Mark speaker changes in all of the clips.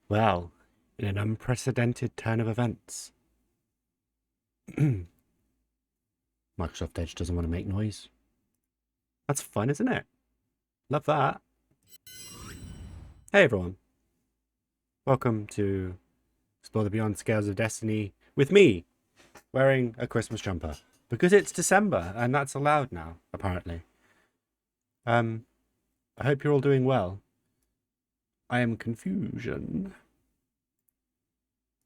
Speaker 1: Well, in an unprecedented turn of events, Microsoft Edge doesn't want to make noise. That's fun, isn't it? Love that. Hey everyone, welcome to Explore the Beyond Scales of Destiny with me, wearing a Christmas jumper. Because it's December, and that's allowed now, apparently. I hope you're all doing well. I am confusion.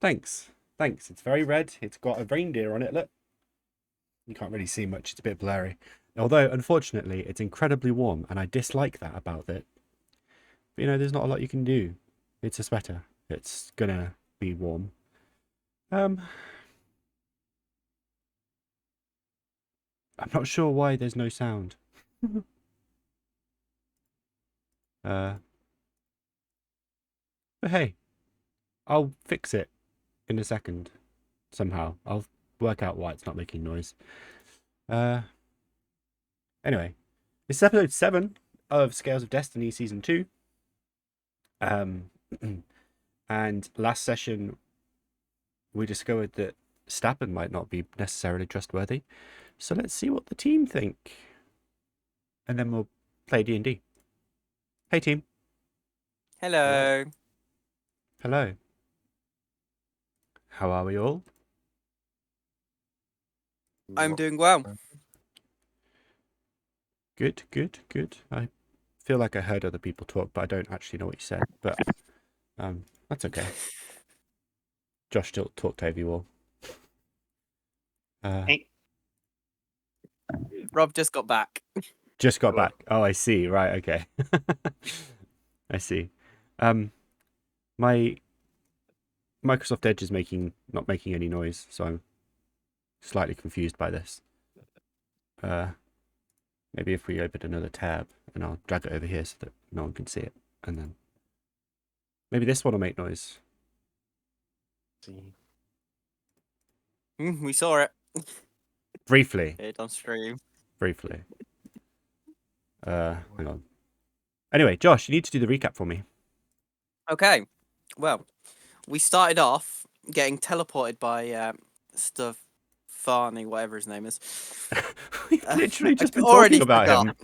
Speaker 1: Thanks. It's very red. It's got a reindeer on it, look. You can't really see much, it's a bit blurry. Although, unfortunately, it's incredibly warm, and I dislike that about it. But, there's not a lot you can do. It's a sweater. It's gonna be warm. I'm not sure why there's no sound. But hey, I'll fix it in a second. Somehow. I'll work out why it's not making noise. Anyway, this is episode 7 of Scales of Destiny Season 2. And last session, we discovered that Stappen might not be necessarily trustworthy. So let's see what the team think. And then we'll play D&D. Hey, team.
Speaker 2: Hello.
Speaker 1: Hello. How are we all?
Speaker 2: I'm doing well.
Speaker 1: Good. I feel like I heard other people talk, but I don't actually know what you said. But that's okay. Josh still talked over you all.
Speaker 2: Rob just got back.
Speaker 1: Just got back. Oh, I see. Right. Okay. I see. My Microsoft Edge is not making any noise, so I'm slightly confused by this. Maybe if we open another tab, and I'll drag it over here so that no one can see it, and then maybe this one will make noise.
Speaker 2: We saw it.
Speaker 1: Briefly.
Speaker 2: It on stream.
Speaker 1: Briefly. Hang on. Anyway, Josh, you need to do the recap for me.
Speaker 2: Okay. Well, we started off getting teleported by Stefani, whatever his name is.
Speaker 1: We've literally just been
Speaker 2: already
Speaker 1: talking about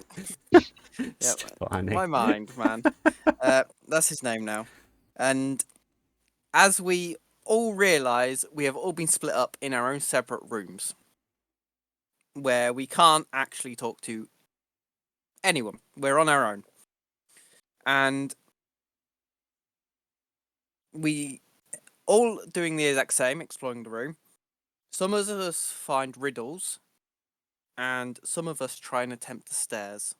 Speaker 1: him.
Speaker 2: Stefani. My mind, man. That's his name now. And as we all realise, we have all been split up in our own separate rooms, where we can't actually talk to anyone. We're on our own. And we all doing the exact same, exploring the room. Some of us find riddles, and some of us try and attempt the stairs.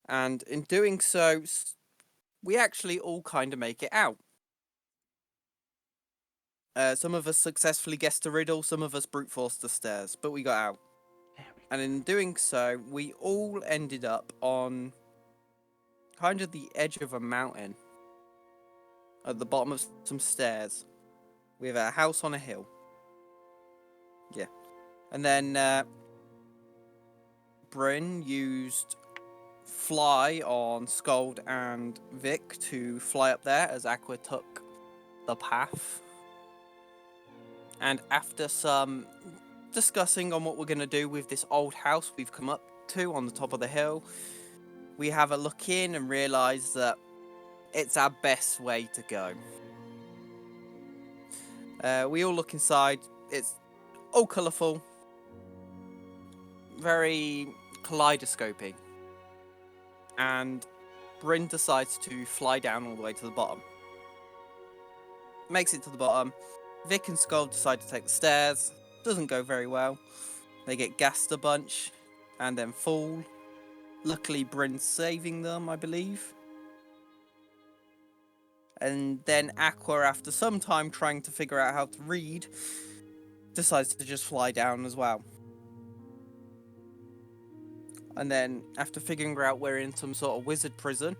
Speaker 2: And in doing so, we actually all kind of make it out. Some of us successfully guessed the riddle, some of us brute forced the stairs, but we got out. And in doing so, we all ended up on kind of the edge of a mountain, at the bottom of some stairs, with a house on a hill. Yeah. And then Bryn used fly on Sköld and Vic to fly up there as Aqua took the path. And after some discussing on what we're going to do with this old house we've come up to on the top of the hill, we have a look in and realise that it's our best way to go. We all look inside. It's all colourful, very kaleidoscopy. And Bryn decides to fly down all the way to the bottom. Makes it to the bottom. Vic and Sköld decide to take the stairs. Doesn't go very well. They get gassed a bunch and then fall. Luckily, Bryn's saving them, I believe. And then Aqua, after some time trying to figure out how to read, decides to just fly down as well. And then, after figuring out we're in some sort of wizard prison,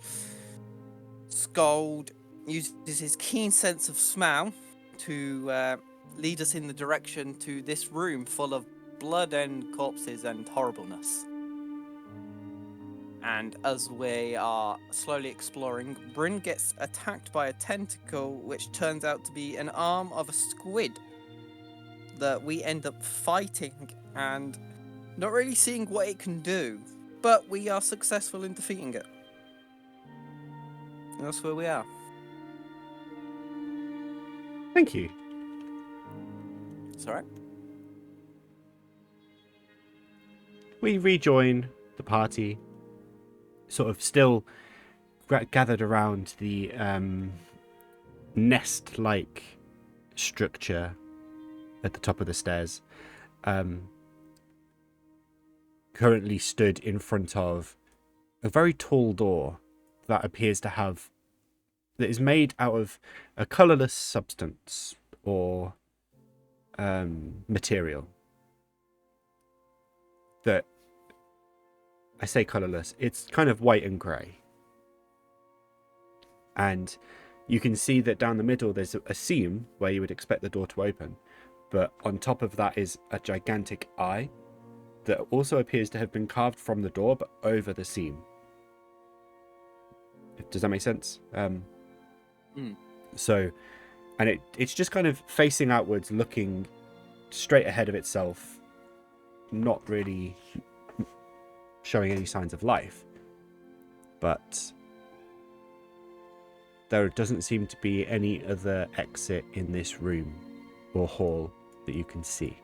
Speaker 2: Sköld uses his keen sense of smell to lead us in the direction to this room full of blood and corpses and horribleness. And as we are slowly exploring, Bryn gets attacked by a tentacle, which turns out to be an arm of a squid that we end up fighting and not really seeing what it can do, but we are successful in defeating it. And that's where we are.
Speaker 1: Thank you.
Speaker 2: It's alright.
Speaker 1: We rejoin the party, sort of still gathered around the nest-like structure at the top of the stairs. Currently stood in front of a very tall door that appears to have... that is made out of a colourless substance or material. That, I say colourless, it's kind of white and grey. And you can see that down the middle there's a seam where you would expect the door to open. But on top of that is a gigantic eye that also appears to have been carved from the door but over the seam. Does that make sense? So, and it's just kind of facing outwards, looking straight ahead of itself, not really showing any signs of life. But there doesn't seem to be any other exit in this room or hall that you can see.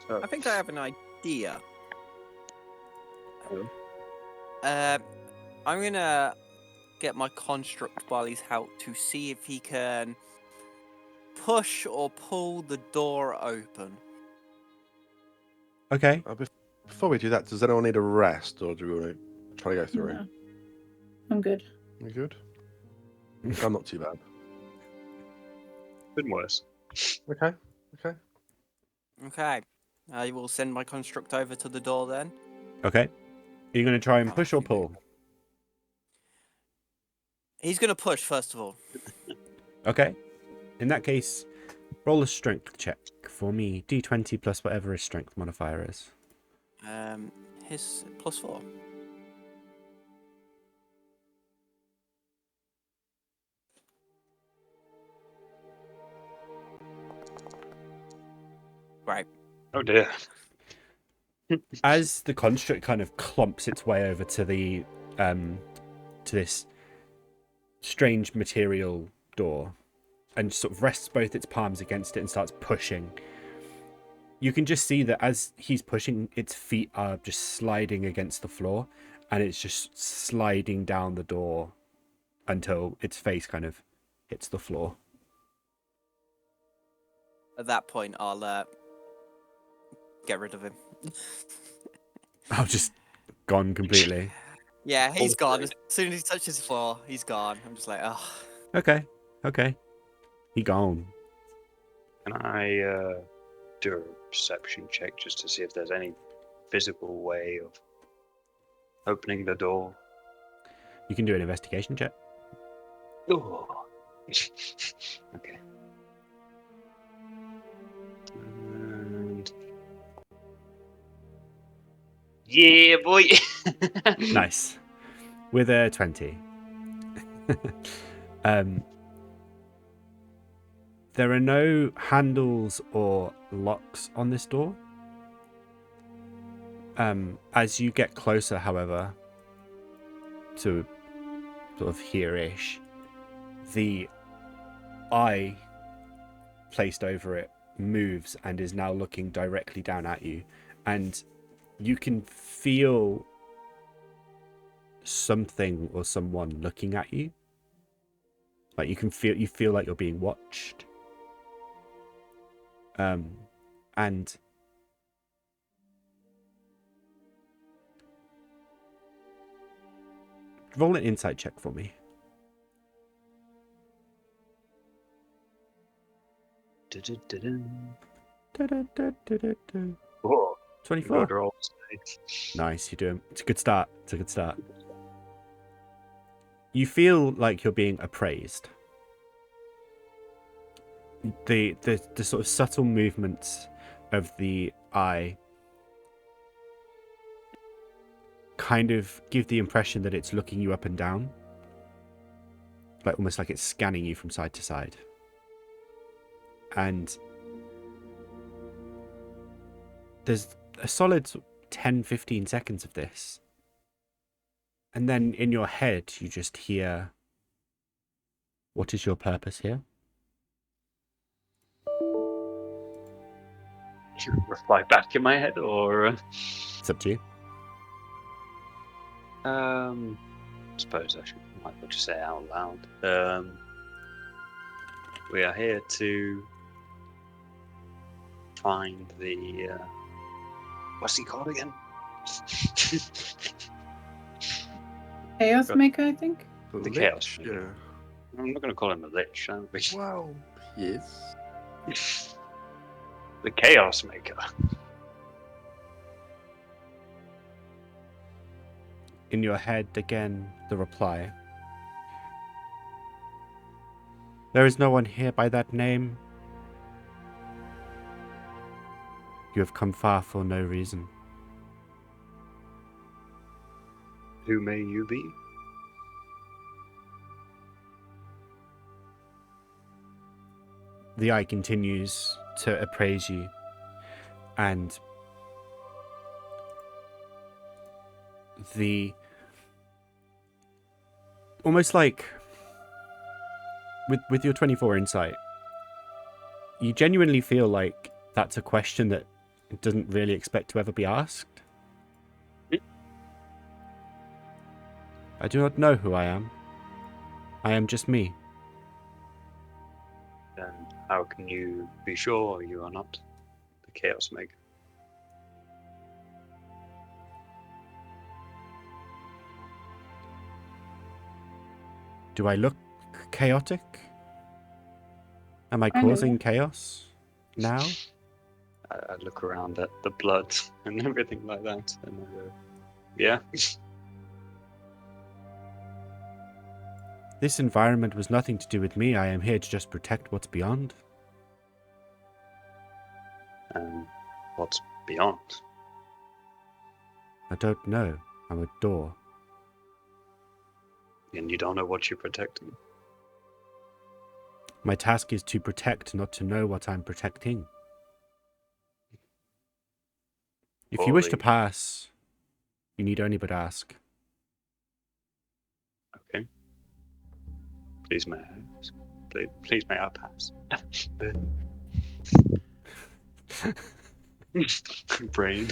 Speaker 3: So,
Speaker 2: I think I have an idea.
Speaker 3: Hello.
Speaker 2: I'm gonna get my construct while he's out to see if he can push or pull the door open.
Speaker 1: Okay.
Speaker 4: Before we do that, does anyone need a rest, or do we want to try to go through?
Speaker 5: No. I'm good.
Speaker 4: You good? I'm not too bad.
Speaker 3: been worse.
Speaker 4: Okay.
Speaker 2: Okay. I will send my construct over to the door then.
Speaker 1: Okay. Are you going to try and push or pull?
Speaker 2: He's gonna push first of all.
Speaker 1: Okay. In that case, roll a strength check for me. D20 plus whatever his strength modifier is.
Speaker 2: His +4. Right.
Speaker 3: Oh dear.
Speaker 1: As the construct kind of clumps its way over to the to this strange material door and sort of rests both its palms against it and starts pushing, you can just see that as he's pushing, its feet are just sliding against the floor and it's just sliding down the door until its face kind of hits the floor.
Speaker 2: At that point, I'll get rid of him.
Speaker 1: Oh, just gone completely.
Speaker 2: Yeah, he's gone. As soon as he touches the floor, he's gone. I'm just like, oh.
Speaker 1: Okay. He gone.
Speaker 3: Can I do a perception check just to see if there's any visible way of opening the door?
Speaker 1: You can do an investigation check.
Speaker 3: Oh. Okay. And... yeah, boy.
Speaker 1: Nice. With a 20. There are no handles or locks on this door. As you get closer, however, to sort of here-ish, the eye placed over it moves and is now looking directly down at you. And you can feel something or someone looking at you. Like you feel like you're being watched. And roll an insight check for me.
Speaker 3: Oh,
Speaker 1: 24.
Speaker 3: good roll.
Speaker 1: Nice, you're doing. It's a good start. You feel like you're being appraised. the sort of subtle movements of the eye kind of give the impression that it's looking you up and down, like almost like it's scanning you from side to side. And there's a solid 10-15 seconds of this, and then in your head you just hear, "What is your purpose here?"
Speaker 3: You reply back in my head, or
Speaker 1: It's up to you.
Speaker 3: I suppose I might as well just say it out loud. We are here to find the what's he called again?
Speaker 5: Chaos
Speaker 3: Right.
Speaker 5: Maker, I think.
Speaker 3: The Chaos
Speaker 4: Lich, yeah.
Speaker 3: I'm not going to call him a lich. That would be
Speaker 4: Well, yes.
Speaker 3: the Chaos Maker.
Speaker 1: In your head, again, the reply. "There is no one here by that name. You have come far for no reason."
Speaker 3: Who may you be?
Speaker 1: The eye continues to appraise you, and the almost like with your 24 insight, you genuinely feel like that's a question that doesn't really expect to ever be asked. "I do not know who I am. I am just me."
Speaker 3: Then how can you be sure you are not the Chaos Maker?
Speaker 1: Do I look chaotic? Am I
Speaker 5: Kind of,
Speaker 1: causing
Speaker 5: yeah.
Speaker 1: chaos now?
Speaker 3: I look around at the blood and everything like that, and I go, yeah.
Speaker 1: This environment was nothing to do with me. I am here to just protect what's beyond.
Speaker 3: And what's beyond?
Speaker 1: I don't know. I'm a door.
Speaker 3: And you don't know what you're protecting.
Speaker 1: My task is to protect, not to know what I'm protecting. If you wish to
Speaker 3: Holy.
Speaker 1: pass, you need only but ask.
Speaker 3: Okay. Please may I, please may I pass? Brain.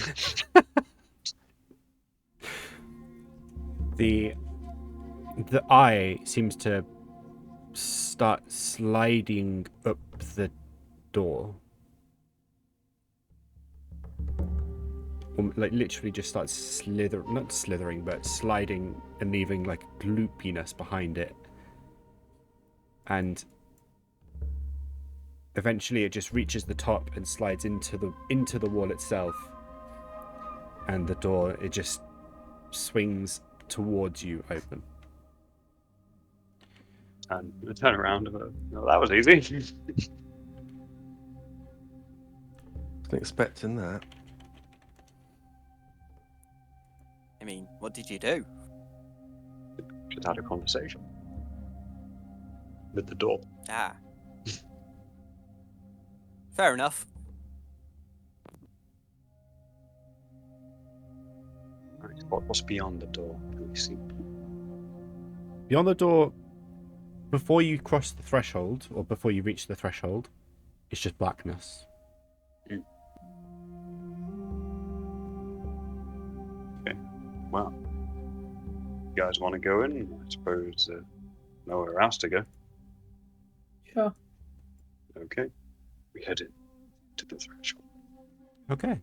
Speaker 1: The eye seems to start sliding up the door. Like literally just starts not slithering, but sliding and leaving like gloopiness behind it. And eventually it just reaches the top and slides into the wall itself. And the door, it just swings towards you open.
Speaker 3: And I turn around and go, no, that was easy.
Speaker 4: Wasn't expecting that.
Speaker 2: I mean, what did you do?
Speaker 3: Just had a conversation with the door.
Speaker 2: Ah. Fair enough.
Speaker 3: Right, what's beyond the door? Can we see?
Speaker 1: Beyond the door, before you cross the threshold, or before you reach the threshold, it's just blackness.
Speaker 3: Okay. Well, you guys want to go in? I suppose nowhere else to go.
Speaker 5: Sure.
Speaker 3: Okay. We head in to the threshold.
Speaker 1: Okay.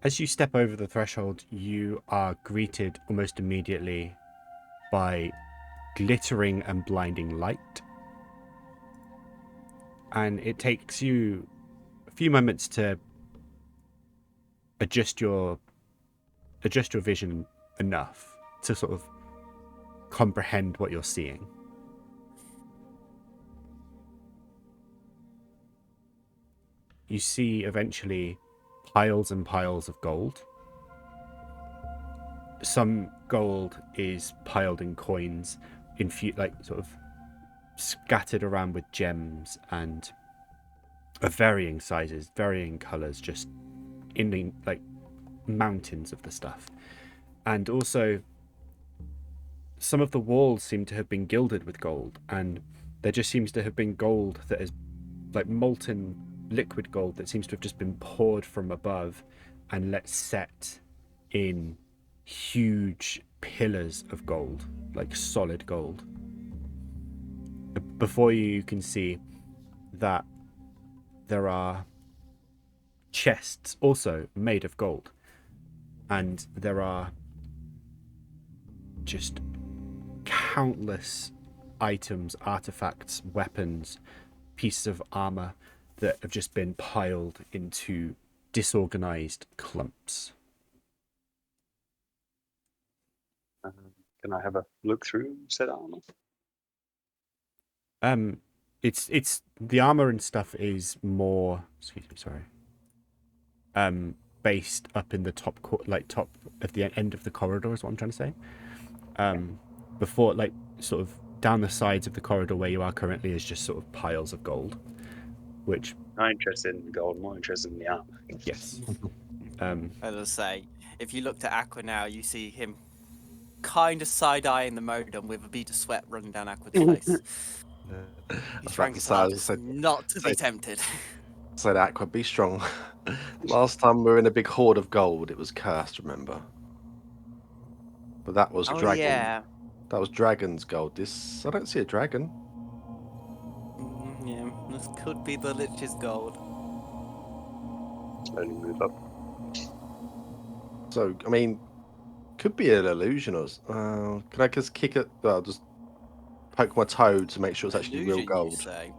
Speaker 1: As you step over the threshold, you are greeted almost immediately by glittering and blinding light. And it takes you a few moments to adjust your vision enough to sort of comprehend what you're seeing. you see eventually piles and piles of gold. Some gold is piled in coins, like sort of scattered around with gems and of varying sizes, varying colors, just in the, like, mountains of the stuff. And also, some of the walls seem to have been gilded with gold, and there just seems to have been gold that is like molten liquid gold that seems to have just been poured from above and let set in huge pillars of gold, like solid gold. Before you, you can see that there are chests also made of gold, and there are just countless items, artifacts, weapons, pieces of armor that have just been piled into disorganized clumps.
Speaker 3: Can I have a look through said armor?
Speaker 1: It's the armor and stuff is more, excuse me, sorry, based up in the top top of the end of the corridor is what I'm trying to say. Before, like, sort of down the sides of the corridor where you are currently is just sort of piles of gold, which
Speaker 3: Not interested in the gold, more interested in the armor.
Speaker 1: yes.
Speaker 2: As I say, if you looked at Aqua now, you see him kind of side-eyeing the modem with a bead of sweat running down Aqua's face. He's trying his hardest not to be tempted.
Speaker 4: Said Aqua, be strong. Last time we were in a big hoard of gold, it was cursed, remember? But that was
Speaker 2: Oh
Speaker 4: dragon.
Speaker 2: yeah.
Speaker 4: That was dragon's gold. This, I don't see a dragon.
Speaker 2: Yeah, this could be the Lich's gold.
Speaker 3: Slowly move up.
Speaker 4: So, I mean, could be an illusion or... can I just kick it? Well, just poke my toe to make sure it's actually real
Speaker 2: Illusion, you
Speaker 4: gold.
Speaker 2: say?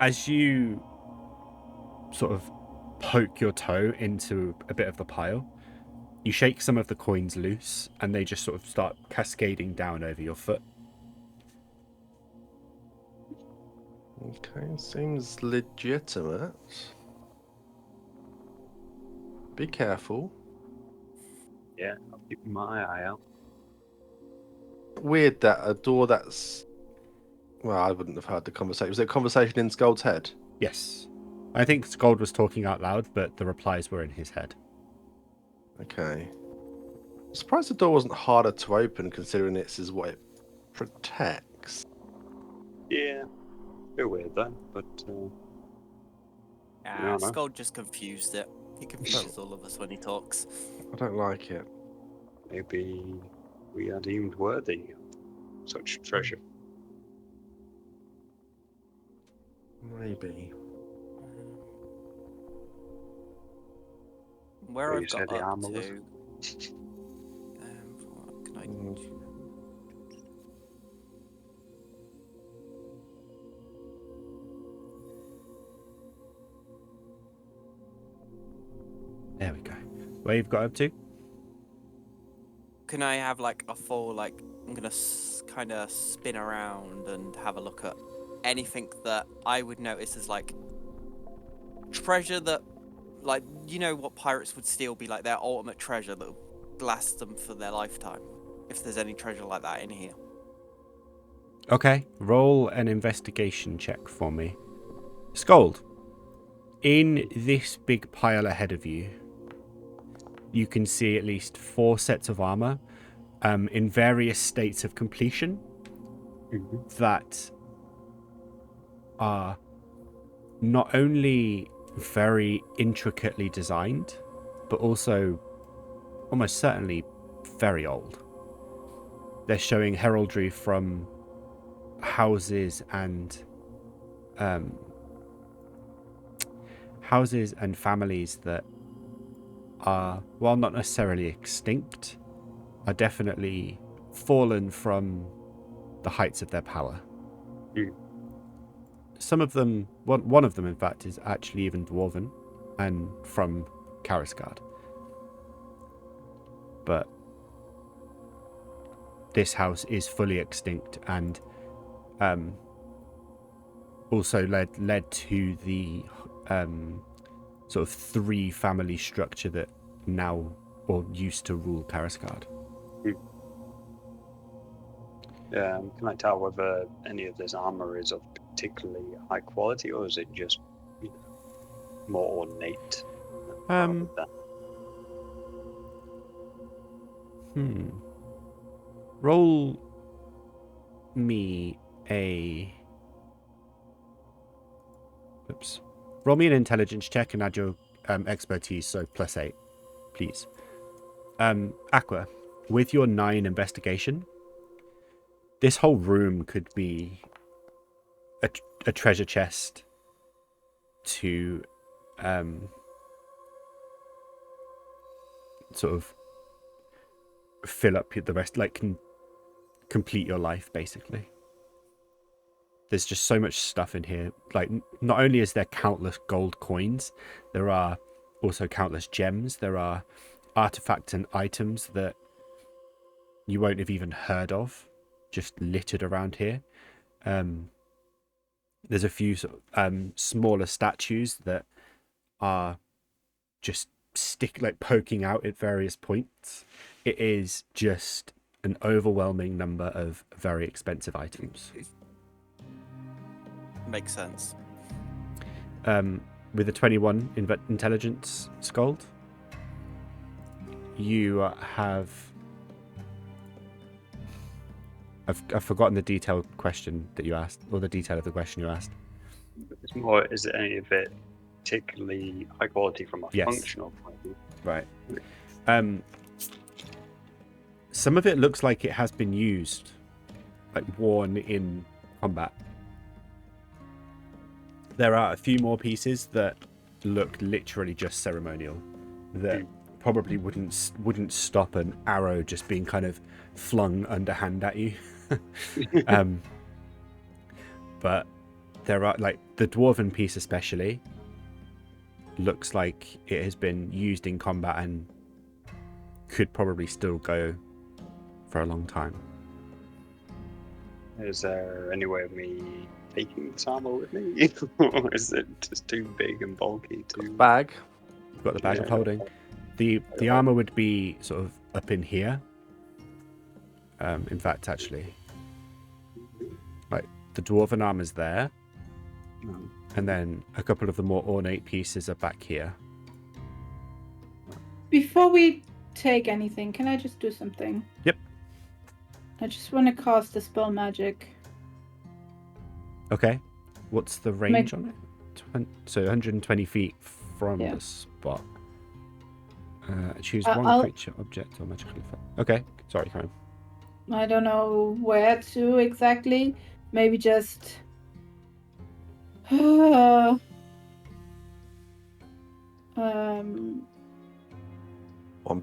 Speaker 1: As you sort of poke your toe into a bit of the pile, you shake some of the coins loose and they just sort of start cascading down over your foot.
Speaker 4: Okay, seems legitimate. Be careful.
Speaker 3: Yeah, I'll keep my eye out.
Speaker 4: Weird that a door that's... Well, I wouldn't have heard the conversation. Was it a conversation in Sköld's head?
Speaker 1: Yes. I think Sköld was talking out loud, but the replies were in his head.
Speaker 4: Okay. I'm surprised the door wasn't harder to open, considering this is what it protects.
Speaker 3: Yeah, bit weird though, but
Speaker 2: Ah,
Speaker 3: no.
Speaker 2: Sköld just confused it. He confuses all of us when he talks.
Speaker 4: I don't like it.
Speaker 3: maybe we are deemed worthy of such treasure.
Speaker 4: Maybe.
Speaker 2: Where
Speaker 3: Well,
Speaker 2: I've
Speaker 3: you said
Speaker 2: got
Speaker 3: the
Speaker 2: up
Speaker 3: armor was-
Speaker 2: to... what can I...
Speaker 1: There we go. Where you've got up to?
Speaker 2: Can I have like a full, like, I'm gonna kind of spin around and have a look at anything that I would notice as like treasure that, like, you know what pirates would steal, be like their ultimate treasure that would last them for their lifetime. If there's any treasure like that in here.
Speaker 1: Okay, roll an investigation check for me. Sköld, in this big pile ahead of you, you can see at least 4 sets of armor in various states of completion that are not only very intricately designed, but also almost certainly very old. They're showing heraldry from houses and families that are, while not necessarily extinct, are definitely fallen from the heights of their power. Some of them, one of them in fact, is actually even dwarven and from Karisgard. But this house is fully extinct and also led to the sort of 3 family structure that now or used to rule Karasgard.
Speaker 3: Can I tell whether any of this armor is of particularly high quality, or is it just more ornate? rather than-
Speaker 1: Roll me a. Oops. Roll me an intelligence check and add your expertise, so +8, please. Aqua, with your 9 investigation, this whole room could be a treasure chest to sort of fill up the rest, like complete your life, basically. There's just so much stuff in here. Like, not only is there countless gold coins, there are also countless gems. There are artifacts and items that you won't have even heard of, just littered around here. There's a few smaller statues that are just poking out at various points. It is just an overwhelming number of very expensive items.
Speaker 2: Makes sense.
Speaker 1: With a 21 intelligence, Sköld, you have... I've forgotten the detailed question that you asked, or the detail of the question you asked.
Speaker 3: It's more, is any of it particularly high quality from a functional point of view?
Speaker 1: Right. Some of it looks like it has been used, like worn in combat. There are a few more pieces that look literally just ceremonial, that probably wouldn't stop an arrow just being kind of flung underhand at you. But there are, like, the dwarven piece especially looks like it has been used in combat and could probably still go for a long time.
Speaker 3: Is there any way of me taking this armor with me? Or is it just too big and bulky to...
Speaker 4: Bag.
Speaker 1: You've got the bag of holding. The armor would be sort of up in here. In fact, actually, like, the dwarven armor's there, and then a couple of the more ornate pieces are back here.
Speaker 5: Before we take anything, can I just do something?
Speaker 1: Yep.
Speaker 5: I just want to cast Dispel Magic.
Speaker 1: Okay. What's the range on it? So 120 feet from the spot. Choose one creature, object, or magical effect. Okay. Sorry, Karen.
Speaker 5: I don't know where to exactly. Maybe just...
Speaker 4: One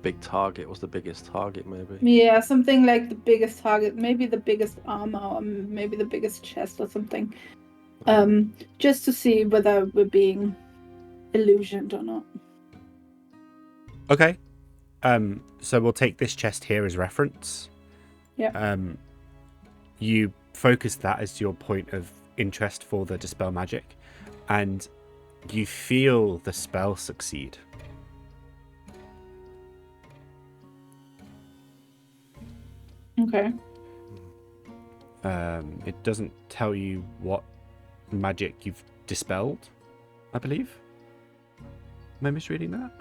Speaker 4: big target was the biggest target, maybe.
Speaker 5: Yeah, something like the biggest target, maybe the biggest armor, or maybe the biggest chest or something. Just to see whether we're being illusioned or not.
Speaker 1: Okay. So we'll take this chest here as reference.
Speaker 5: Yeah.
Speaker 1: You focus that as your point of interest for the Dispel Magic, and you feel the spell succeed.
Speaker 5: Okay.
Speaker 1: It doesn't tell you what magic you've dispelled, I believe. Am I misreading that?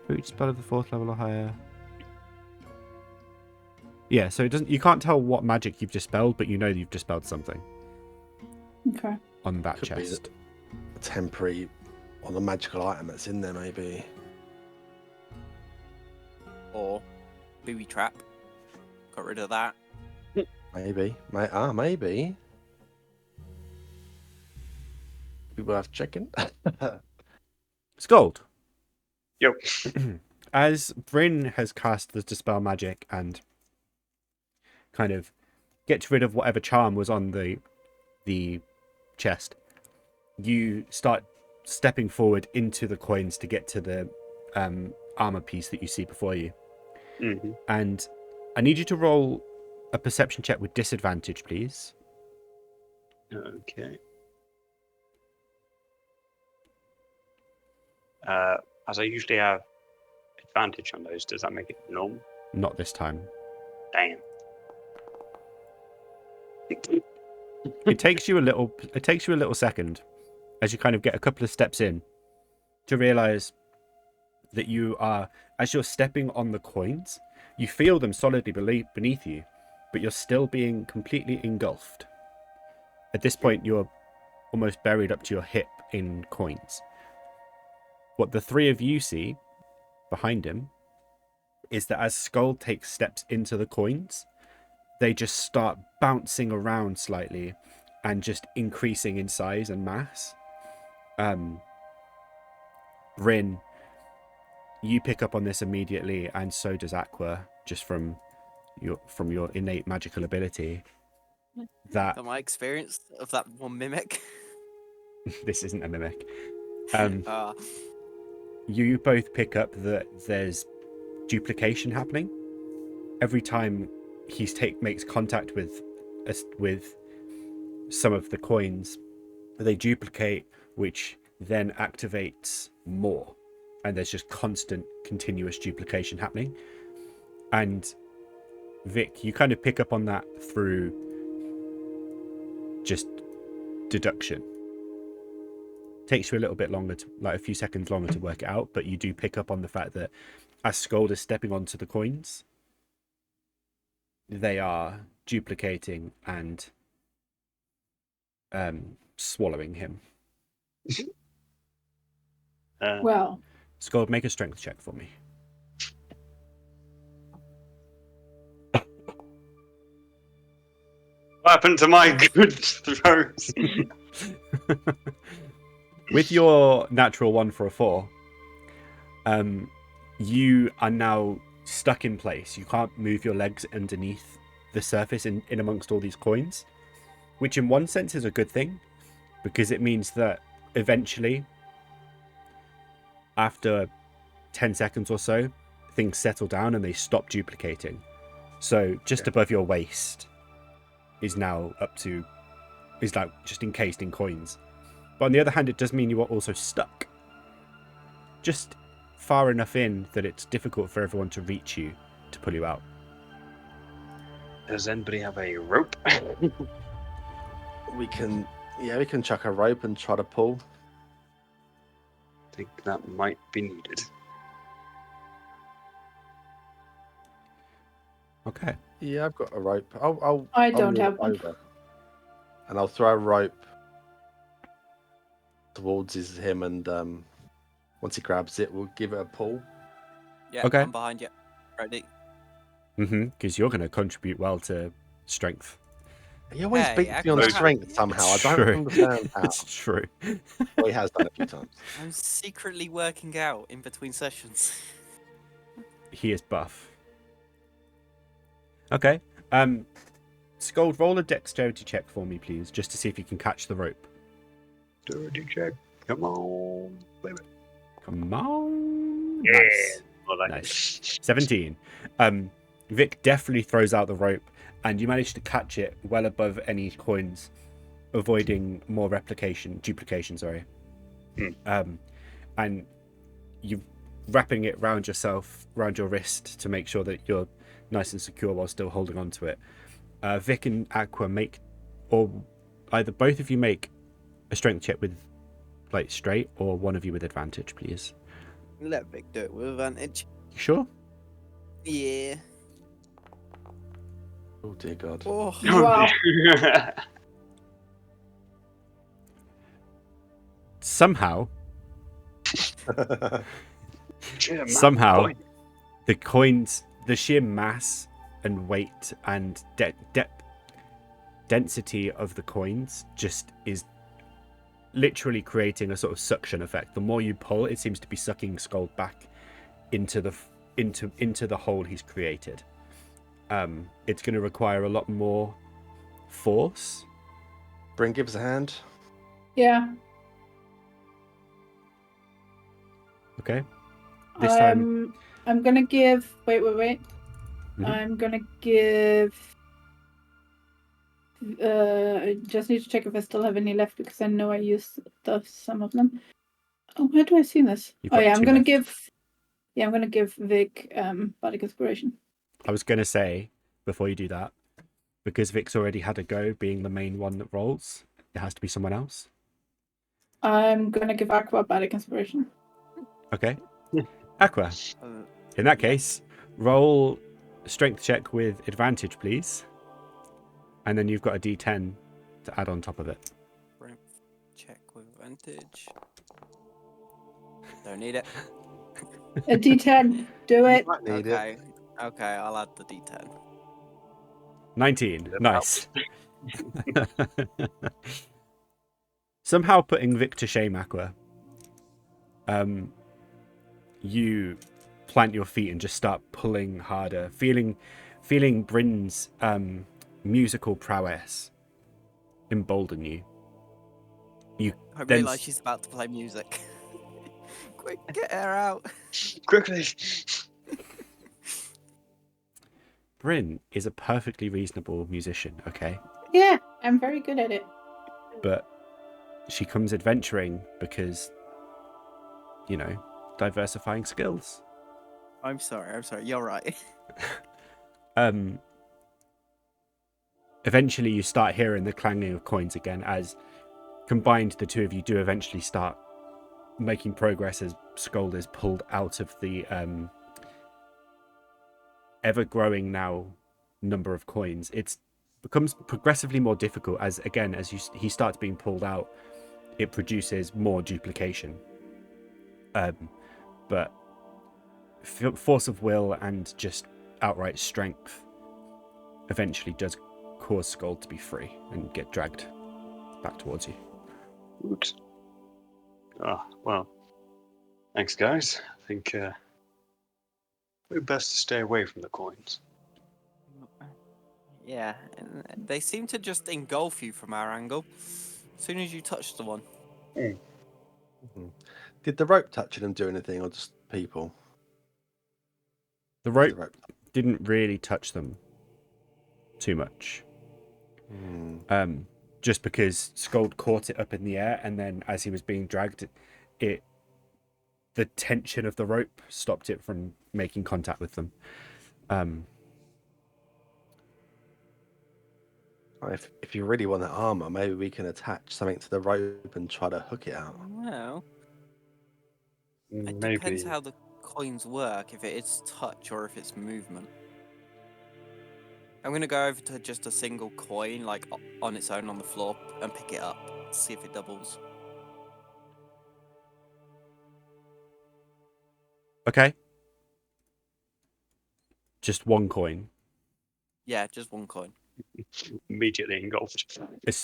Speaker 1: For each spell of the 4th level or higher. Yeah, so it doesn't. You can't tell what magic you've dispelled, but you know you've dispelled something.
Speaker 5: Okay.
Speaker 1: On that
Speaker 4: Could
Speaker 1: chest.
Speaker 4: A temporary on the magical item that's in there, maybe.
Speaker 2: Or booby trap. Got rid of that.
Speaker 4: Maybe. Maybe. Be worth checking.
Speaker 1: Sköld.
Speaker 3: Yo.
Speaker 1: As Bryn has cast the Dispel Magic and kind of gets rid of whatever charm was on the chest, you start stepping forward into the coins to get to the armor piece that you see before you.
Speaker 3: Mm-hmm.
Speaker 1: And I need you to roll a perception check with disadvantage, please.
Speaker 3: Okay. As I usually have advantage on those, does that make it normal?
Speaker 1: Not this time.
Speaker 3: Damn.
Speaker 1: It takes you a little second as you kind of get a couple of steps in to realize that as you're stepping on the coins, you feel them solidly beneath you, but you're still being completely engulfed. At this point, you're almost buried up to your hip in coins. What the three of you see behind him is that as Sköld takes steps into the coins, they just start bouncing around slightly and just increasing in size and mass. Bryn, you pick up on this immediately, and so does Aqua, just from your innate magical ability. That
Speaker 2: From my experience of that one mimic.
Speaker 1: this isn't a mimic.
Speaker 2: Ah,
Speaker 1: You both pick up that there's duplication happening every time he makes contact with some of the coins. They duplicate, which then activates more, and there's just constant, continuous duplication happening. And Vic, you kind of pick up on that through just deduction. Takes you a little bit longer, like a few seconds longer to work it out, but you do pick up on the fact that as Sköld is stepping onto the coins, they are duplicating and swallowing him.
Speaker 5: Well,
Speaker 1: Sköld, make a strength check for me.
Speaker 3: What happened to my good throws?
Speaker 1: With your natural 1 for a 4, you are now stuck in place. You can't move your legs underneath the surface in amongst all these coins, which in one sense is a good thing, because it means that eventually, after 10 seconds or so, things settle down and they stop duplicating. So just above your waist is now like just encased in coins. But on the other hand, it does mean you are also stuck. Just far enough in that it's difficult for everyone to reach you to pull you out.
Speaker 3: Does anybody have a rope?
Speaker 4: We can chuck a rope and try to pull.
Speaker 3: I think that might be needed.
Speaker 1: Okay.
Speaker 4: Yeah, I've got a rope.
Speaker 5: I
Speaker 4: I'll
Speaker 5: don't
Speaker 4: move
Speaker 5: have
Speaker 4: it
Speaker 5: one.
Speaker 4: over. And I'll throw a rope towards him, and once he grabs it, we'll give it a pull.
Speaker 2: yeah,
Speaker 1: Okay.
Speaker 2: I'm behind you. Ready?
Speaker 1: Because you're going to contribute well to strength.
Speaker 4: He always
Speaker 2: Hey,
Speaker 4: beats me on
Speaker 2: Aqua-
Speaker 4: strength somehow.
Speaker 1: It's
Speaker 4: I don't
Speaker 1: true.
Speaker 4: understand how.
Speaker 1: It's true.
Speaker 4: Well, he has done a few times.
Speaker 2: I'm secretly working out in between sessions.
Speaker 1: He is buff. Okay. Sköld, roll a dexterity check for me, please, just to see if you can catch the rope.
Speaker 3: Dirty check. Come on, baby.
Speaker 1: Come on.
Speaker 3: Yeah.
Speaker 1: Nice.
Speaker 3: Well, that
Speaker 1: Nice. 17. Vic definitely throws out the rope, and you manage to catch it well above any coins, avoiding more duplication, sorry. And you wrapping it round your wrist to make sure that you're nice and secure while still holding on to it. Vic and Aqua or either both of you make a strength check with like straight, or one of you with advantage, please.
Speaker 2: Let Vic do it with advantage.
Speaker 1: You sure?
Speaker 2: Yeah.
Speaker 4: Oh dear God.
Speaker 2: Oh,
Speaker 5: Wow.
Speaker 1: Somehow,
Speaker 3: Yeah, man,
Speaker 1: somehow,
Speaker 3: boy.
Speaker 1: the coins, the sheer mass and weight and density of the coins just is literally creating a sort of suction effect. The more you pull, it seems to be sucking Sköld back into the hole he's created. It's going to require a lot more force.
Speaker 4: Bryn, give us a hand.
Speaker 5: Yeah.
Speaker 1: Okay. This time.
Speaker 5: I'm gonna give. Wait.
Speaker 1: Mhm.
Speaker 5: I'm gonna give. I just need to check if I still have any left, because I know I used some of them. Oh, where do I see this?
Speaker 1: You've
Speaker 5: Oh
Speaker 1: got
Speaker 5: yeah, I'm
Speaker 1: two
Speaker 5: gonna
Speaker 1: left.
Speaker 5: give. Yeah, I'm gonna give Vic bardic inspiration.
Speaker 1: I was going to say, before you do that, because Vic's already had a go being the main one that rolls, it has to be someone else.
Speaker 5: I'm gonna give Aqua bardic inspiration.
Speaker 1: Okay. Aqua,
Speaker 2: Uh,
Speaker 1: in that
Speaker 2: Yeah.
Speaker 1: case, roll a strength check with advantage, please. And then you've got a d10 to add on top of it.
Speaker 2: Strength check with advantage. Don't need it.
Speaker 5: A D10. Do
Speaker 4: You
Speaker 5: it.
Speaker 4: might need it.
Speaker 2: Okay. Okay, I'll add the D10.
Speaker 1: 19.
Speaker 3: That
Speaker 1: Nice. Somehow putting Vic to shame, Aqua. You plant your feet and just start pulling harder, feeling Bryn's musical prowess embolden you.
Speaker 2: I
Speaker 1: Then
Speaker 2: realise she's about to play music. Quick, get her out.
Speaker 3: Quickly.
Speaker 1: Bryn is a perfectly reasonable musician, okay?
Speaker 5: Yeah, I'm very good at it.
Speaker 1: But she comes adventuring because, diversifying skills.
Speaker 2: I'm sorry, you're right.
Speaker 1: Eventually you start hearing the clanging of coins again as combined the two of you do eventually start making progress as Sköld is pulled out of the ever-growing now number of coins. It becomes progressively more difficult as he starts being pulled out, it produces more duplication. But force of will and just outright strength eventually does cause Sköld to be free and get dragged back towards you.
Speaker 3: Oops. Well. Thanks, guys. I think we're best to stay away from the coins.
Speaker 2: Yeah, and they seem to just engulf you from our angle. As soon as you touch the one.
Speaker 4: Did the rope touching them do anything, or just people?
Speaker 1: The
Speaker 4: The
Speaker 1: rope
Speaker 4: rope.
Speaker 1: didn't really touch them too much. Just because Sköld caught it up in the air, and then as he was being dragged, the tension of the rope stopped it from making contact with them.
Speaker 4: If you really want that armor, maybe we can attach something to the rope and try to hook it out.
Speaker 2: Well, it
Speaker 3: Maybe.
Speaker 2: depends how the coins work, if it is touch or if it's movement. I'm going to go over to just a single coin, like on its own on the floor, and pick it up, see if it doubles.
Speaker 1: Okay. Just one coin.
Speaker 2: Yeah, just one coin.
Speaker 3: Immediately engulfed.
Speaker 1: As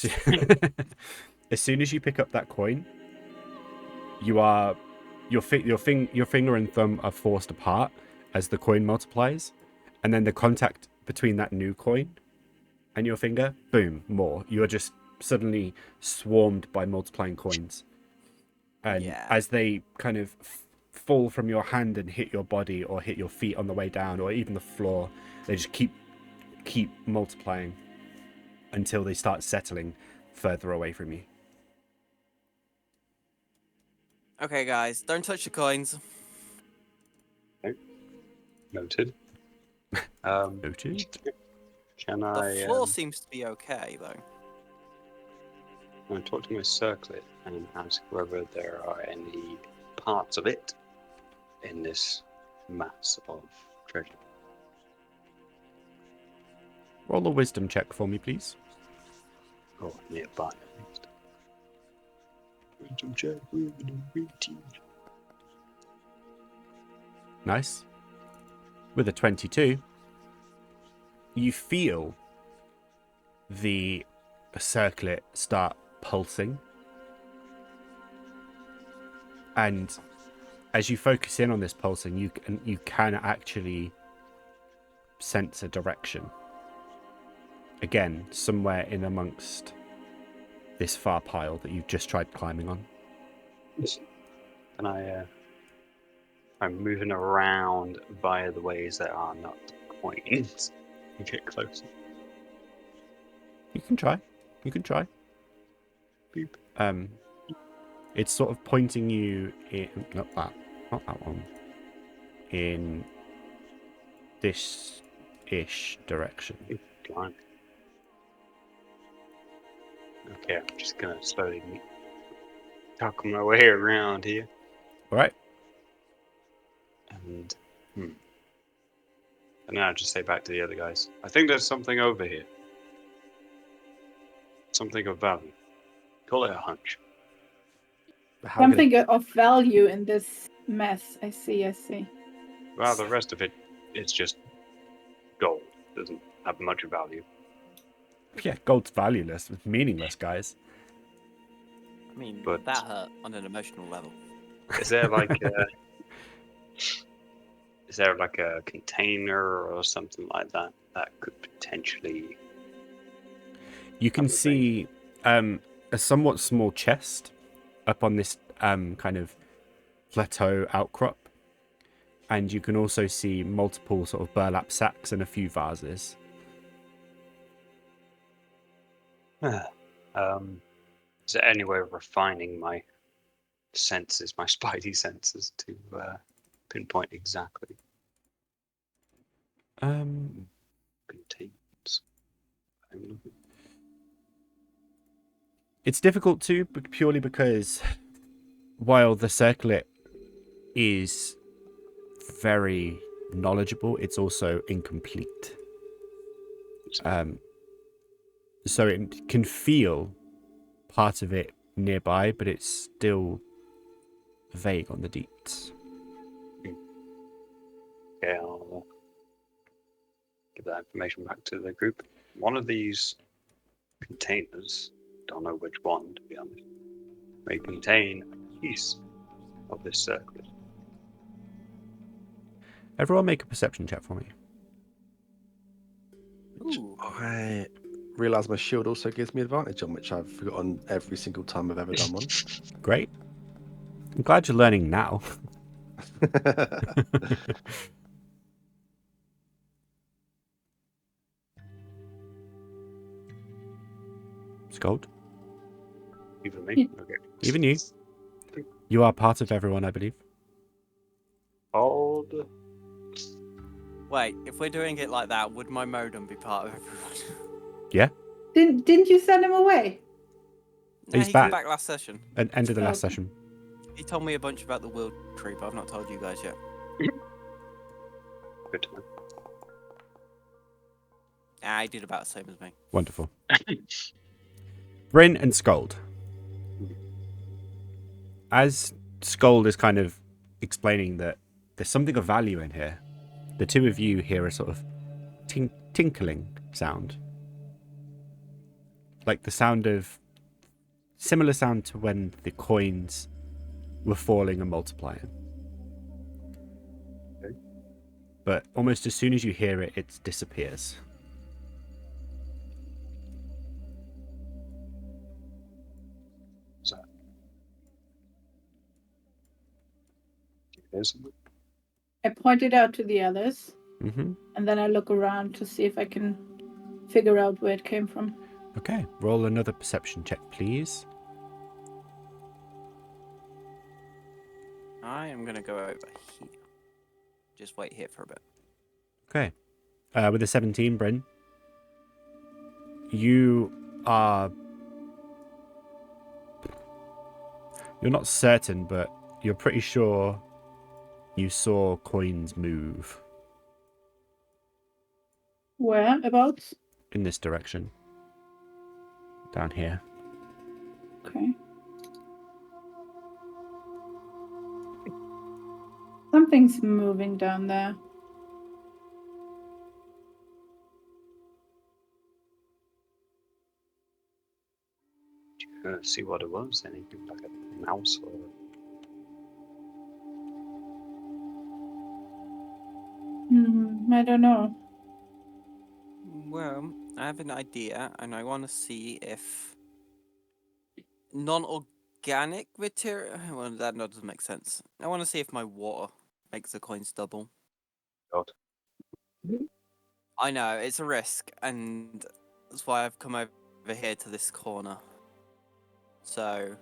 Speaker 1: soon as you pick up that coin, your finger and thumb are forced apart as the coin multiplies, and then the contact between that new coin and your finger, boom, more. You are just suddenly swarmed by multiplying coins, and as they kind of fall from your hand and hit your body or hit your feet on the way down or even the floor, they just keep multiplying until they start settling further away from you.
Speaker 2: Okay, guys, don't touch the coins.
Speaker 3: Noted.
Speaker 1: Noted.
Speaker 3: Can
Speaker 2: The
Speaker 3: I
Speaker 2: floor seems to be okay, though.
Speaker 3: I talk to my circlet and ask whether there are any parts of it in this mass of treasure?
Speaker 1: Roll a wisdom check for me, please.
Speaker 3: Or nearby, at least. Wisdom check with an 18.
Speaker 1: Nice. With a 22, you feel the circlet start pulsing. And as you focus in on this pulsing, you can actually sense a direction. Again, somewhere in amongst this far pile that you've just tried climbing on.
Speaker 3: And I'm moving around via the ways that are not coins to get closer.
Speaker 1: You can try.
Speaker 3: Beep.
Speaker 1: It's sort of pointing you in not that one. In this ish direction.
Speaker 3: Blimey. Okay, I'm just gonna slowly talk my way around here.
Speaker 1: Alright.
Speaker 3: And then I'll just say back to the other guys. I think there's something over here. Something of value. Call it a hunch.
Speaker 4: How can it-
Speaker 5: Something of value in this mess. I see.
Speaker 3: Well, the rest of it is just gold. Doesn't have much value.
Speaker 1: Yeah, gold's valueless. It's meaningless, guys.
Speaker 2: I mean,
Speaker 3: But-
Speaker 2: that hurt on an emotional level.
Speaker 3: Is there like a container or something like that that could potentially?
Speaker 1: You can
Speaker 3: Other
Speaker 1: see a somewhat small chest up on this kind of plateau outcrop. And you can also see multiple sort of burlap sacks and a few vases.
Speaker 3: Is there any way of refining my senses, my spidey senses, to pinpoint exactly contains? I'm looking.
Speaker 1: It's difficult to, purely because while the circlet is very knowledgeable, it's also incomplete. So it can feel part of it nearby, but it's still vague on the deets.
Speaker 3: Okay, I'll give that information back to the group. One of these containers, don't know which one to be honest, may contain a piece of this circlet.
Speaker 1: Everyone make a perception check for me.
Speaker 2: Ooh.
Speaker 4: I realise my shield also gives me advantage on, which I've forgotten every single time I've ever done one.
Speaker 1: Great. I'm glad you're learning now. Sköld,
Speaker 3: Even me?
Speaker 5: Yeah.
Speaker 3: Okay.
Speaker 1: even you. You are part of everyone, I believe.
Speaker 3: Hold.
Speaker 2: Wait, if we're doing it like that, would my modem be part of everyone?
Speaker 1: Yeah,
Speaker 5: Didn't you send him away?
Speaker 2: No,
Speaker 1: He's
Speaker 2: he
Speaker 1: back.
Speaker 2: came back last session.
Speaker 1: and end of the last
Speaker 5: Okay.
Speaker 1: session.
Speaker 2: He told me a bunch about the world tree, but I've not told you guys yet.
Speaker 3: Good to know.
Speaker 2: Ah, he did about the same as me.
Speaker 1: Wonderful. Bryn and Sköld. As Sköld is kind of explaining that there's something of value in here, the two of you hear a sort of tinkling sound. Like the sound of... similar sound to when the coins were falling and multiplying.
Speaker 3: Okay.
Speaker 1: But almost as soon as you hear it, it disappears.
Speaker 3: So, there's something.
Speaker 5: I point it out to the others,
Speaker 1: Mm-hmm.
Speaker 5: and then I look around to see if I can figure out where it came from.
Speaker 1: Okay, roll another perception check, please.
Speaker 2: I am gonna go over here. Just wait here for a bit.
Speaker 1: Okay. With a 17, Bryn, you are... you're not certain, but you're pretty sure you saw coins move
Speaker 5: Whereabouts?
Speaker 1: in this direction. Down here.
Speaker 5: Okay. Something's moving down there.
Speaker 3: See what it was. Anything like a mouse or
Speaker 5: I don't know.
Speaker 2: Well, I have an idea, and I want to see if non-organic material. Well, that doesn't make sense. I want to see if my water makes the coins double.
Speaker 3: God.
Speaker 2: I know it's a risk, and that's why I've come over here to this corner. So,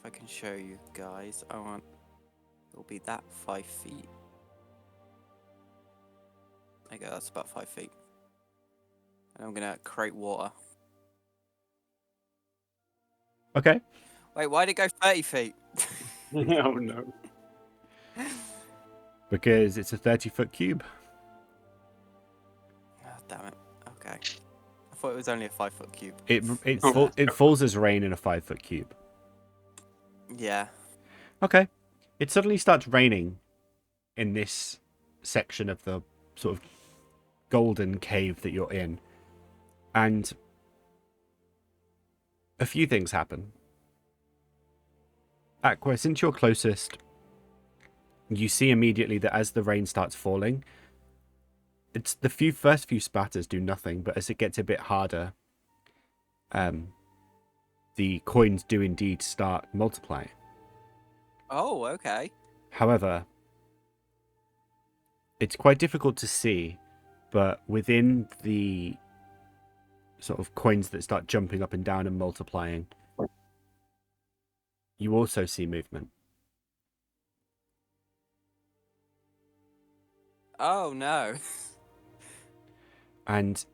Speaker 2: If I can show you guys, it'll be that 5 feet. There you go, that's about 5 feet. And I'm gonna create water.
Speaker 1: Okay.
Speaker 2: Wait, why did it go 30 feet?
Speaker 3: Oh no.
Speaker 1: Because it's a 30-foot cube.
Speaker 2: Oh, damn it. Okay. I thought it was only a 5-foot cube.
Speaker 1: It falls as rain in a 5-foot cube.
Speaker 2: Yeah.
Speaker 1: Okay. It suddenly starts raining in this section of the sort of golden cave that you're in. And a few things happen. Aqua, since you're closest, you see immediately that as the rain starts falling, it's the first few spatters do nothing, but as it gets a bit harder, the coins do indeed start multiplying.
Speaker 2: Oh, okay.
Speaker 1: However, it's quite difficult to see, but within the sort of coins that start jumping up and down and multiplying, you also see movement.
Speaker 2: Oh, no.
Speaker 1: And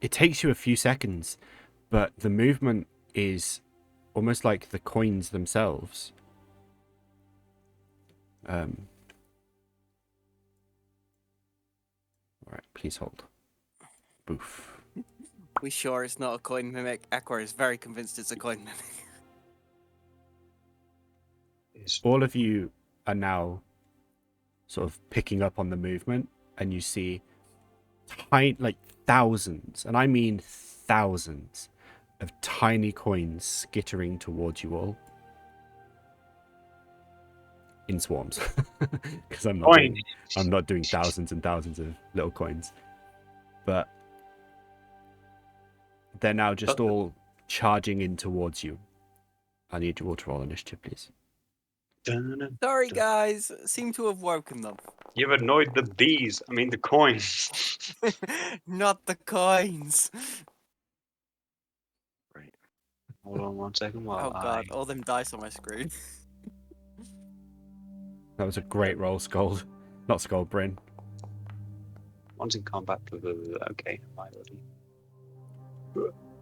Speaker 1: it takes you a few seconds, but the movement is almost like the coins themselves. All right, please hold. Boof.
Speaker 2: We sure it's not a coin mimic? Aqua is very convinced it's a coin mimic.
Speaker 1: All of you are now sort of picking up on the movement, and you see like thousands, and I mean thousands, of tiny coins skittering towards you all in swarms. Because I'm not doing thousands and thousands of little coins, but they're now just all charging in towards you. I need you all to roll initiative, please.
Speaker 2: Sorry, guys. Seem to have woken them.
Speaker 3: You've annoyed the bees. I mean the coins.
Speaker 2: Not the coins.
Speaker 3: Right. Hold on 1 second while
Speaker 2: Oh god, all them dice on my screen.
Speaker 1: That was a great roll, Sköld. Not Sköld, Bryn.
Speaker 3: One's in combat. Okay.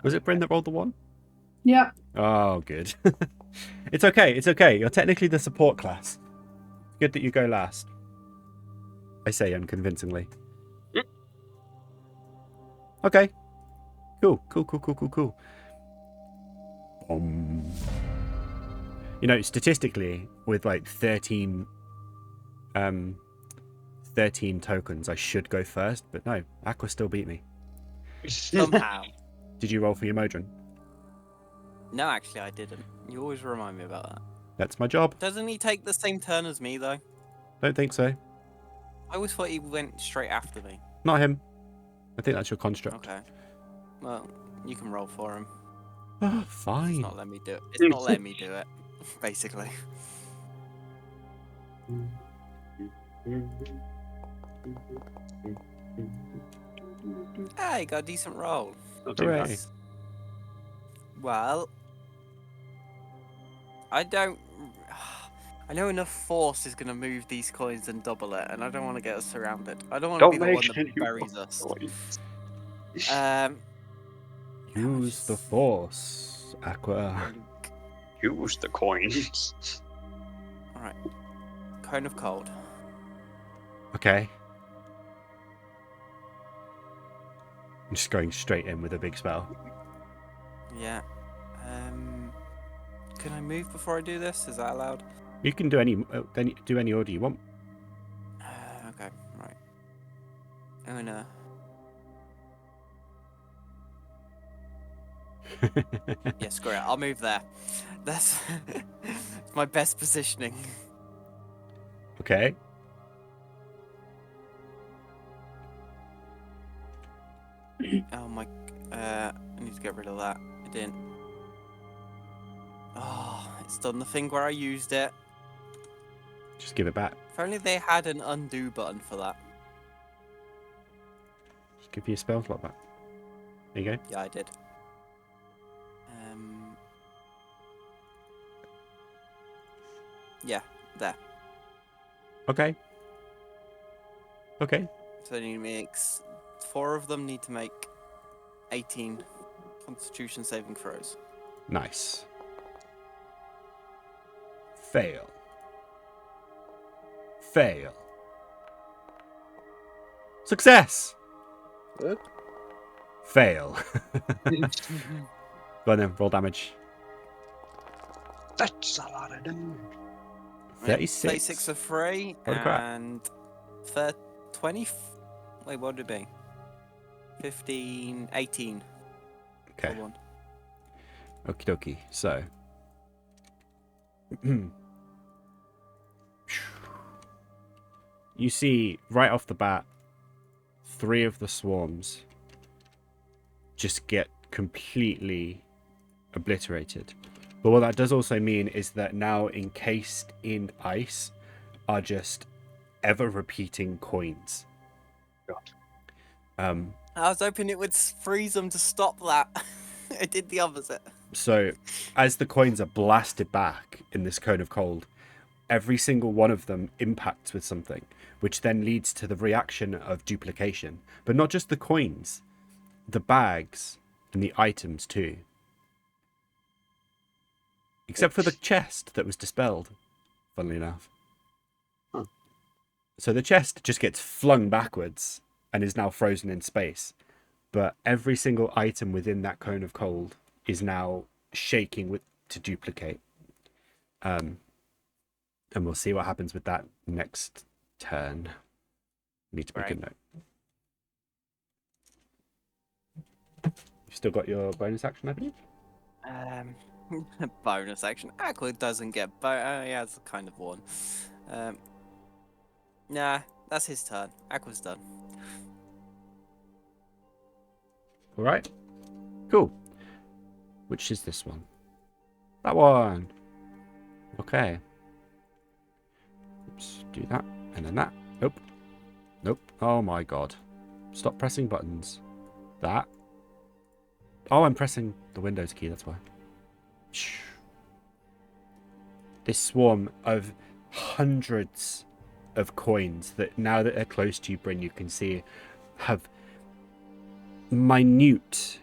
Speaker 1: Was it Bryn that rolled the one?
Speaker 5: Yeah.
Speaker 1: Oh, good. It's okay. It's okay. You're technically the support class. Good that you go last. I say unconvincingly. Okay. Cool. You know, statistically, with like 13 tokens, I should go first, but no, Aqua still beat me.
Speaker 2: Somehow.
Speaker 1: Did you roll for your Modron?
Speaker 2: No, actually, I didn't. You always remind me about that.
Speaker 1: That's my job.
Speaker 2: Doesn't he take the same turn as me, though?
Speaker 1: Don't think so.
Speaker 2: I always thought he went straight after me.
Speaker 1: Not him. I think that's your construct.
Speaker 2: Okay. Well, you can roll for him.
Speaker 1: Oh,
Speaker 2: It's
Speaker 1: fine.
Speaker 2: not letting me do it. It's not letting me do it, basically. Hey, got a decent roll.
Speaker 3: Not too
Speaker 1: Hooray.
Speaker 3: bad.
Speaker 2: Well, I don't. I know enough force is going to move these coins and double it, and I don't want to get us surrounded. I don't want to
Speaker 3: Don't
Speaker 2: be the one
Speaker 3: make
Speaker 2: that
Speaker 3: any
Speaker 2: buries us.
Speaker 3: coins.
Speaker 1: Use the force, Aqua.
Speaker 3: Use the coins.
Speaker 2: Alright. Cone of cold.
Speaker 1: Okay. I'm just going straight in with a big spell.
Speaker 2: Yeah. Can I move before I do this? Is that allowed?
Speaker 1: You can do any order you want.
Speaker 2: Okay, right. I'm gonna. Yeah, screw it. I'll move there. That's my best positioning.
Speaker 1: Okay.
Speaker 2: Oh my. I need to get rid of that. I didn't. Oh, it's done the thing where I used it.
Speaker 1: Just give it back.
Speaker 2: If only they had an undo button for that.
Speaker 1: Just give your spell slot back. There you go.
Speaker 2: Yeah, I did. Yeah, there.
Speaker 1: Okay. Okay.
Speaker 2: So they need to make 4 of them need to make 18 Constitution saving throws.
Speaker 1: Nice. Fail. Fail. Success.
Speaker 4: Good.
Speaker 1: Fail. Go on then, roll damage.
Speaker 3: That's a lot of damage.
Speaker 1: 36.
Speaker 2: 36 for 3
Speaker 1: Holy crap.
Speaker 2: and 20. Wait, what would it be? 15, 18.
Speaker 1: Okay.
Speaker 2: For 1.
Speaker 1: Okie dokie. So. You see, right off the bat, 3 of the swarms just get completely obliterated. But what that does also mean is that now encased in ice are just ever-repeating coins.
Speaker 3: God.
Speaker 2: I was hoping it would freeze them to stop that. It did the opposite.
Speaker 1: So, as the coins are blasted back in this cone of cold, every single one of them impacts with something, which then leads to the reaction of duplication. But not just the coins, the bags and the items too. Except for the chest that was dispelled, funnily enough.
Speaker 3: Huh.
Speaker 1: So the chest just gets flung backwards and is now frozen in space. But every single item within that cone of cold is now shaking to duplicate. And we'll see what happens with that next turn. Need to make a note. You've still got your bonus action, I believe?
Speaker 2: Bonus action. Aqua doesn't get yeah, it's kind of one. Nah, that's his turn. Aqua's done.
Speaker 1: All right. Cool. Which is this one? That one. Okay. Oops, do that. And then that. Nope. Nope. Oh my god. Stop pressing buttons. That. Oh, I'm pressing the Windows key, that's why. Shh. This swarm of hundreds of coins that now that they're close to you, Bryn, you can see have minute,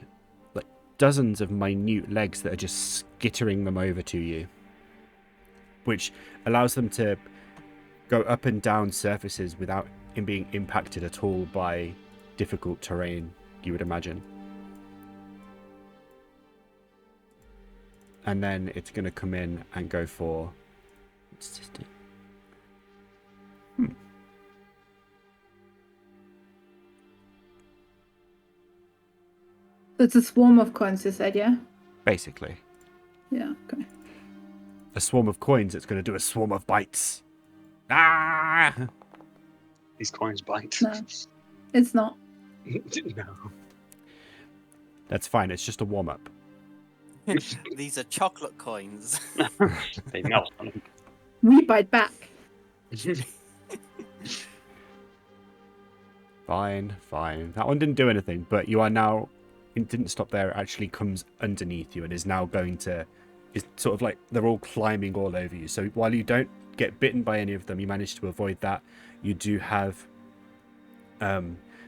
Speaker 1: like dozens of minute legs that are just skittering them over to you, which allows them to go up and down surfaces without being impacted at all by difficult terrain, you would imagine. And then it's going to come in and go for... What's this do?
Speaker 5: It's a swarm of coins, you said, yeah?
Speaker 1: Basically.
Speaker 5: Yeah, okay.
Speaker 1: A swarm of coins, it's going to do a swarm of bites. Ah!
Speaker 3: These coins bite.
Speaker 5: No, it's not.
Speaker 3: No.
Speaker 1: That's fine, it's just a warm-up.
Speaker 2: These are chocolate coins.
Speaker 3: They melt on them.
Speaker 5: We bite back.
Speaker 1: Fine, fine. That one didn't do anything, but you are now... It didn't stop there, it actually comes underneath you and is now going to... It's sort of like they're all climbing all over you. So while you don't get bitten by any of them, you manage to avoid that. You do have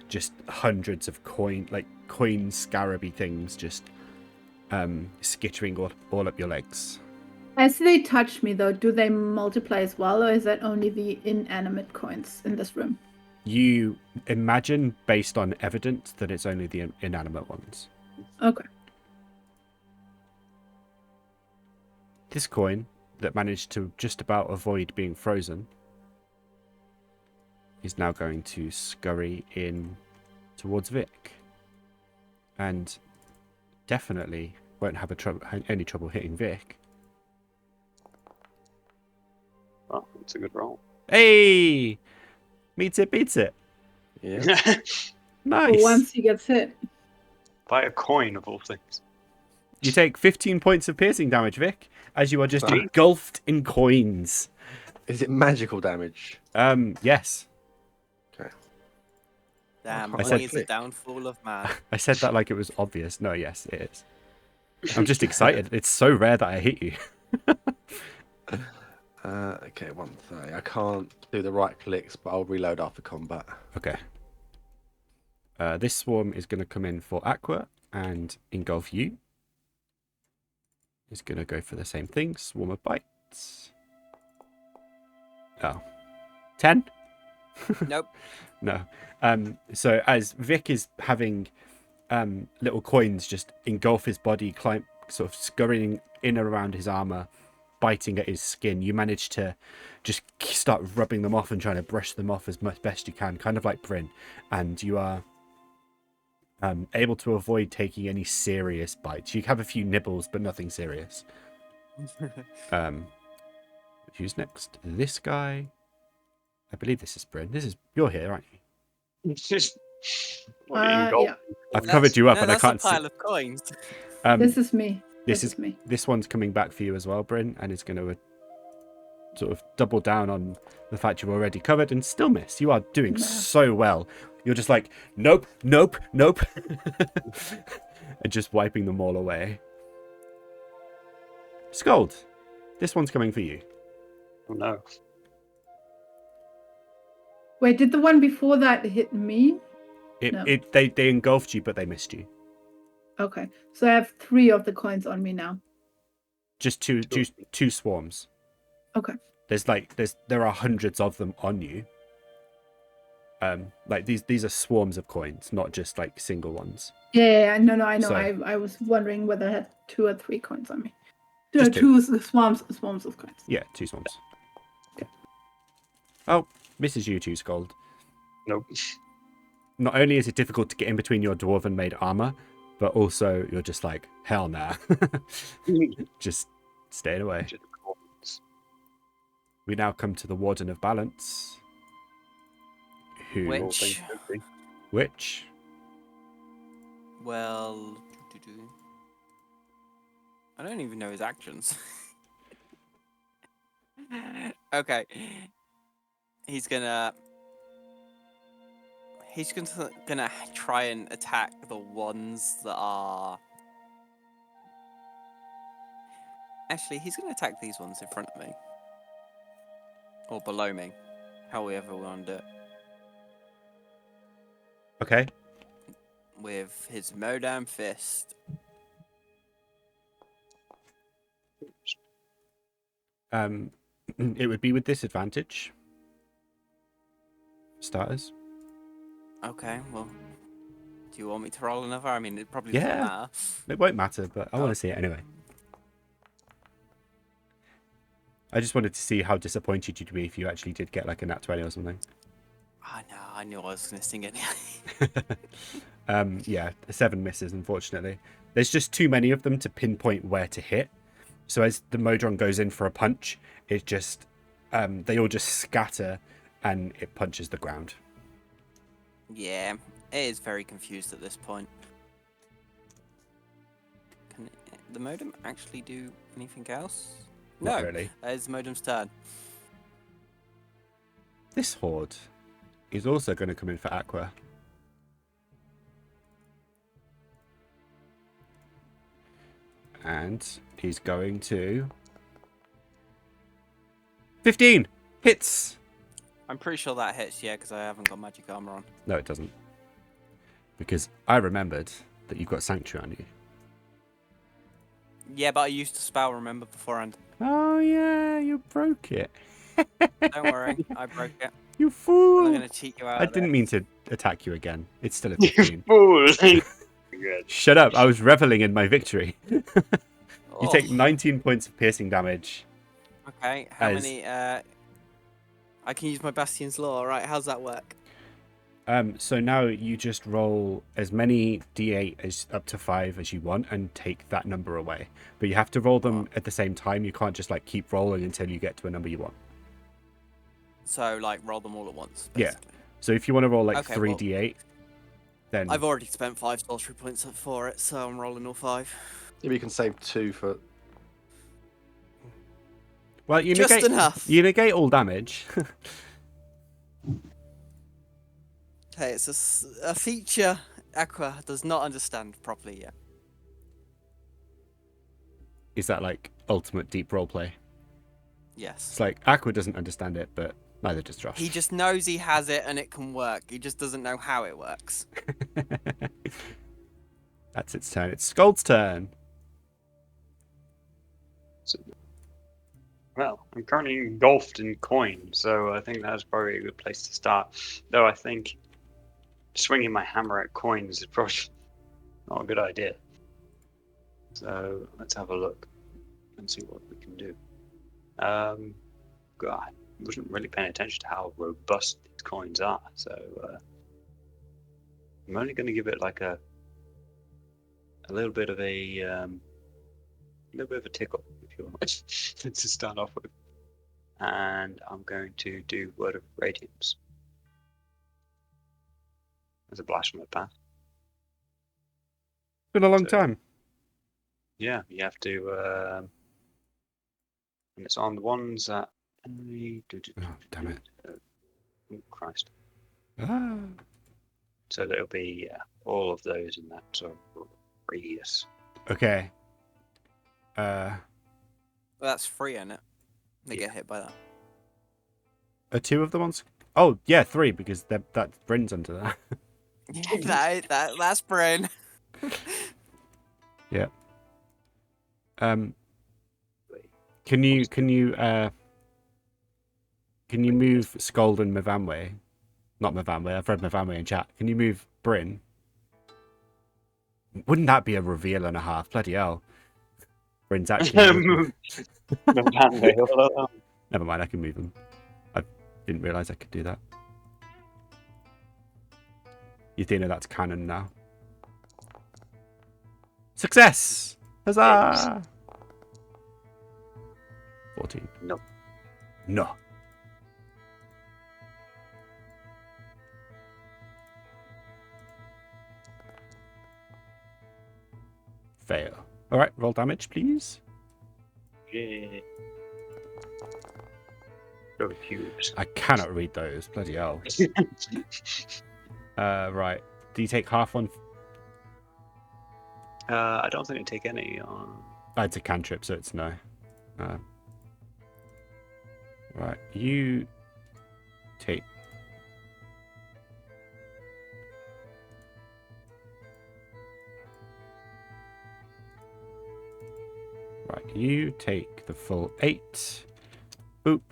Speaker 1: just hundreds of coin scarabby things just skittering all up your legs.
Speaker 5: As they touch me, though, do they multiply as well, or is that only the inanimate coins in this room?
Speaker 1: You imagine, based on evidence, that it's only the inanimate ones.
Speaker 5: Okay.
Speaker 1: This coin that managed to just about avoid being frozen is now going to scurry in towards Vic. And definitely won't have any trouble hitting Vic.
Speaker 3: Well, it's a good roll.
Speaker 1: Hey! Meets it, beats it.
Speaker 4: Yeah.
Speaker 1: Nice.
Speaker 5: But once he gets hit.
Speaker 3: By a coin of all things.
Speaker 1: You take 15 points of piercing damage, Vic, as you are just
Speaker 4: Sorry?
Speaker 1: engulfed in coins.
Speaker 4: Is it magical damage?
Speaker 1: Yes.
Speaker 4: Okay.
Speaker 2: Damn,
Speaker 4: I
Speaker 2: money
Speaker 1: said
Speaker 2: is the
Speaker 4: click.
Speaker 2: downfall of man.
Speaker 1: I said that like it was obvious. No, yes, it is. I'm just excited. It's so rare that I hit you.
Speaker 4: Okay, 130. I can't do the right clicks, but I'll reload after combat.
Speaker 1: Okay. This swarm is going to come in for Aqua and engulf you. It's going to go for the same thing. Swarm of bites. Oh. 10?
Speaker 2: Nope.
Speaker 1: No. So as Vic is having little coins just engulf his body, climb, sort of scurrying in and around his armor, biting at his skin, you manage to just start rubbing them off and trying to brush them off as much best you can, kind of like Bryn, and you are able to avoid taking any serious bites. You have a few nibbles, but nothing serious. Who's next? This guy. I believe this is Bryn. You're here, aren't you?
Speaker 3: It's just what it engulfs.
Speaker 5: Yeah.
Speaker 1: I've covered you up,
Speaker 2: no,
Speaker 1: and I
Speaker 2: that's
Speaker 1: can't
Speaker 2: a pile of coins.
Speaker 1: see.
Speaker 5: This is me.
Speaker 1: This
Speaker 5: is me.
Speaker 1: This one's coming back for you as well, Bryn, and it's going to sort of double down on the fact you've already covered and still miss. You are doing so well. You're just like, nope, nope, nope. And just wiping them all away. Sköld, this one's coming for you.
Speaker 3: Oh no.
Speaker 5: Wait, did the one before that hit me? No.
Speaker 1: They engulfed you, but they missed you.
Speaker 5: Okay, so I have 3 of the coins on me now.
Speaker 1: Just two swarms.
Speaker 5: Okay.
Speaker 1: There are hundreds of them on you. Like these are swarms of coins, not just like single ones.
Speaker 5: Yeah, no, I know.
Speaker 1: So-
Speaker 5: I was wondering whether I had 2 or 3 coins on me.
Speaker 1: Just
Speaker 5: Two swarms of coins.
Speaker 1: Yeah, 2 swarms.
Speaker 5: Okay.
Speaker 1: Oh, misses you too, Sköld.
Speaker 3: Nope.
Speaker 1: Not only is it difficult to get in between your dwarven made armor, but also you're just like, hell nah. Just staying away.
Speaker 3: Just coins.
Speaker 1: We now come to the Warden of Balance.
Speaker 2: Which?
Speaker 3: All things could be.
Speaker 1: Which?
Speaker 2: Well, I don't even know his actions. Okay. He's gonna try and attack the ones that are. Actually, he's gonna attack these ones in front of me. Or below me. However we want to do it.
Speaker 1: Okay.
Speaker 2: With his Modam Fist.
Speaker 1: It would be with disadvantage. Starters.
Speaker 2: Okay, well. Do you want me to roll another? I mean, it probably
Speaker 1: Yeah.
Speaker 2: doesn't matter.
Speaker 1: It won't matter, but I want to see it anyway. I just wanted to see how disappointed you'd be if you actually did get like a nat 20 or something.
Speaker 2: I know, I knew I was going to sing it.
Speaker 1: Yeah, 7 misses, unfortunately. There's just too many of them to pinpoint where to hit. So as the Modron goes in for a punch, it just, they all just scatter and it punches the ground.
Speaker 2: Yeah, it is very confused at this point. Can the modem actually do anything else?
Speaker 1: Not
Speaker 2: No,
Speaker 1: really.
Speaker 2: it's the modem's turn.
Speaker 1: This horde is also going to come in for Aqua. And he's going to... 15! Hits!
Speaker 2: I'm pretty sure that hits, yeah, because I haven't got magic armor on.
Speaker 1: No, it doesn't. Because I remembered that you've got Sanctuary on you.
Speaker 2: Yeah, but I used to spell remember beforehand.
Speaker 1: Oh, yeah, you broke it.
Speaker 2: Don't worry, I broke it.
Speaker 1: You
Speaker 2: I'm
Speaker 1: fool!
Speaker 2: going to cheat you out.
Speaker 1: I
Speaker 2: of
Speaker 1: didn't
Speaker 2: it.
Speaker 1: mean to attack you again. It's still a
Speaker 3: You
Speaker 1: 15.
Speaker 3: fool! Good.
Speaker 1: Shut up, I was reveling in my victory. You
Speaker 2: Oh,
Speaker 1: take 19 points of piercing damage.
Speaker 2: Okay, how
Speaker 1: as-
Speaker 2: many? I can use my Bastion's Law, right? How's that work?
Speaker 1: So now you just roll as many d8 as up to 5 as you want and take that number away. But you have to roll them at the same time. You can't just like keep rolling until you get to a number you want.
Speaker 2: So, like, roll them all at once,
Speaker 1: Yeah.
Speaker 2: basically.
Speaker 1: So if you want to roll like
Speaker 2: Okay,
Speaker 1: 3
Speaker 2: well-
Speaker 1: d8, then
Speaker 2: I've already spent 5 sorcery points for it, so I'm rolling all 5.
Speaker 4: Maybe you can save 2 for.
Speaker 1: well you
Speaker 2: Just
Speaker 1: negate
Speaker 2: enough.
Speaker 1: you negate all damage.
Speaker 2: Hey, it's a feature Aqua does not understand properly yet.
Speaker 1: Is that like ultimate deep roleplay?
Speaker 2: Yes.
Speaker 1: It's like Aqua doesn't understand it, but neither does Josh.
Speaker 2: He just knows he has it and it can work. He just doesn't know how it works.
Speaker 1: That's its turn. It's Sköld's turn.
Speaker 3: Well, I'm currently engulfed in coin, so I think that's probably a good place to start. Though I think swinging my hammer at coins is probably not a good idea. So let's have a look and see what we can do. God, I wasn't really paying attention to how robust these coins are, so I'm only going to give it like a little bit of a tickle, if you want, to start off with. And I'm going to do Word of Radiance as a blast from the past.
Speaker 1: Been a long
Speaker 3: So-
Speaker 1: time.
Speaker 3: Yeah, you have to, and it's on the ones that.
Speaker 1: Oh, damn it.
Speaker 3: Oh, Christ.
Speaker 1: Ah.
Speaker 3: So there'll be all of those in that sort of radius.
Speaker 1: Okay.
Speaker 2: Well, that's free, isn't it? They
Speaker 3: Yeah.
Speaker 2: get hit by that.
Speaker 1: Are two of the ones? Oh, yeah, three, because that Bryn's under that.
Speaker 2: Yeah, that's Bryn.
Speaker 1: Yeah. Can you move Sköld and Mavamwe? Not Mavamwe, I've read Mavamwe in chat. Can you move Bryn? Wouldn't that be a reveal and a half? Bloody hell. Bryn's actually... Never mind, I can move them. I didn't realise I could do that. Yathina, that's canon now. Success! Huzzah! 14.
Speaker 3: No.
Speaker 1: No. Fail. Alright, roll damage, please.
Speaker 3: Yeah. Go cubes.
Speaker 1: I cannot read those. Bloody hell. Right. Do you take half on?
Speaker 3: I don't think I take any on.
Speaker 1: It's a cantrip, so it's no. Right. You take. Right. You take the full 8. Boop.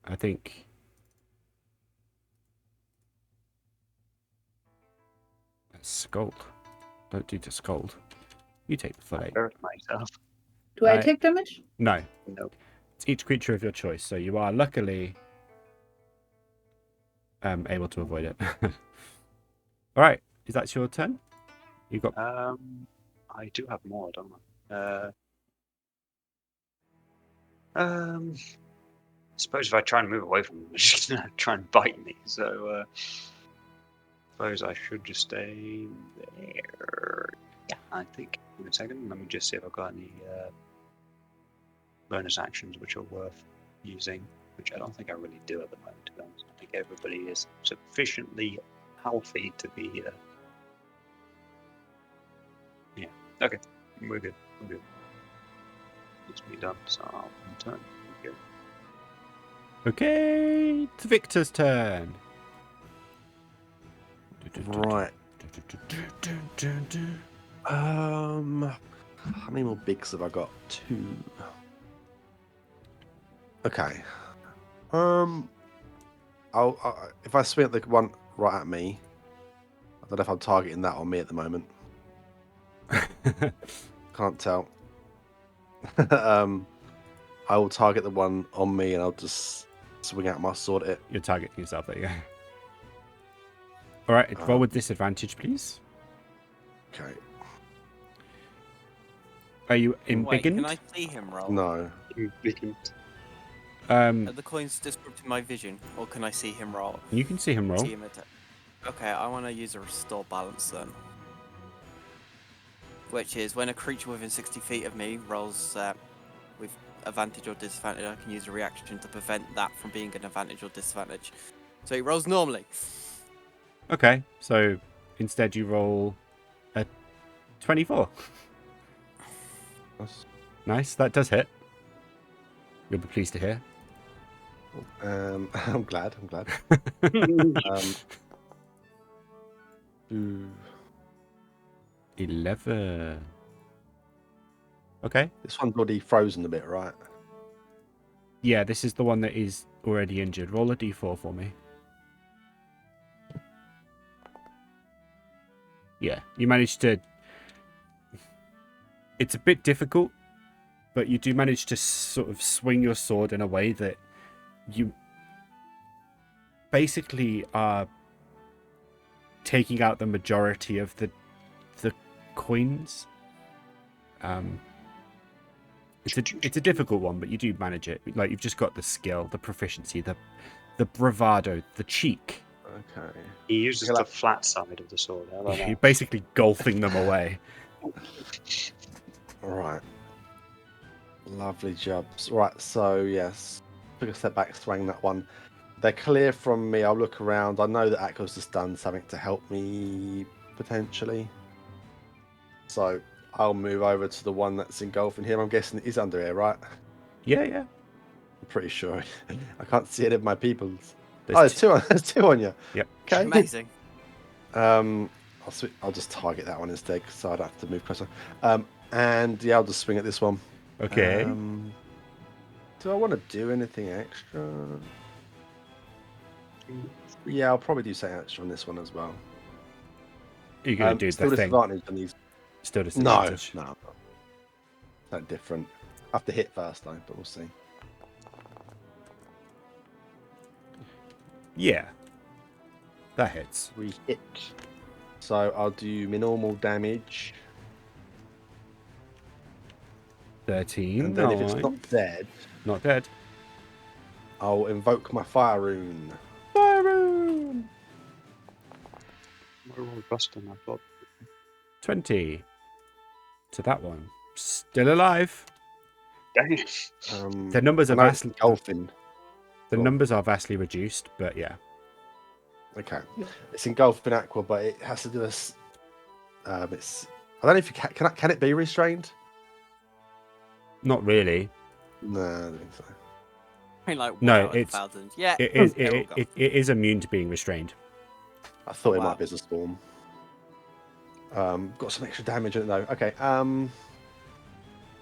Speaker 1: I think. Sköld. Don't do to Sköld. You take the full 8.
Speaker 3: Hurt myself.
Speaker 5: Do I take damage?
Speaker 1: No.
Speaker 3: No.
Speaker 1: It's each creature of your choice, so you are luckily able to avoid it. All right, is that your turn? You got.
Speaker 3: I do have more, don't I? I suppose if I try and move away from them, they're just gonna try and bite me. So, suppose I should just stay there. Yeah, I think. Give me a second. Let me just see if I've got any bonus actions which are worth using, which I don't think I really do at the moment, to be honest. I think everybody is sufficiently healthy to be. Yeah. Okay. We're good. We're good. Needs to be done. So I'll turn. Thank you.
Speaker 1: Okay, it's Victor's turn.
Speaker 4: Right. How many more bigs have I got? 2. Okay. I'll if I swing at the one right at me, I don't know if I'm targeting that or me at the moment. Can't tell. I will target the one on me, and I'll just swing out my sword at it.
Speaker 1: You're targeting yourself. There you go. All right, roll with disadvantage, please.
Speaker 4: Okay.
Speaker 1: Are you
Speaker 2: Wait, can
Speaker 1: embiggened?
Speaker 2: I see him roll?
Speaker 4: No.
Speaker 2: Are the coins disrupting my vision, or can I see him roll?
Speaker 1: You can see him roll.
Speaker 2: See him attack. Okay, I want to use a restore balance then. Which is when a creature within 60 feet of me rolls with advantage or disadvantage, I can use a reaction to prevent that from being an advantage or disadvantage. So he rolls normally.
Speaker 1: Okay, so instead you roll a 24.
Speaker 4: That's-
Speaker 1: Nice, that does hit. You'll be pleased to hear.
Speaker 4: I'm glad. Ooh,
Speaker 1: 11. Okay.
Speaker 4: this one's already frozen a bit, right?
Speaker 1: Yeah, this is the one that is already injured. Roll a d4 for me. Yeah, you managed to... It's a bit difficult, but you do manage to sort of swing your sword in a way that you basically are taking out the majority of the coins. It's a difficult one, but you do manage it. Like, you've just got the skill, the proficiency, the bravado, the cheek.
Speaker 4: Okay.
Speaker 3: He uses
Speaker 4: Yeah,
Speaker 3: the
Speaker 4: like-
Speaker 3: flat side of the sword. How about
Speaker 1: You're
Speaker 3: that?
Speaker 1: basically golfing them away.
Speaker 4: All right. Lovely jobs. Right, so yes, took a step back, swang that one. They're clear from me. I'll look around. I know that Aqua's just done something to help me potentially. So I'll move over to the one that's engulfing him. I'm guessing it is under here, right?
Speaker 1: Yeah.
Speaker 4: I'm pretty sure. I can't see any of my peoples.
Speaker 1: There's
Speaker 4: There's two on you.
Speaker 1: Yep.
Speaker 4: Okay.
Speaker 2: Amazing.
Speaker 4: I'll just target that one instead, so I'd have to move closer. And yeah, I'll just swing at this one.
Speaker 1: Okay.
Speaker 4: Do I want to do anything extra? Yeah, I'll probably do something extra on this one as well.
Speaker 1: You're going to do
Speaker 4: Still
Speaker 1: the thing.
Speaker 4: disadvantage on these.
Speaker 1: Still disadvantage.
Speaker 4: No. Something different. I have to hit first though, but we'll see.
Speaker 1: Yeah. That hits.
Speaker 4: We hit. So I'll do my normal damage.
Speaker 1: 13.
Speaker 4: And then if it's
Speaker 1: Nine.
Speaker 4: not dead,
Speaker 1: Not dead.
Speaker 4: I'll invoke my fire rune.
Speaker 1: Fire rune!
Speaker 3: We're all busting, I thought.
Speaker 1: 20. To that one. Still alive.
Speaker 3: Dang it.
Speaker 1: The numbers are
Speaker 4: I know it's
Speaker 1: vastly...
Speaker 4: engulfing.
Speaker 1: The
Speaker 4: Go on.
Speaker 1: numbers are vastly reduced, but yeah.
Speaker 4: Okay. It's engulfing Aqua, but it has to do this. It's. I don't know if you can it be restrained?
Speaker 1: Not really.
Speaker 4: No, I don't think so.
Speaker 2: I mean, like,
Speaker 1: No,
Speaker 2: wow, a
Speaker 1: it's-
Speaker 2: thousand. Yeah.
Speaker 1: It is,
Speaker 2: they're all
Speaker 1: it,
Speaker 2: gone.
Speaker 1: it is immune to being restrained.
Speaker 4: I thought it
Speaker 2: Wow.
Speaker 4: might be as a storm. Got some extra damage in it though. Okay.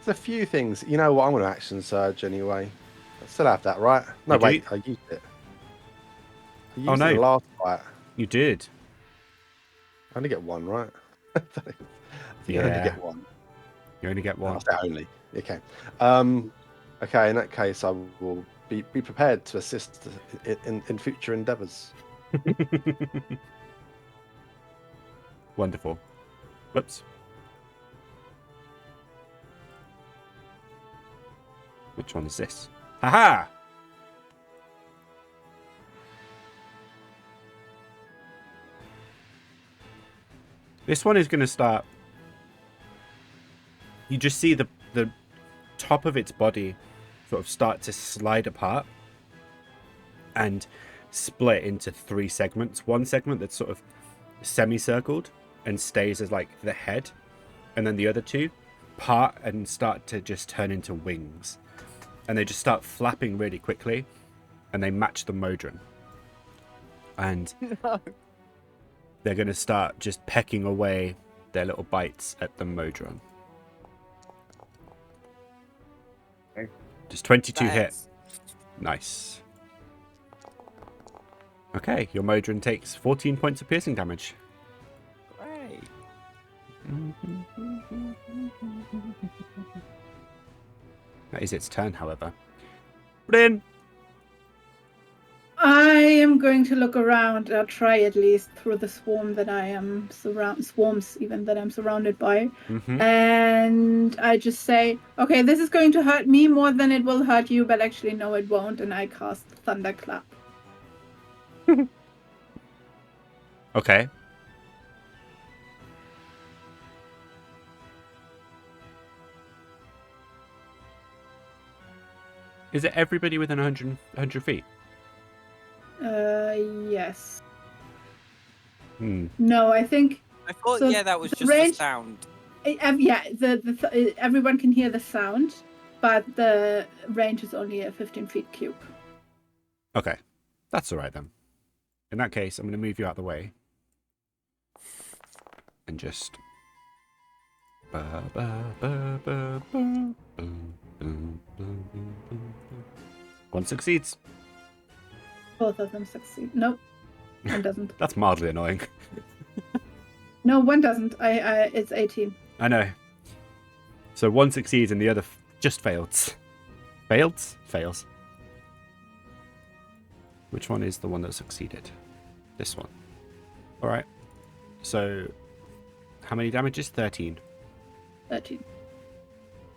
Speaker 4: There's a few things. You know what? I'm going to action surge anyway. I still have that, right? No,
Speaker 1: You do?
Speaker 4: wait. I used it. I used
Speaker 1: Oh,
Speaker 4: it
Speaker 1: no.
Speaker 4: in the last fight.
Speaker 1: You did.
Speaker 4: I only get one, right? I think I only
Speaker 1: Yeah.
Speaker 4: get one.
Speaker 1: You only get one.
Speaker 4: I'll say only. Okay. Okay. In that case, I will be prepared to assist in future endeavours.
Speaker 1: Wonderful. Whoops. Which one is this? Haha! This one is going to start... You just see the top of its body sort of start to slide apart and split into 3 segments. One segment that's sort of semicircled and stays as like the head, and then the other 2 part and start to just turn into wings, and they just start flapping really quickly, and they match the modron, and
Speaker 2: No.
Speaker 1: they're going to start just pecking away their little bites at the modron.
Speaker 3: Okay.
Speaker 1: Just 22
Speaker 2: That
Speaker 1: hit.
Speaker 2: hits.
Speaker 1: Nice. Okay, your modron takes 14 points of piercing damage.
Speaker 2: Great.
Speaker 1: That is its turn, however. Bryn!
Speaker 5: I am going to look around, try at least through the swarm that I am swarms even that I'm surrounded by, and I just say, okay, this is going to hurt me more than it will hurt you, but actually no, it won't, and I cast Thunderclap.
Speaker 1: Okay. Is it everybody within 100 feet?
Speaker 5: Yes.
Speaker 1: Hmm.
Speaker 5: No, I think
Speaker 2: I thought,
Speaker 5: So
Speaker 2: yeah, that was
Speaker 5: the
Speaker 2: just
Speaker 5: range-
Speaker 2: the sound.
Speaker 5: yeah. Everyone can hear the sound, but the range is only a 15 feet cube.
Speaker 1: Okay, that's all right then. In that case, I'm going to move you out of the way. And just... One succeeds.
Speaker 5: Both of them succeed. Nope, one doesn't.
Speaker 1: That's mildly annoying.
Speaker 5: No, one doesn't. It's 18.
Speaker 1: I know. So one succeeds and the other just fails. Fails. Which one is the one that succeeded? This one. Alright. So, how many damages? 13.
Speaker 5: 13.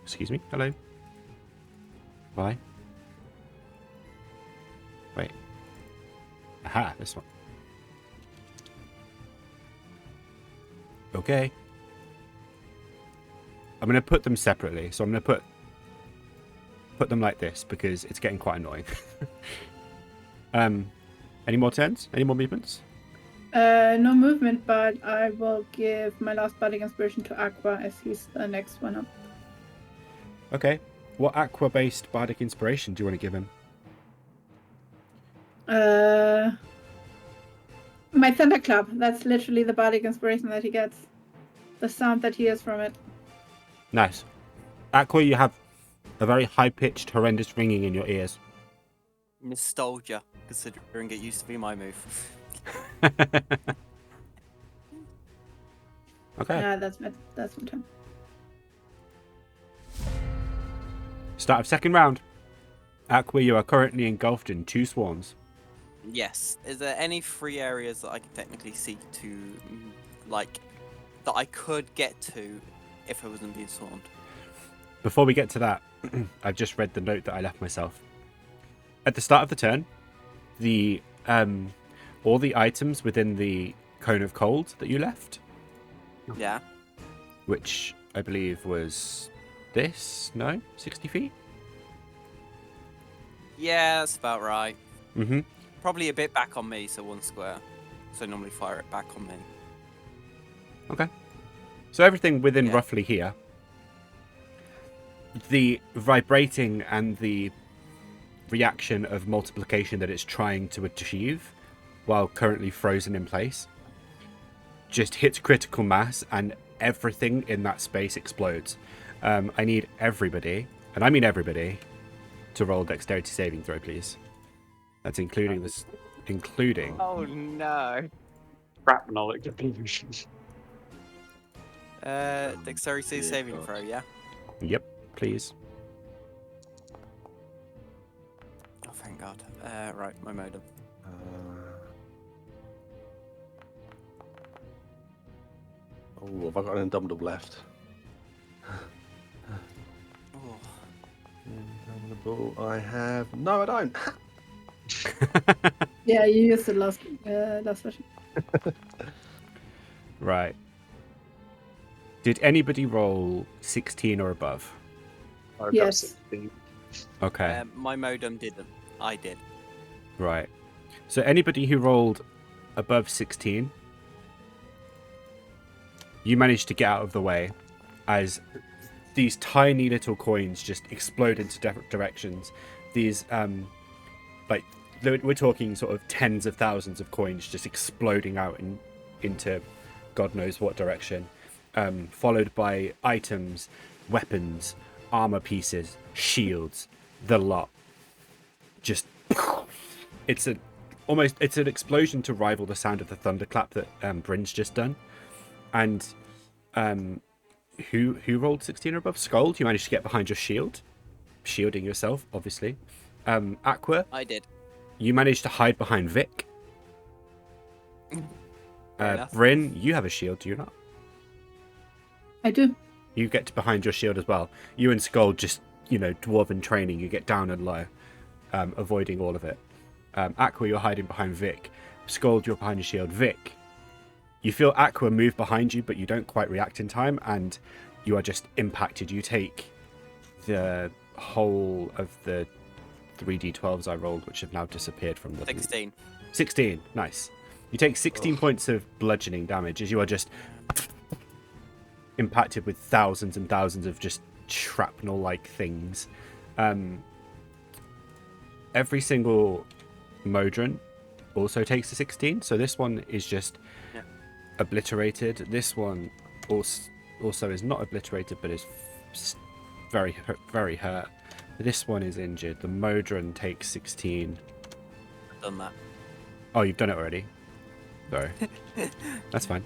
Speaker 1: Excuse me? Hello? Bye. Wait. Aha, this one. Okay. I'm going to put them separately. So I'm going to put them like this because it's getting quite annoying. Any more turns? Any more movements?
Speaker 5: No movement, but I will give my last bardic inspiration to Aqua as he's the next one up.
Speaker 1: Okay. What Aqua-based bardic inspiration do you want to give him?
Speaker 5: My thunderclap. That's literally the bardic inspiration that he gets. The sound that he hears from it.
Speaker 1: Nice. Aqua, you have a very high-pitched, horrendous ringing in your ears.
Speaker 2: Nostalgia, considering it used to be my move.
Speaker 1: Okay.
Speaker 5: Yeah, that's my turn.
Speaker 1: Start of second round. Aqua, you are currently engulfed in 2 swarms.
Speaker 2: Yes. Is there any free areas that I can technically see to, like, that I could get to if I wasn't being swarmed?
Speaker 1: Before we get to that, I've just read the note that I left myself. At the start of the turn, the all the items within the cone of cold that you left,
Speaker 2: Yeah.
Speaker 1: which I believe was this, no? 60 feet?
Speaker 2: Yeah, that's about right.
Speaker 1: Mm-hmm.
Speaker 2: Probably a bit back on me, so 1 square. So normally fire it back on me.
Speaker 1: Okay. So everything within
Speaker 2: Yeah.
Speaker 1: roughly here. The vibrating and the reaction of multiplication that it's trying to achieve while currently frozen in place just hits critical mass and everything in that space explodes. I need everybody, and I mean everybody, to roll dexterity saving throw, please. That's including this, including.
Speaker 2: Oh no.
Speaker 3: Crap knowledge of illusions.
Speaker 2: Dexterity
Speaker 4: dear
Speaker 2: saving
Speaker 4: God.
Speaker 2: throw, yeah?
Speaker 1: Yep, please.
Speaker 2: Oh, thank God. Right, my modem.
Speaker 4: Oh, have I got an indomitable left?
Speaker 2: Oh.
Speaker 4: Indomitable, I have. No, I don't.
Speaker 5: Yeah, you used it last session.
Speaker 1: Right. Did anybody roll 16 or above?
Speaker 3: I've got
Speaker 5: Yes.
Speaker 3: 16.
Speaker 1: Okay.
Speaker 2: My modem didn't. I did.
Speaker 1: Right. So anybody who rolled above 16, you managed to get out of the way as these tiny little coins just explode into different directions. These, we're talking sort of tens of thousands of coins just exploding out into God knows what direction, followed by items, weapons, armor pieces, shields, the lot. Just it's an explosion to rival the sound of the thunderclap that Bryn's just done. And who rolled 16 or above? Sköld, you managed to get behind your shield, shielding yourself, obviously. Aqua,
Speaker 2: I did.
Speaker 1: you managed to hide behind Vic.
Speaker 2: Fair enough.
Speaker 1: Bryn, you have a shield, do you not?
Speaker 5: I do.
Speaker 1: You get to behind your shield as well. You and Sköld just, dwarven training, you get down and low, avoiding all of it. Aqua, you're hiding behind Vic. Sköld, you're behind your shield. Vic, you feel Aqua move behind you, but you don't quite react in time, and you are just impacted. You take the whole of the 3d12s I rolled, which have now disappeared from the...
Speaker 2: 16.
Speaker 1: 16, nice. You take 16 points of bludgeoning damage as you are just impacted with thousands and thousands of just shrapnel-like things. Every single Modron also takes a 16, so this one is just obliterated. This one also is not obliterated, but is very hurt. This one is injured. The Modron takes 16.
Speaker 2: I've done that.
Speaker 1: Oh, you've done it already. Sorry. That's fine.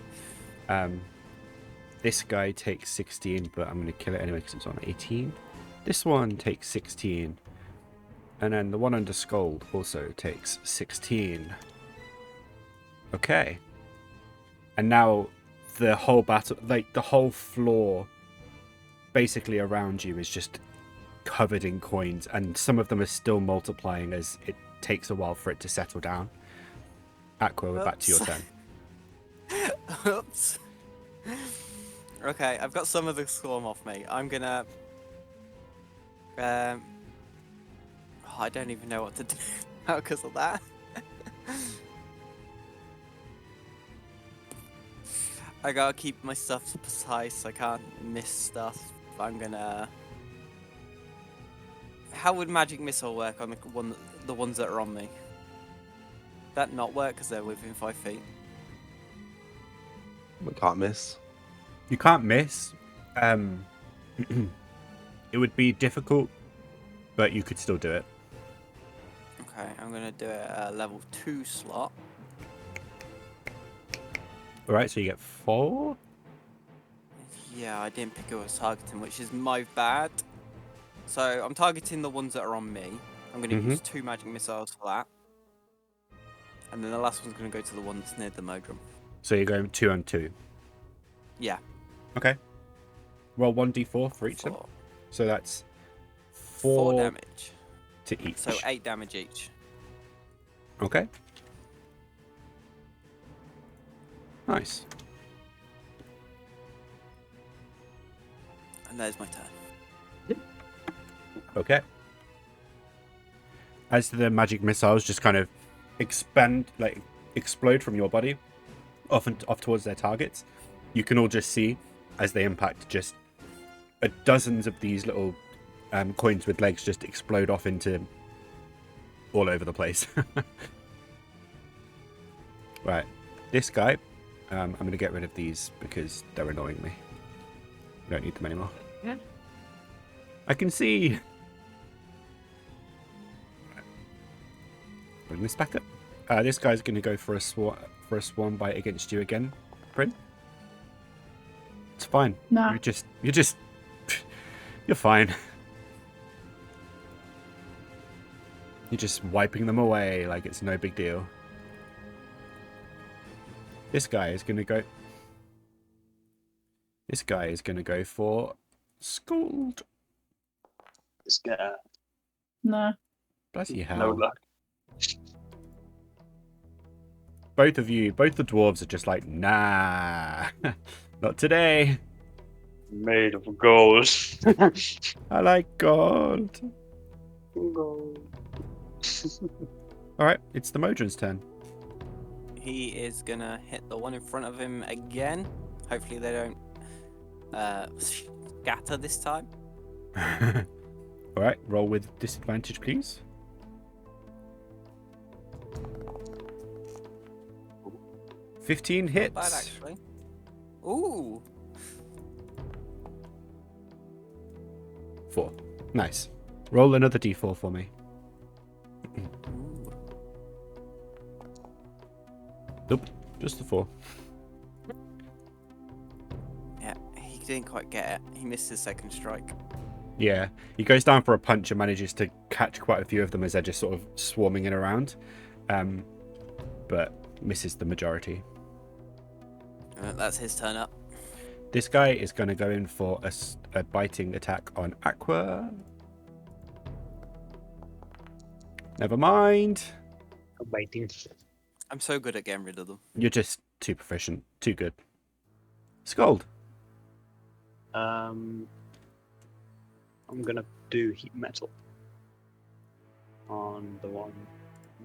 Speaker 1: This guy takes 16, but I'm going to kill it anyway because it's on 18. This one takes 16. And then the one under Sköld also takes 16. Okay. And now the whole battle, like the whole floor basically around you is just covered in coins, and some of them are still multiplying as it takes a while for it to settle down. Aqua, we're back to your turn.
Speaker 2: Oops. Okay, I've got some of the swarm off me. I'm gonna... I don't even know what to do now because of that. I gotta keep my stuff precise. I can't miss stuff. I'm gonna... How would magic missile work on the ones that are on me? That not work because they're within 5 feet.
Speaker 4: We can't miss.
Speaker 1: You can't miss. It would be difficult, but you could still do it.
Speaker 2: Okay, I'm gonna do it at a level 2 slot.
Speaker 1: Alright, so you get 4.
Speaker 2: Yeah, I didn't pick who I was targeting, which is my bad. So I'm targeting the ones that are on me. I'm gonna use 2 magic missiles for that. And then the last one's gonna go to the ones near the Modron.
Speaker 1: So you're going 2 on 2.
Speaker 2: Yeah.
Speaker 1: Okay. Roll 1d4 for each of them.
Speaker 2: 4.
Speaker 1: So that's
Speaker 2: 4
Speaker 1: 4
Speaker 2: damage.
Speaker 1: to each.
Speaker 2: So 8 damage each.
Speaker 1: Okay. Nice.
Speaker 2: And there's my turn.
Speaker 1: Okay. As the magic missiles just kind of explode from your body off towards their targets, you can all just see as they impact just dozens of these little coins with legs just explode off into all over the place. Right. This guy, I'm going to get rid of these because they're annoying me. I don't need them anymore.
Speaker 5: Yeah.
Speaker 1: I can see. Bring this back up. This guy's going to go for a swarm bite against you again, Bryn. It's fine.
Speaker 5: No.
Speaker 1: You're fine. You're just wiping them away like it's no big deal. This guy is going to go for Sköld.
Speaker 3: Scared.
Speaker 5: No.
Speaker 1: Bloody hell.
Speaker 3: No luck.
Speaker 1: Both the dwarves are just like, nah, not today.
Speaker 3: Made of gold.
Speaker 1: I like gold.
Speaker 3: Gold.
Speaker 1: Alright, it's the Modron's turn.
Speaker 2: He is gonna hit the one in front of him again. Hopefully they don't scatter this time.
Speaker 1: Alright, roll with disadvantage, please. $15 hits.
Speaker 2: Not bad, actually. Ooh.
Speaker 1: 4. Nice. Roll another d4 for me.
Speaker 2: Ooh.
Speaker 1: Nope, just the 4.
Speaker 2: Yeah, he didn't quite get it. He missed his second strike.
Speaker 1: Yeah, he goes down for a punch and manages to catch quite a few of them as they're just sort of swarming in around, but misses the majority.
Speaker 2: That's his turn up.
Speaker 1: This guy is going to go in for a biting attack on Aqua. Never mind.
Speaker 3: I'm waiting.
Speaker 2: I'm so good at getting rid of them.
Speaker 1: You're just too proficient. Too good. Sköld.
Speaker 3: I'm gonna do heat metal on the one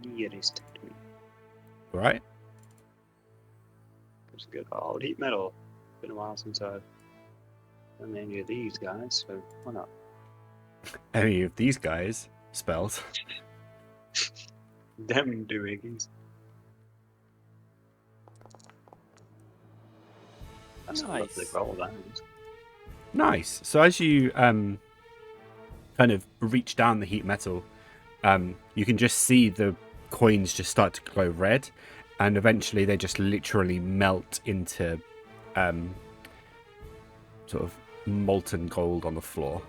Speaker 3: nearest to me.
Speaker 1: Right.
Speaker 3: That's good. I'll heat metal. Been a while since I've than any of these guys, so why not?
Speaker 1: Any of these guys spells.
Speaker 3: Them doings. That's a lovely
Speaker 2: Nice.
Speaker 3: roll, that is.
Speaker 1: Nice. So as you kind of reach down the heat metal, you can just see the coins just start to glow red, and eventually they just literally melt into sort of molten gold on the floor.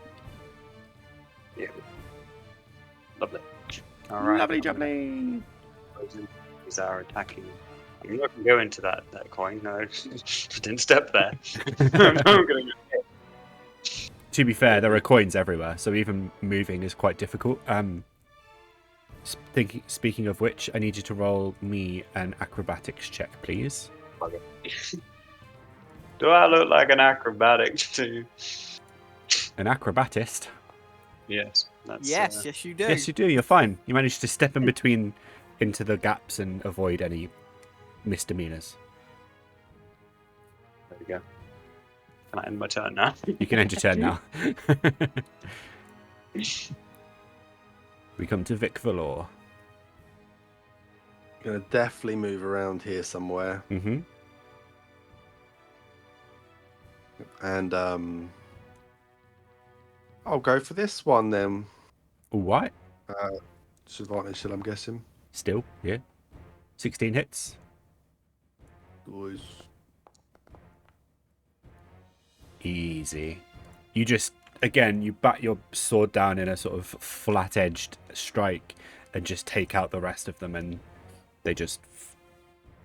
Speaker 3: Yeah. Lovely. Alright.
Speaker 1: Lovely jubbly.
Speaker 3: These are attacking. I'm not going to go into that coin. No, didn't step there. I'm going to
Speaker 1: To be fair, there are coins everywhere, so even moving is quite difficult. Speaking of which, I need you to roll me an acrobatics check, please.
Speaker 3: Do I look like an acrobatic too?
Speaker 1: An acrobatist?
Speaker 3: Yes. That's,
Speaker 2: Yes, yes, you do.
Speaker 1: Yes, you do. You're fine. You managed to step in between into the gaps and avoid any misdemeanors.
Speaker 3: There we go. Can I end my turn now?
Speaker 1: You can end your turn now. We come to Vic Valor.
Speaker 4: Gonna definitely move around here somewhere,
Speaker 1: Mm-hmm.
Speaker 4: and I'll go for this one then.
Speaker 1: All right.
Speaker 4: Disadvantage still, I'm guessing.
Speaker 1: Still, yeah. 16 hits.
Speaker 4: Boys.
Speaker 1: Easy. You just, again, you bat your sword down in a sort of flat-edged strike and just take out the rest of them, and they just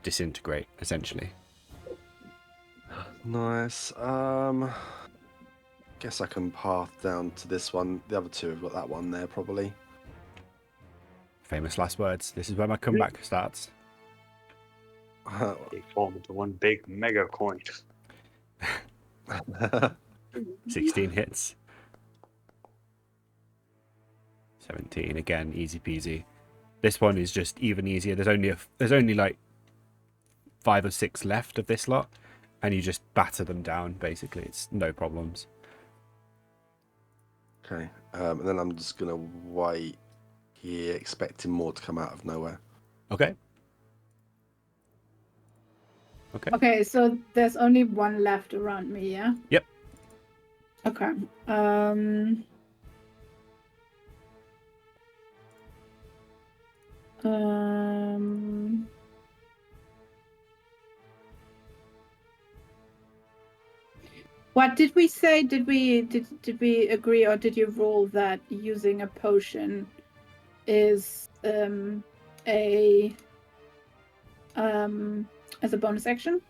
Speaker 1: disintegrate, essentially.
Speaker 4: Nice. Guess I can path down to this one. The other two have got that one there, probably.
Speaker 1: Famous last words. This is where my comeback starts.
Speaker 3: They form into one big mega coin.
Speaker 1: 16 hits. 17 again, easy peasy. This one is just even easier. There's only like 5 or 6 left of this lot, and you just batter them down. Basically, it's no problems.
Speaker 4: Okay. And then I'm just gonna wait here, expecting more to come out of nowhere.
Speaker 1: Okay.
Speaker 5: Okay, so there's only one left around me, yeah?
Speaker 1: Yep.
Speaker 5: Okay. What did we say? Did we agree, or did you rule that using a potion is as a bonus action?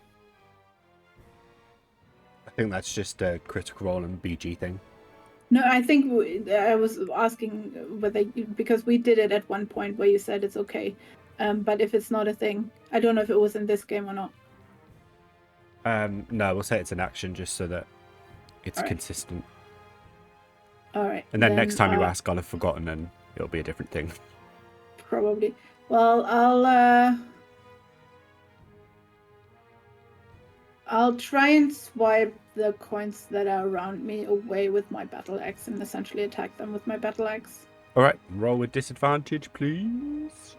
Speaker 1: I think that's just a critical role and BG thing.
Speaker 5: No, I think I was asking whether because we did it at one point where you said it's okay, but if it's not a thing, I don't know if it was in this game or not.
Speaker 1: No, we'll say it's an action just so that it's
Speaker 5: All right.
Speaker 1: consistent.
Speaker 5: All right.
Speaker 1: And then next time you
Speaker 5: I'll-
Speaker 1: ask, I'll have forgotten and it'll be a different thing.
Speaker 5: Probably. Well, I'll try and swipe the coins that are around me away with my battle axe and essentially attack them with my battle axe.
Speaker 1: All right, roll with disadvantage, please.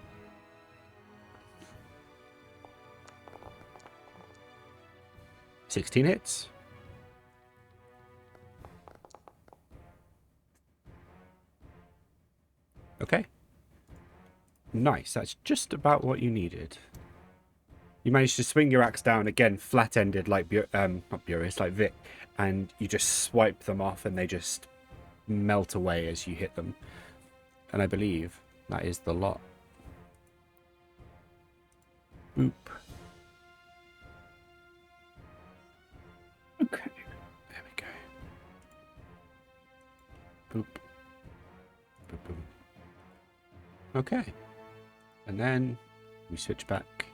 Speaker 1: $16 hits. Okay. Nice. That's just about what you needed. You managed to swing your axe down again, flat-ended like not Burris, like Vic, and you just swipe them off, and they just melt away as you hit them. And I believe that is the lot. Boop.
Speaker 5: Okay.
Speaker 1: There we go. Boop. Boop, boop. Okay. And then we switch back.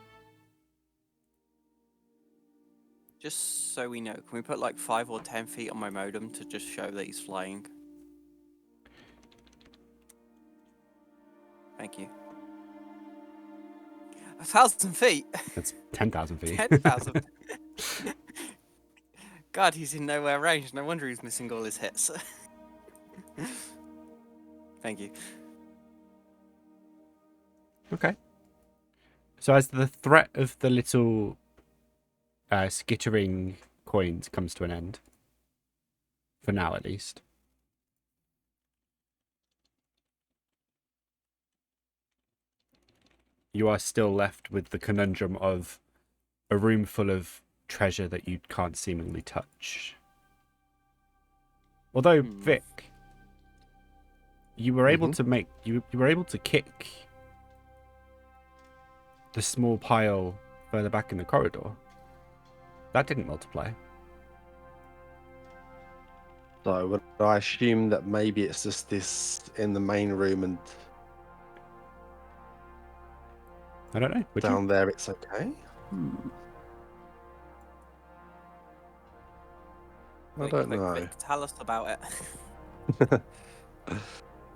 Speaker 2: Just so we know, can we put like 5 or 10 feet on my modem to just show that he's flying? Thank you. 1,000 feet.
Speaker 1: That's 10,000 feet.
Speaker 2: 10,000. God, he's in nowhere range. No wonder he's missing all his hits. Thank you.
Speaker 1: Okay. So as the threat of the little skittering coins comes to an end, for now at least, you are still left with the conundrum of a room full of treasure that you can't seemingly touch. Although, Vic, you were able to make you were able to kick the small pile further back in the corridor. That didn't multiply.
Speaker 4: So would I assume that maybe it's just this in the main room and
Speaker 1: I don't know. Would you?
Speaker 4: down there it's okay? I don't know.
Speaker 2: Vic, tell us about it.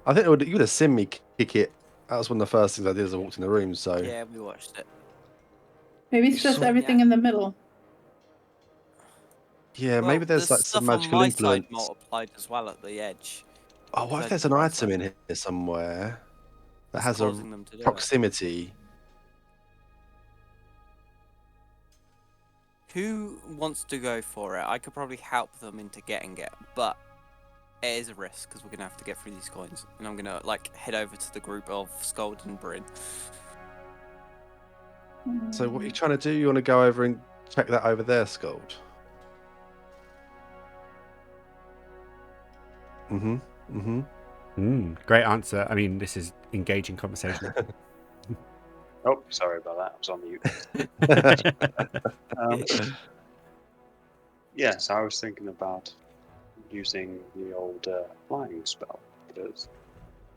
Speaker 4: I think you would have seen me kick it. That was one of the first things I did as I walked in the room. So
Speaker 2: Yeah, we watched it.
Speaker 5: Maybe it's just
Speaker 2: So,
Speaker 5: everything
Speaker 2: yeah.
Speaker 5: in the middle.
Speaker 4: yeah,
Speaker 2: Well,
Speaker 4: maybe there's
Speaker 2: the
Speaker 4: like some
Speaker 2: stuff on
Speaker 4: magical
Speaker 2: my
Speaker 4: influence.
Speaker 2: side multiplied as well at the edge.
Speaker 4: Oh, what if
Speaker 2: I
Speaker 4: there's
Speaker 2: did
Speaker 4: an
Speaker 2: the right
Speaker 4: item
Speaker 2: side.
Speaker 4: in here somewhere that
Speaker 2: It's
Speaker 4: has a
Speaker 2: causing them to do it.
Speaker 4: proximity?
Speaker 2: Who wants to go for it? I could probably help them into getting it, but it is a risk because we're gonna have to get through these coins, and I'm gonna like head over to the group of Sköld and Bryn.
Speaker 4: So what are you trying to do? You want to go over and check that over there, Sköld?
Speaker 1: Great answer. I mean, this is engaging conversation.
Speaker 3: Oh, sorry about that. I was on mute. Yes, I was thinking about using the old flying spell because,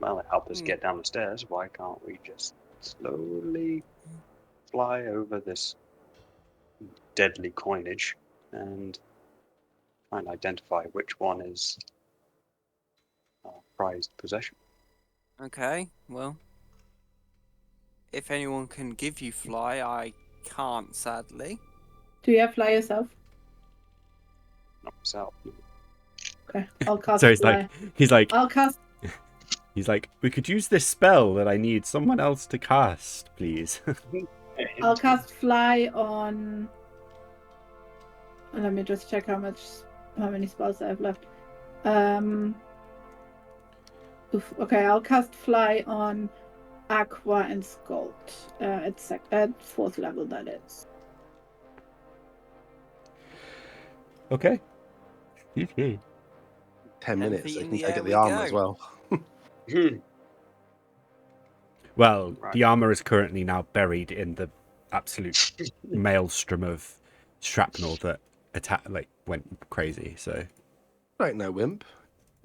Speaker 3: well, it helped us get down the stairs. Why can't we just slowly fly over this deadly coinage and try and identify which one is our prized possession?
Speaker 2: Okay, well, if anyone can give you fly, I can't, sadly.
Speaker 5: Do you have fly yourself?
Speaker 3: Not myself.
Speaker 5: Okay, I'll cast
Speaker 1: So
Speaker 5: fly.
Speaker 1: he's like,
Speaker 5: I'll cast.
Speaker 1: he's like, we could use this spell that I need someone else to cast, please.
Speaker 5: I'll cast fly on. Let me just check how many spells I have left. Okay, I'll cast fly on Aqua and Sköld. At 4th level, that is.
Speaker 1: Okay.
Speaker 4: 10 minutes.
Speaker 2: feet
Speaker 4: So you
Speaker 2: in
Speaker 4: can
Speaker 2: the
Speaker 4: go
Speaker 2: air
Speaker 4: get
Speaker 2: we
Speaker 4: the armor as
Speaker 2: go.
Speaker 4: well.
Speaker 1: Well,
Speaker 3: Right.
Speaker 1: the armor is currently now buried in the absolute maelstrom of shrapnel that went crazy. So
Speaker 4: Ain't no wimp.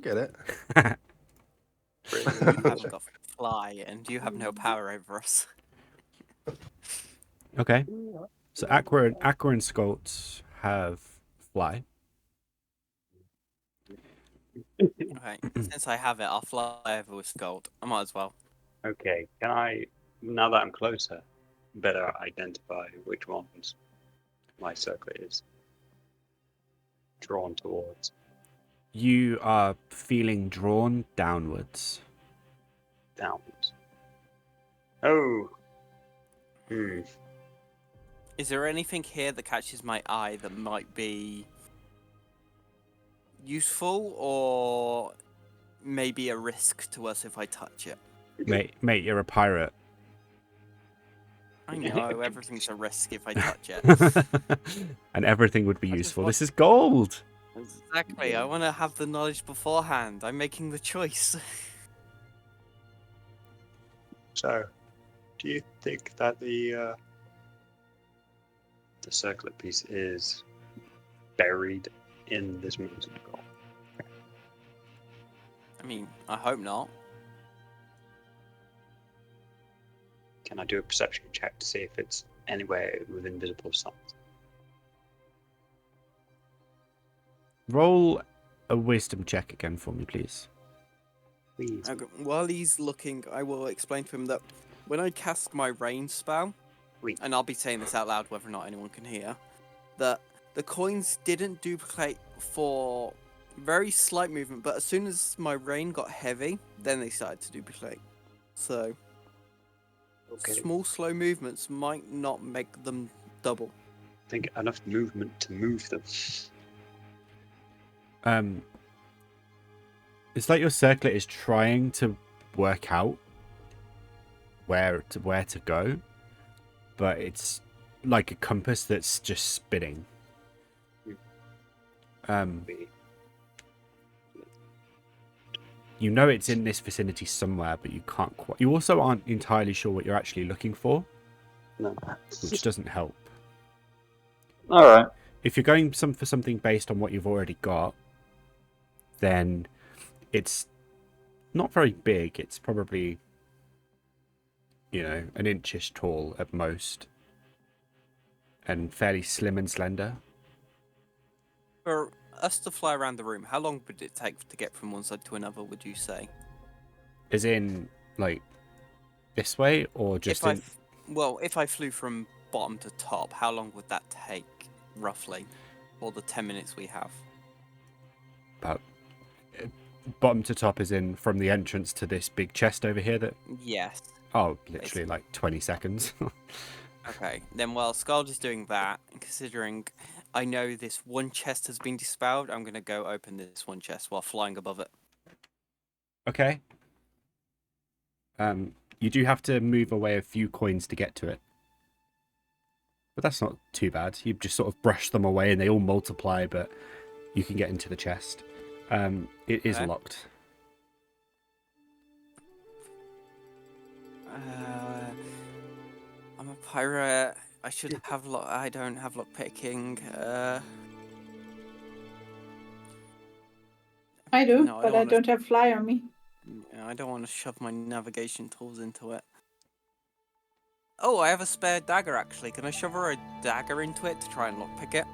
Speaker 4: Get it.
Speaker 2: You haven't got fly, and you have no power over us.
Speaker 1: okay. So Aqua and Sköld have fly.
Speaker 2: Okay, since I have it, I'll fly over with Sköld. I might as well.
Speaker 3: Okay, can I, now that I'm closer, better identify which ones my circlet is drawn towards?
Speaker 1: You are feeling drawn downwards.
Speaker 3: Downwards. Oh.
Speaker 2: Is there anything here that catches my eye that might be useful, or maybe a risk to us if I touch it?
Speaker 1: Mate, you're a pirate.
Speaker 2: I know, everything's a risk if I touch it.
Speaker 1: And everything would be
Speaker 2: I just
Speaker 1: useful.
Speaker 2: want-
Speaker 1: This is gold.
Speaker 2: Exactly, I want to have the knowledge beforehand. I'm making the choice.
Speaker 3: So, do you think that the circlet piece is buried in this mountain gold?
Speaker 2: I mean, I hope not.
Speaker 3: Can I do a perception check to see if it's anywhere within visible sight?
Speaker 1: Roll a wisdom check again for me, please.
Speaker 3: Please.
Speaker 2: Okay, while he's looking, I will explain to him that when I cast my rain spell,
Speaker 3: Oui.
Speaker 2: and I'll be saying this out loud whether or not anyone can hear, that the coins didn't duplicate for very slight movement, but as soon as my rain got heavy, then they started to duplicate. So
Speaker 3: Okay.
Speaker 2: small, slow movements might not make them double.
Speaker 3: I think enough movement to move them.
Speaker 1: It's like your circlet is trying to work out where to go, but it's like a compass that's just spinning. You know it's in this vicinity somewhere, but you can't quite. You also aren't entirely sure what you're actually looking for,
Speaker 3: No.
Speaker 1: which doesn't help.
Speaker 6: All right.
Speaker 1: If you're going for something based on what you've already got, then it's not very big. It's probably, an inchish tall at most, and fairly slim and slender.
Speaker 2: For us to fly around the room, how long would it take to get from one side to another, would you say?
Speaker 1: As in, like, this way, or just in...
Speaker 2: If I flew from bottom to top, how long would that take, roughly, for the 10 minutes we have?
Speaker 1: About bottom to top, is in from the entrance to this big chest over here that...
Speaker 2: Yes.
Speaker 1: Oh, literally like 20 seconds.
Speaker 2: Okay, then while Sköld is doing that, and considering I know this one chest has been dispelled, I'm going to go open this one chest while flying above it.
Speaker 1: Okay. You do have to move away a few coins to get to it. But that's not too bad. You just sort of brush them away and they all multiply, but you can get into the chest. It is locked.
Speaker 2: I'm a pirate. I should have I don't have lock picking.
Speaker 5: I do,
Speaker 2: No,
Speaker 5: but I don't have fly on me.
Speaker 2: I don't want to shove my navigation tools into it. Oh, I have a spare dagger actually. Can I shove a dagger into it to try and lockpick it?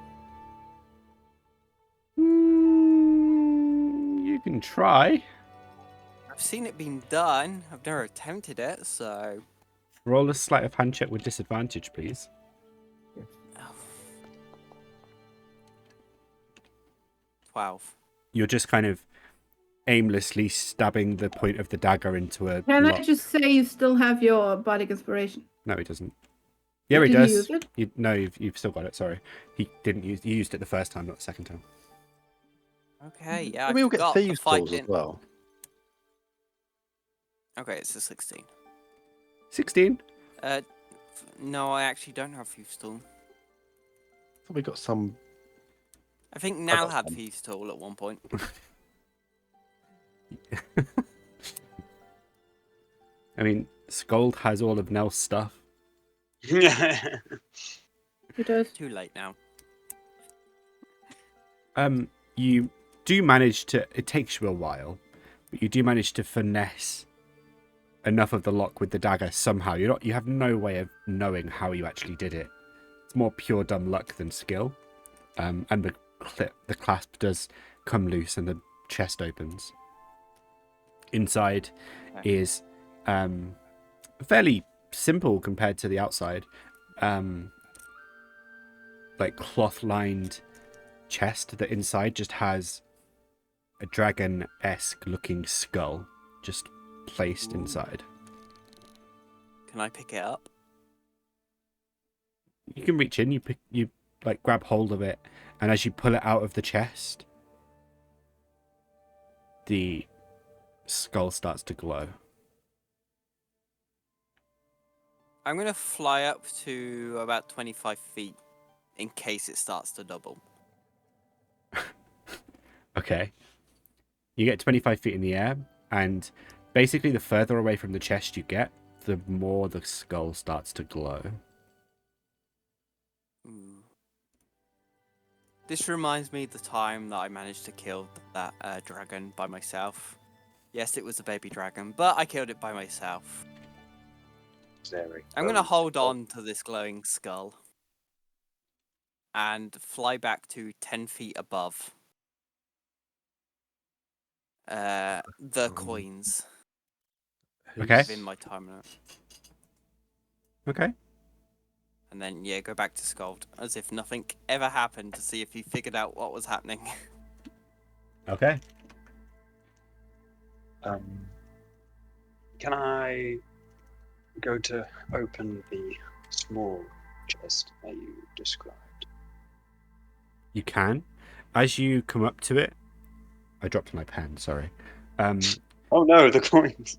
Speaker 1: You can try.
Speaker 2: I've seen it being done. I've never attempted it, so...
Speaker 1: Roll a sleight of hand check with disadvantage, please.
Speaker 2: Oh. 12.
Speaker 1: You're just kind of aimlessly stabbing the point of the dagger into a
Speaker 5: Can
Speaker 1: lock.
Speaker 5: I just say you still have your bardic inspiration?
Speaker 1: No, he doesn't. Yeah, he
Speaker 5: Did
Speaker 1: does.
Speaker 5: you use it?
Speaker 1: No, you've still got it. Sorry, he didn't use. He used it the first time, not the second time.
Speaker 2: Okay, yeah,
Speaker 4: we
Speaker 2: I
Speaker 4: all get
Speaker 2: forgot
Speaker 4: thieves'
Speaker 2: the fight
Speaker 4: tools as
Speaker 2: didn't...
Speaker 4: well.
Speaker 2: Okay, it's a 16.
Speaker 1: 16.
Speaker 2: No, I actually don't have Thieves' Tool.
Speaker 4: I thought we got some.
Speaker 2: I think Nal
Speaker 4: got
Speaker 2: had
Speaker 4: some.
Speaker 2: Thieves' Tool at one point.
Speaker 1: I mean, Sköld has all of Nell's stuff.
Speaker 5: It does.
Speaker 2: Too late now.
Speaker 1: You do manage to. It takes you a while, but you do manage to finesse enough of the lock with the dagger somehow. You have no way of knowing how you actually did it. It's more pure dumb luck than skill. And the clasp does come loose and the chest opens. Inside is fairly simple compared to the outside. Like cloth-lined chest that inside just has a dragon-esque looking skull just placed inside.
Speaker 2: Can I pick it up?
Speaker 1: You can reach in, you like grab hold of it, and as you pull it out of the chest, the skull starts to glow.
Speaker 2: I'm going to fly up to about 25 feet in case it starts to double.
Speaker 1: Okay. You get 25 feet in the air, and basically the further away from the chest you get, the more the skull starts to glow.
Speaker 2: Ooh. This reminds me of the time that I managed to kill that dragon by myself. Yes, it was a baby dragon, but I killed it by myself. I'm going to hold on to this glowing skull and fly back to 10 feet above the coins.
Speaker 1: Okay.
Speaker 2: Within my time limit.
Speaker 1: Okay.
Speaker 2: And then, yeah, go back to Sköld as if nothing ever happened to see if he figured out what was happening.
Speaker 1: Okay.
Speaker 3: Can I go to open the small chest that you described?
Speaker 1: You can. As you come up to it, I dropped my pen, sorry.
Speaker 3: Oh no, the coins!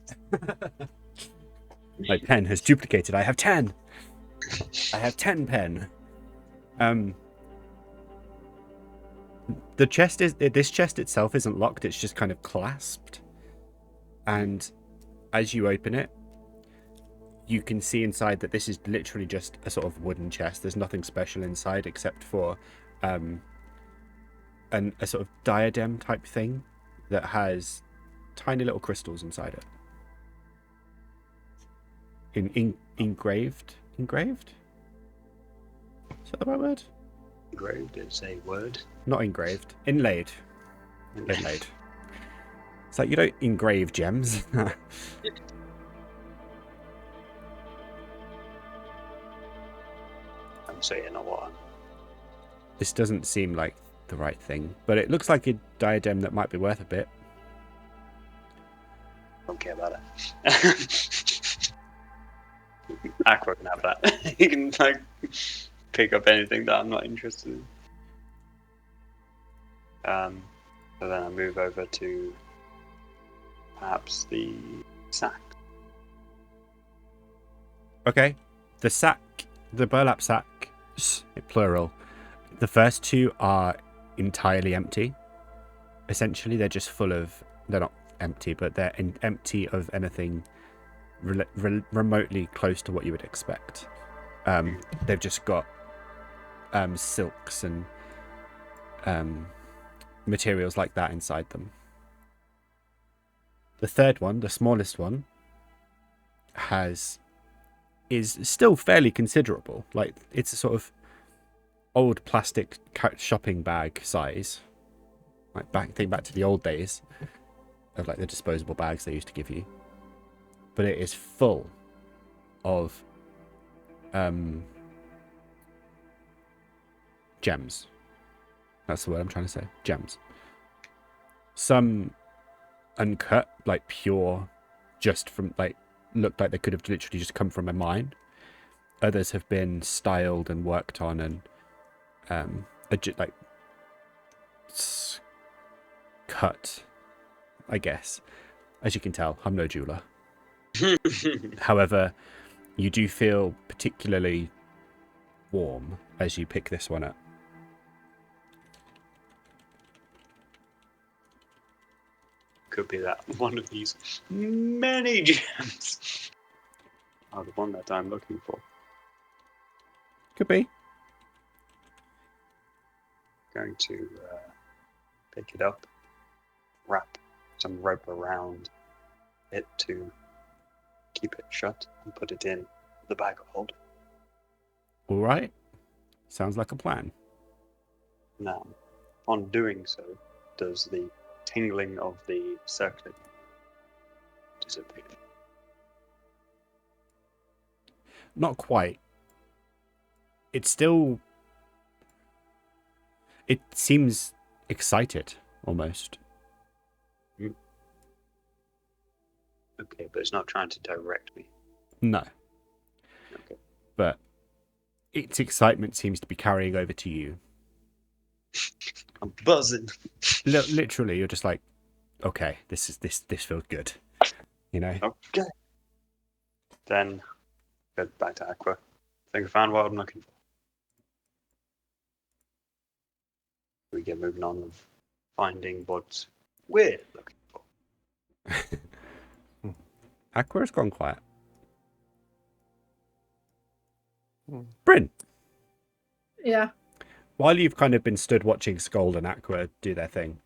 Speaker 1: My pen has duplicated. I have 10. I have 10 pen. This chest itself isn't locked, it's just kind of clasped. And as you open it, you can see inside that this is literally just a sort of wooden chest. There's nothing special inside except for a sort of diadem type thing that has tiny little crystals inside it. Engraved? Is that the right word?
Speaker 3: Engraved is a word.
Speaker 1: Not engraved. Inlaid. Inlaid. It's like you don't engrave gems.
Speaker 3: I'm saying a lot.
Speaker 1: This doesn't seem like the right thing, but it looks like a diadem that might be worth a bit.
Speaker 3: Don't care about it. Aqua can have that. He can like pick up anything that I'm not interested in. So then I move over to perhaps the sack.
Speaker 1: Okay. The sack, the burlap sack, plural. The first two are entirely empty. Essentially, they're just full of. They're not empty, but they're empty of anything remotely close to what you would expect. They've just got silks and materials like that inside them. The third one, the smallest one, is still fairly considerable. Like, it's a sort of old plastic shopping bag size. Like, think back to the old days of like the disposable bags they used to give you. But it is full of gems. That's the word I'm trying to say. Gems. Some uncut, like pure, just from like, looked like they could have literally just come from a mine. Others have been styled and worked on and like cut, I guess. As you can tell, I'm no jeweler. However, you do feel particularly warm as you pick this one up.
Speaker 3: Could be that one of these many gems are the one that I'm looking for.
Speaker 1: Could be.
Speaker 3: Going to pick it up, wrap some rope around it to keep it shut, and put it in the bag of holding.
Speaker 1: All right. Sounds like a plan.
Speaker 3: Now, on doing so, does the tingling of the circlet disappear?
Speaker 1: Not quite. It's still... It seems excited, almost.
Speaker 3: Okay, but it's not trying to direct me.
Speaker 1: No.
Speaker 3: Okay.
Speaker 1: But its excitement seems to be carrying over to you.
Speaker 3: I'm buzzing.
Speaker 1: Literally, you're just like, okay, this feels good. You know?
Speaker 3: Okay. Then, go back to Aqua. I think I found what I'm looking for. We get moving on of finding what we're looking for.
Speaker 1: Aqua's gone quiet. Bryn,
Speaker 5: Yeah.
Speaker 1: while you've kind of been stood watching Sköld and Aqua do their thing,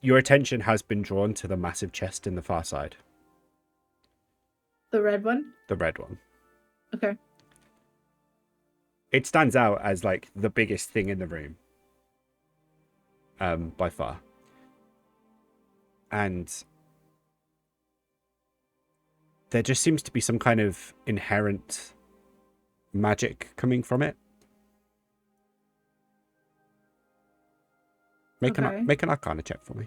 Speaker 1: your attention has been drawn to the massive chest in the far side.
Speaker 5: The red one?
Speaker 1: The red one.
Speaker 5: Okay.
Speaker 1: It stands out as like the biggest thing in the room. By far. And there just seems to be some kind of inherent magic coming from it. Make
Speaker 5: Okay.
Speaker 1: an Arcana check for me.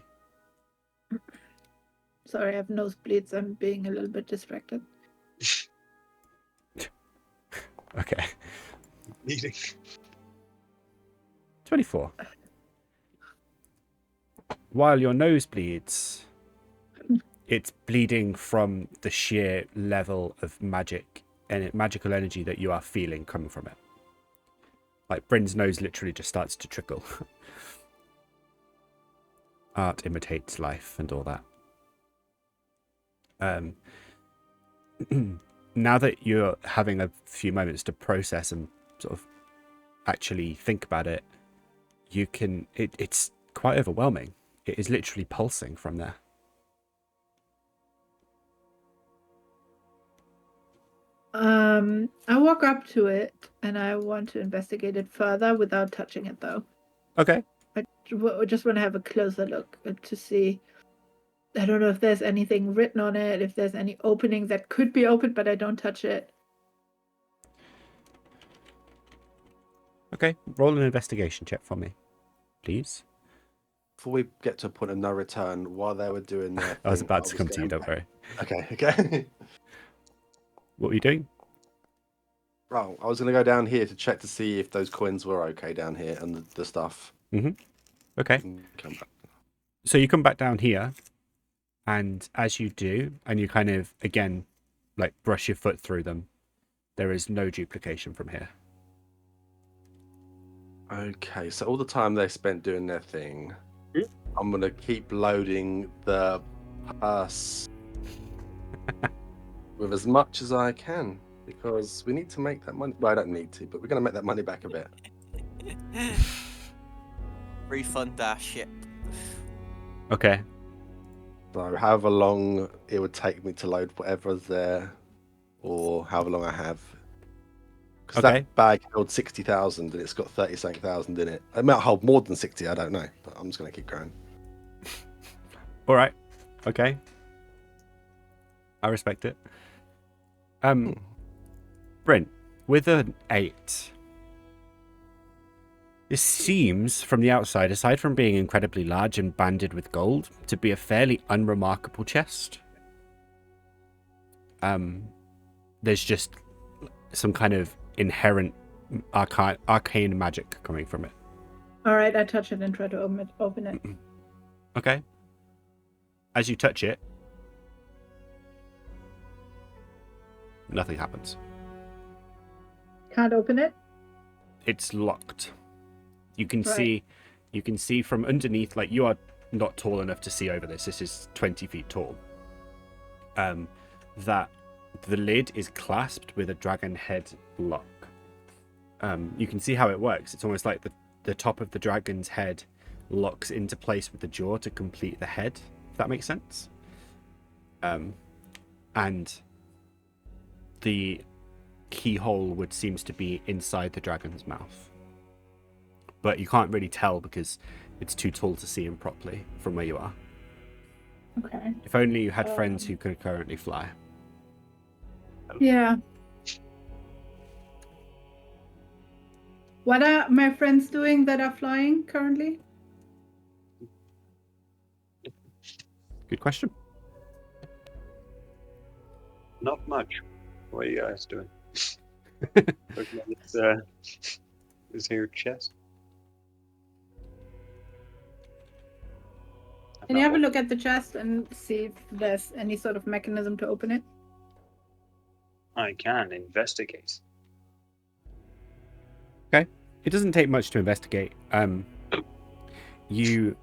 Speaker 5: Sorry, I have nosebleeds. I'm being a little bit distracted.
Speaker 1: Okay.
Speaker 3: Needing.
Speaker 1: 24. While your nose bleeds, it's bleeding from the sheer level of magic and magical energy that you are feeling coming from it. Like Bryn's nose literally just starts to trickle. Art imitates life and all that. Now that you're having a few moments to process and sort of actually think about it, you can. It's quite overwhelming. It is literally pulsing from there.
Speaker 5: I walk up to it and I want to investigate it further without touching it, though.
Speaker 1: Okay.
Speaker 5: I just want to have a closer look to see. I don't know if there's anything written on it, if there's any opening that could be opened, but I don't touch it.
Speaker 1: Okay. Roll an investigation check for me, please.
Speaker 4: Before we get to a point of no return, while they were doing their
Speaker 1: I was
Speaker 4: thing,
Speaker 1: about to come to you, don't worry.
Speaker 4: Okay.
Speaker 1: What were you doing?
Speaker 4: Right, I was going to go down here to check to see if those coins were okay down here and the stuff.
Speaker 1: Okay.
Speaker 4: Come back.
Speaker 1: So you come back down here, and as you do, and you kind of, again, like brush your foot through them, there is no duplication from here.
Speaker 4: Okay, so all the time they spent doing their thing, I'm going to keep loading the purse with as much as I can, because we need to make that money. Well, I don't need to, but we're going to make that money back a bit.
Speaker 2: Refund our ship.
Speaker 1: Okay.
Speaker 4: So however long it would take me to load whatever's there, or however long I have. Because
Speaker 1: Okay.
Speaker 4: that bag held 60,000 and it's got 30-something thousand in it. It might hold more than 60, I don't know, but I'm just going to keep going.
Speaker 1: All right. Okay. I respect it. Brent, with an 8, this seems, from the outside, aside from being incredibly large and banded with gold, to be a fairly unremarkable chest. There's just some kind of inherent arcane magic coming from it.
Speaker 5: All right, I touch it and try to open it.
Speaker 1: Okay. As you touch it, nothing happens.
Speaker 5: Can't open it?
Speaker 1: It's locked. You can
Speaker 5: Right.
Speaker 1: see from underneath, like, you are not tall enough to see over this. This is 20 feet tall. That the lid is clasped with a dragon head lock. You can see how it works. It's almost like the top of the dragon's head locks into place with the jaw to complete the head, if that makes sense. And the keyhole would seems to be inside the dragon's mouth. But you can't really tell because it's too tall to see him properly from where you are.
Speaker 5: Okay.
Speaker 1: If only you had friends who could currently fly.
Speaker 5: Yeah. What are my friends doing that are flying currently?
Speaker 1: Good question.
Speaker 3: Not much. What are you guys doing? Looking at this here chest.
Speaker 5: Can you have a look at the chest and see if there's any sort of mechanism to open it?
Speaker 3: I can investigate.
Speaker 1: Okay. It doesn't take much to investigate. You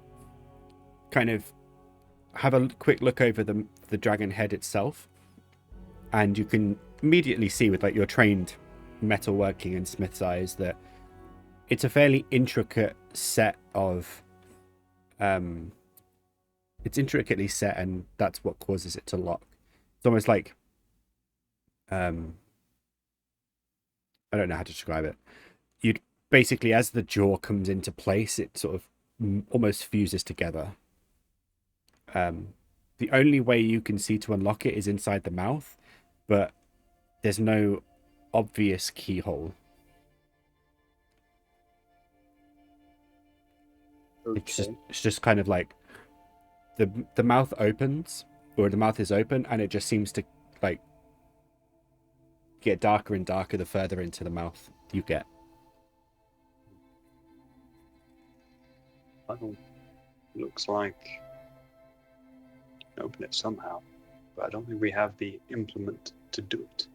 Speaker 1: kind of have a quick look over the dragon head itself, and you can immediately see with like your trained metalworking and smith's eyes that it's a fairly intricate set of it's intricately set, and that's what causes it to lock. It's almost like I don't know how to describe it. You'd basically, as the jaw comes into place, it sort of almost fuses together. The only way you can see to unlock it is inside the mouth, but there's no obvious keyhole.
Speaker 3: Okay.
Speaker 1: It's just kind of like the mouth opens, or the mouth is open, and it just seems to like get darker and darker the further into the mouth you get.
Speaker 3: Well, looks like you can open it somehow, but I don't think we have the implement to do it.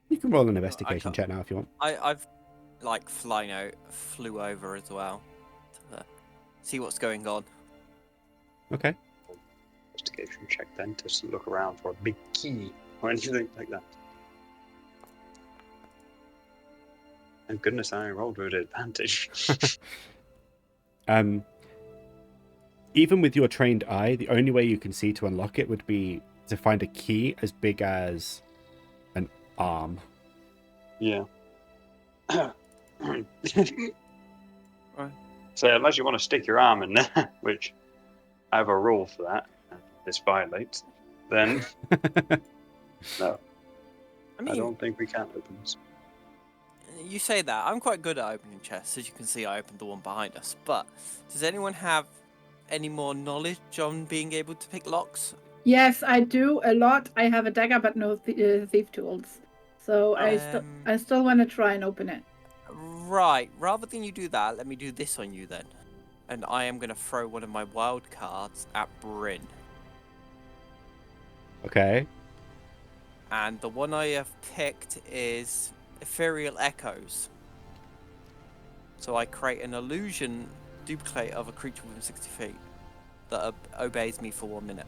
Speaker 1: You can roll an investigation
Speaker 2: can't-
Speaker 1: check now if you want.
Speaker 2: I've like flew over as well to see what's going on.
Speaker 1: Okay.
Speaker 3: Investigation check then to look around for a big key or anything like that. Thank goodness I rolled with advantage.
Speaker 1: Even with your trained eye, the only way you can see to unlock it would be to find a key as big as an arm.
Speaker 3: Yeah.
Speaker 2: Right.
Speaker 3: So unless you want to stick your arm in there, which I have a rule for that, and this violates, then no.
Speaker 2: I
Speaker 3: I
Speaker 2: mean,
Speaker 3: don't think we can open this.
Speaker 2: you say that. I'm quite good at opening chests. As you can see, I opened the one behind us. But does anyone have any more knowledge on being able to pick locks?
Speaker 5: Yes, I do a lot. I have a dagger, but no thief tools. So I still want to try and open it.
Speaker 2: Right. Rather than you do that, let me do this on you then. And I am going to throw one of my wild cards at Bryn.
Speaker 1: Okay.
Speaker 2: And the one I have picked is Ethereal Echoes. So I create an illusion duplicate of a creature within 60 feet that obeys me for 1 minute.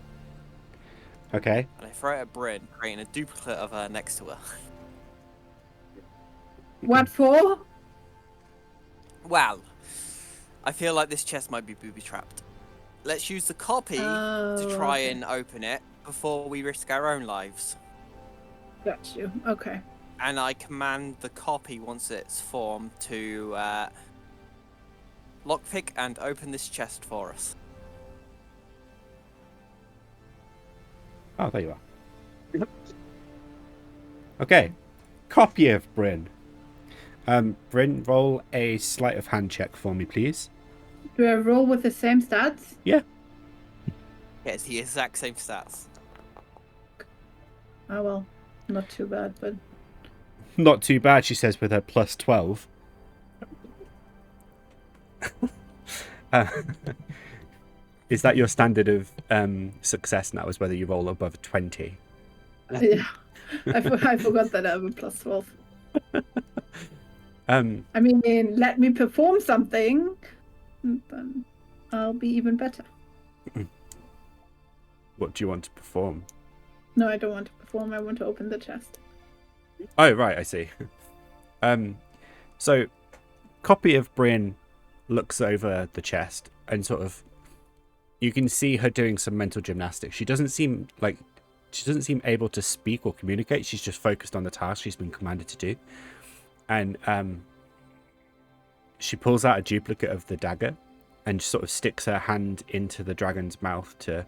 Speaker 1: Okay.
Speaker 2: And I throw it at Bryn, creating a duplicate of her next to her.
Speaker 5: What for?
Speaker 2: Well, I feel like this chest might be booby-trapped. Let's use the copy to try and open it before we risk our own lives.
Speaker 5: Got you. Okay.
Speaker 2: And I command the copy, once it's formed, to lockpick and open this chest for us.
Speaker 1: Oh, there you are. Okay. Copy of Bryn. Bryn, roll a sleight of hand check for me, please.
Speaker 5: Do I roll with the same stats?
Speaker 1: Yeah.
Speaker 2: Yeah, it's the exact same stats.
Speaker 5: Oh well, not too bad, but
Speaker 1: Not too bad, she says, with her plus 12. Is that your standard of success now, is whether you roll above 20?
Speaker 5: yeah, I forgot that I have a plus 12. I mean, let me perform something, then I'll be even better.
Speaker 1: What do you want to perform?
Speaker 5: No, I don't want to perform. I want to open the chest.
Speaker 1: Oh, right, I see. So, copy of Bryn looks over the chest and sort of, you can see her doing some mental gymnastics. She doesn't seem able to speak or communicate. She's just focused on the task she's been commanded to do. And she pulls out a duplicate of the dagger and sort of sticks her hand into the dragon's mouth to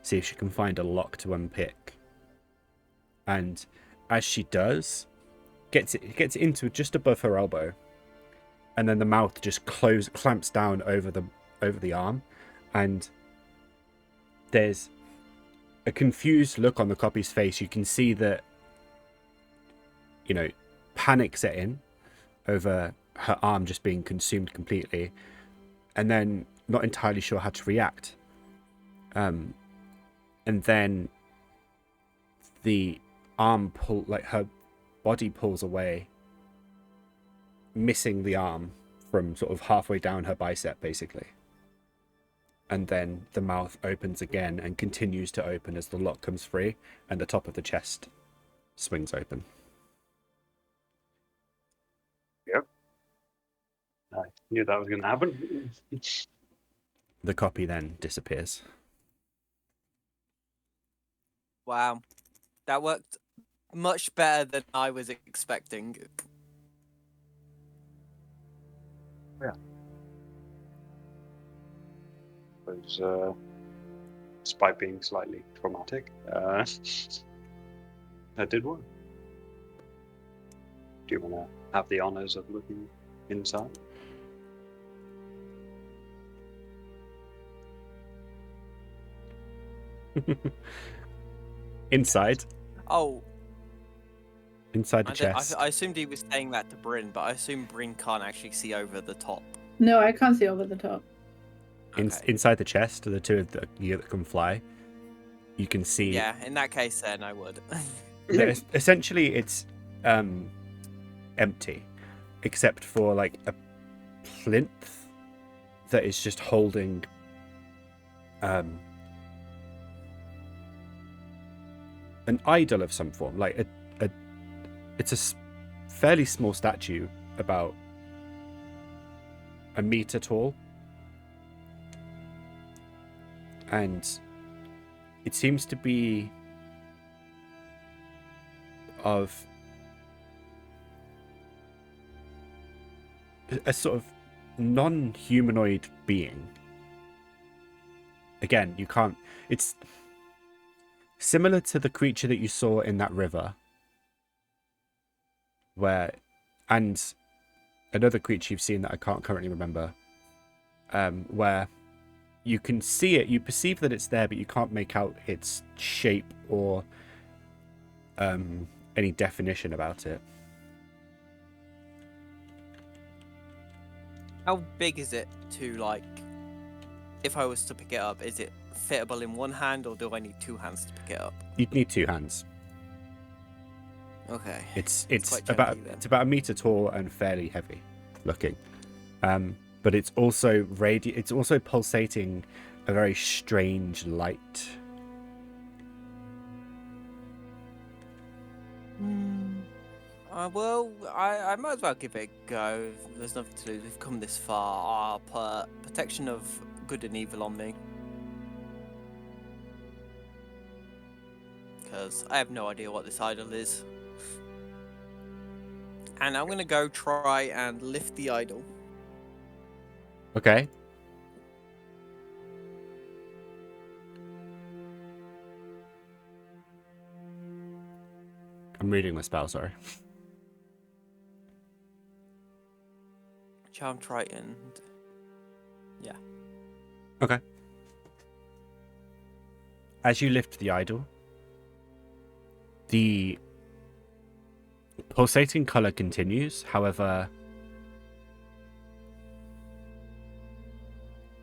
Speaker 1: see if she can find a lock to unpick. And as she does, gets it into just above her elbow, and then the mouth just clamps down over the arm, and there's a confused look on the copy's face. You can see that, panic set in over her arm just being consumed completely, and then not entirely sure how to react. And then the arm her body pulls away, missing the arm from sort of halfway down her bicep, basically. And then the mouth opens again and continues to open as the lock comes free and the top of the chest swings open.
Speaker 3: Yep. I knew that was going to happen.
Speaker 1: The copy then disappears.
Speaker 2: Wow. That worked much better than I was expecting.
Speaker 3: Yeah. Was despite being slightly traumatic, that did work. Do you want to have the honors of looking inside?
Speaker 1: Inside.
Speaker 2: Oh,
Speaker 1: Inside the
Speaker 2: I, did-
Speaker 1: chest.
Speaker 2: I assumed he was saying that to Bryn, but I assume Bryn can't actually see over the top.
Speaker 5: No, I can't see over the top.
Speaker 2: Okay.
Speaker 1: Inside the chest, the two of you that can fly, you can see.
Speaker 2: Yeah, in that case, then I would.
Speaker 1: Essentially, it's empty, except for like a plinth that is just holding an idol of some form. Like it's a fairly small statue, about a meter tall, and it seems to be of a sort of non-humanoid being. Again, you can't... It's similar to the creature that you saw in that river, and another creature you've seen that I can't currently remember, where you can see it, you perceive that it's there, but you can't make out its shape or any definition about it.
Speaker 2: How big is it to, like, if I was to pick it up, is it fittable in one hand, or do I need two hands to pick it up?
Speaker 1: You'd need two hands.
Speaker 2: Okay.
Speaker 1: It's
Speaker 2: quite
Speaker 1: about
Speaker 2: chunky then.
Speaker 1: it's about a meter tall and fairly heavy looking, but it's also it's also pulsating a very strange light.
Speaker 2: Well, I might as well give it a go. There's nothing to lose. We've come this far. I'll put protection of good and evil on me. Because I have no idea what this idol is. And I'm going to go try and lift the idol.
Speaker 1: Okay. I'm reading the spell, sorry.
Speaker 2: Charm Triton. Yeah.
Speaker 1: Okay. As you lift the idol, the pulsating color continues. However,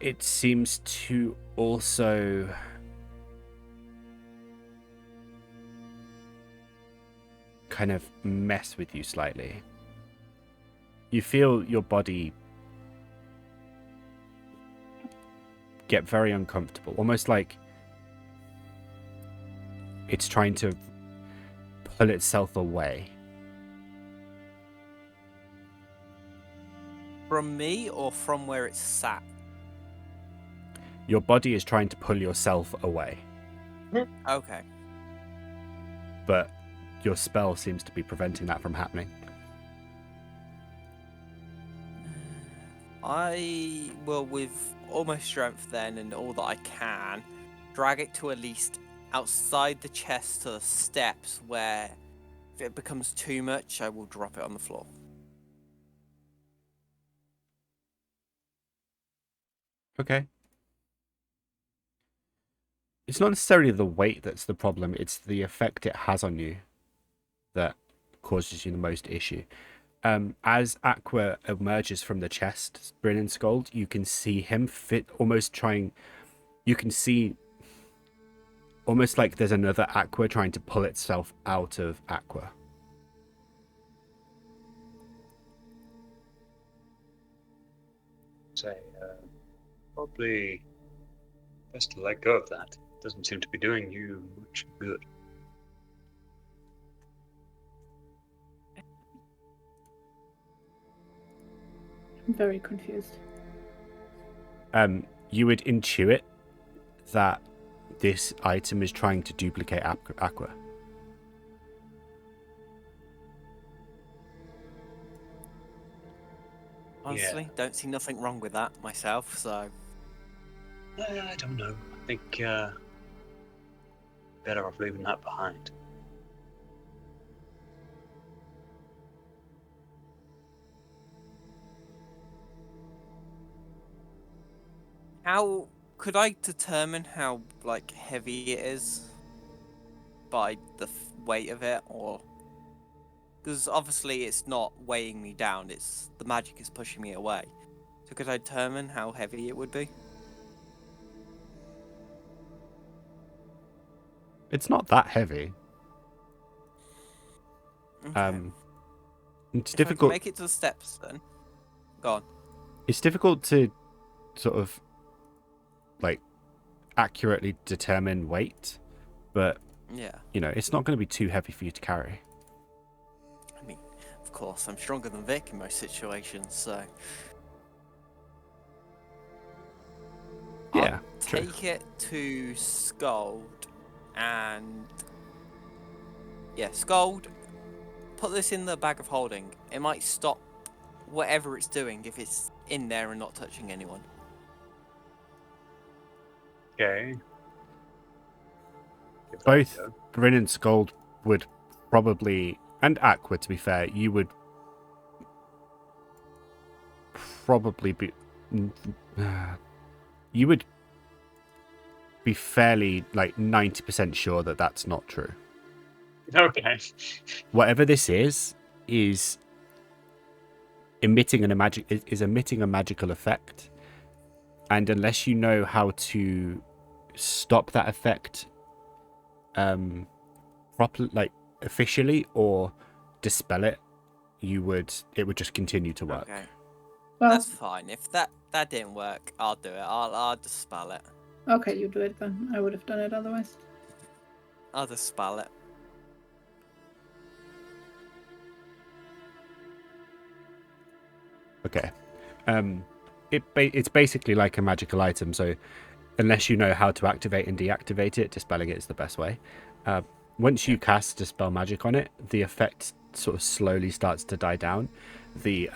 Speaker 1: it seems to also kind of mess with you slightly. You feel your body get very uncomfortable, almost like it's trying to pull itself away.
Speaker 2: From me or from where it's sat?
Speaker 1: Your body is trying to pull yourself away,
Speaker 2: Okay.
Speaker 1: but your spell seems to be preventing that from happening.
Speaker 2: I will, with all my strength then and all that I can, drag it to at least outside the chest to the steps where if it becomes too much, I will drop it on the floor.
Speaker 1: Okay. It's not necessarily the weight that's the problem, it's the effect it has on you that causes you the most issue. As Aqua emerges from the chest, Bryn and Sköld, you can see him you can see almost like there's another Aqua trying to pull itself out of Aqua.
Speaker 3: Say, probably best to let go of that. Doesn't seem to be doing you much good.
Speaker 5: I'm very confused.
Speaker 1: You would intuit that this item is trying to duplicate Aqua.
Speaker 2: Honestly, don't see nothing wrong with that myself, so...
Speaker 3: I don't know. I think better off leaving that behind.
Speaker 2: How could I determine how like heavy it is by the weight of it, or because obviously it's not weighing me down; it's the magic is pushing me away. So could I determine how heavy it would be?
Speaker 1: It's not that heavy.
Speaker 2: Okay.
Speaker 1: It's
Speaker 2: If I can
Speaker 1: difficult.
Speaker 2: make it to the steps, then go on.
Speaker 1: It's difficult to sort of like accurately determine weight, but
Speaker 2: Yeah.
Speaker 1: you know, it's not going to be too heavy for you to carry.
Speaker 2: I mean, of course, I'm stronger than Vic in most situations, so
Speaker 1: Yeah,
Speaker 2: I'll
Speaker 1: true.
Speaker 2: take it to Sköld and Sköld. Put this in the bag of holding. It might stop whatever it's doing if it's in there and not touching anyone.
Speaker 3: Okay. Give that a
Speaker 1: Both
Speaker 3: go.
Speaker 1: Bryn and Sköld would probably, and Aqua, to be fair, you would probably be, you would be fairly like 90% sure that that's not true.
Speaker 3: Okay.
Speaker 1: Whatever this is emitting emitting a magical effect, and unless you know how to stop that effect, properly, like officially, or dispel it, it would just continue to work.
Speaker 2: Okay,
Speaker 5: Well,
Speaker 2: that's fine. If that didn't work, I'll do it. I'll dispel it.
Speaker 5: okay, you do it then. I would have done it otherwise.
Speaker 2: I'll dispel it.
Speaker 1: Okay. It's basically like a magical item, so unless you know how to activate and deactivate it, dispelling it is the best way. Once you cast Dispel Magic on it, the effect sort of slowly starts to die down. The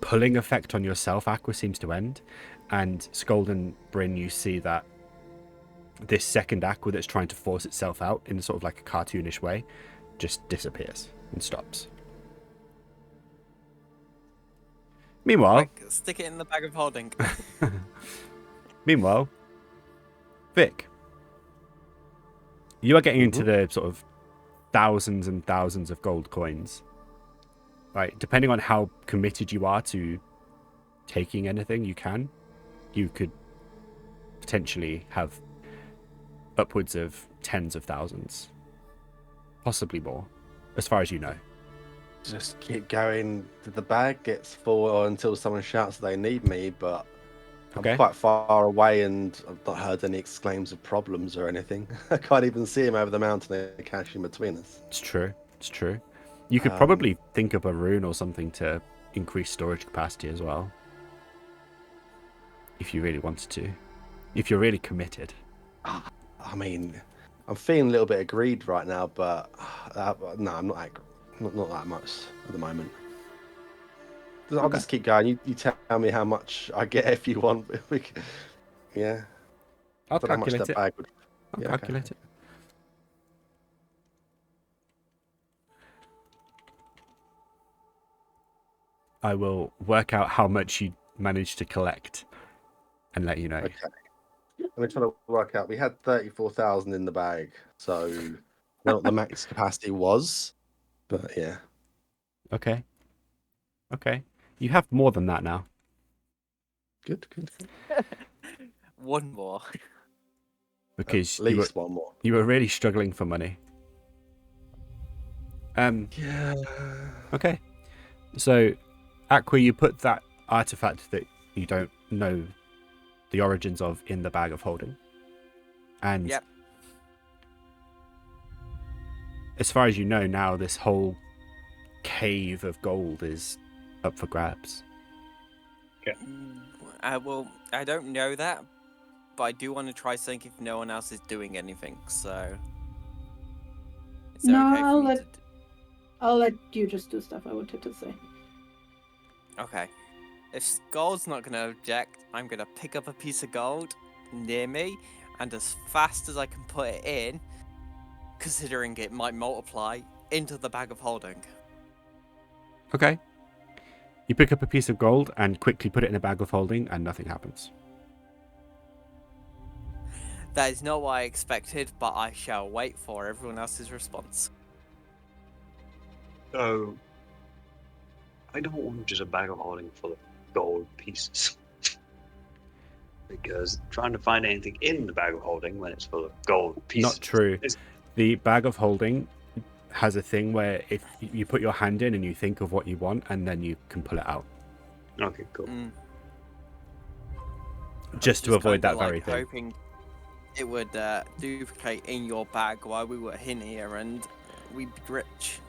Speaker 1: pulling effect on yourself, Aqua, seems to end. And Sköld and Bryn, you see that this second Aqua that's trying to force itself out in sort of like a cartoonish way just disappears and stops. Meanwhile,
Speaker 2: Quick, stick it in the bag of holding.
Speaker 1: Meanwhile, Vic, you are getting into the sort of thousands and thousands of gold coins. Right, depending on how committed you are to taking anything you could potentially have upwards of tens of thousands, possibly more, as far as you know.
Speaker 4: Just keep going. The bag gets full until someone shouts they need me, but
Speaker 1: Okay.
Speaker 4: I'm quite far away and I've not heard any exclaims of problems or anything. I can't even see him over the mountain and cash in between us.
Speaker 1: It's true. You could probably think up a rune or something to increase storage capacity as well, if you really wanted to. If you're really committed.
Speaker 4: I mean, I'm feeling a little bit of greed right now, but no, I'm not that much at the moment. I'll just keep going. You tell me how much I get if you want. Yeah.
Speaker 1: I'll
Speaker 4: Don't know how much
Speaker 1: calculate
Speaker 4: that
Speaker 1: it.
Speaker 4: bag would.
Speaker 1: I'll
Speaker 4: Yeah,
Speaker 1: calculate it. I will work out how much you managed to collect and let you know.
Speaker 4: Okay. I'm trying to work out. We had 34,000 in the bag, so I don't know what the max capacity was, but yeah.
Speaker 1: Okay. You have more than that now.
Speaker 4: Good.
Speaker 2: One more.
Speaker 1: Because
Speaker 4: At least one more.
Speaker 1: you were really struggling for money.
Speaker 4: Yeah.
Speaker 1: Okay. So, Aqua, you put that artifact that you don't know the origins of in the bag of holding. And
Speaker 2: Yep.
Speaker 1: as far as you know now, this whole cave of gold is up for grabs.
Speaker 2: I don't know that, but I do want to try something if no one else is doing anything, so... Is
Speaker 5: No,
Speaker 2: okay for me to
Speaker 5: I'll let you just do stuff, I wanted to say.
Speaker 2: Okay. If Sköld's not going to object, I'm going to pick up a piece of gold near me, and as fast as I can put it in, considering it might multiply, into the bag of holding.
Speaker 1: Okay. You pick up a piece of gold and quickly put it in a bag of holding, and nothing happens.
Speaker 2: That is not what I expected, but I shall wait for everyone else's response.
Speaker 3: So, I don't want just a bag of holding full of gold pieces. Because trying to find anything in the bag of holding when it's full of gold pieces.
Speaker 1: Not true.
Speaker 3: is-
Speaker 1: The bag of holding has a thing where if you put your hand in and you think of what you want, and then you can pull it out.
Speaker 3: Okay, cool.
Speaker 1: Just to avoid that
Speaker 2: kinda,
Speaker 1: very thing.
Speaker 2: Hoping it would duplicate in your bag while we were in here and we'd be rich.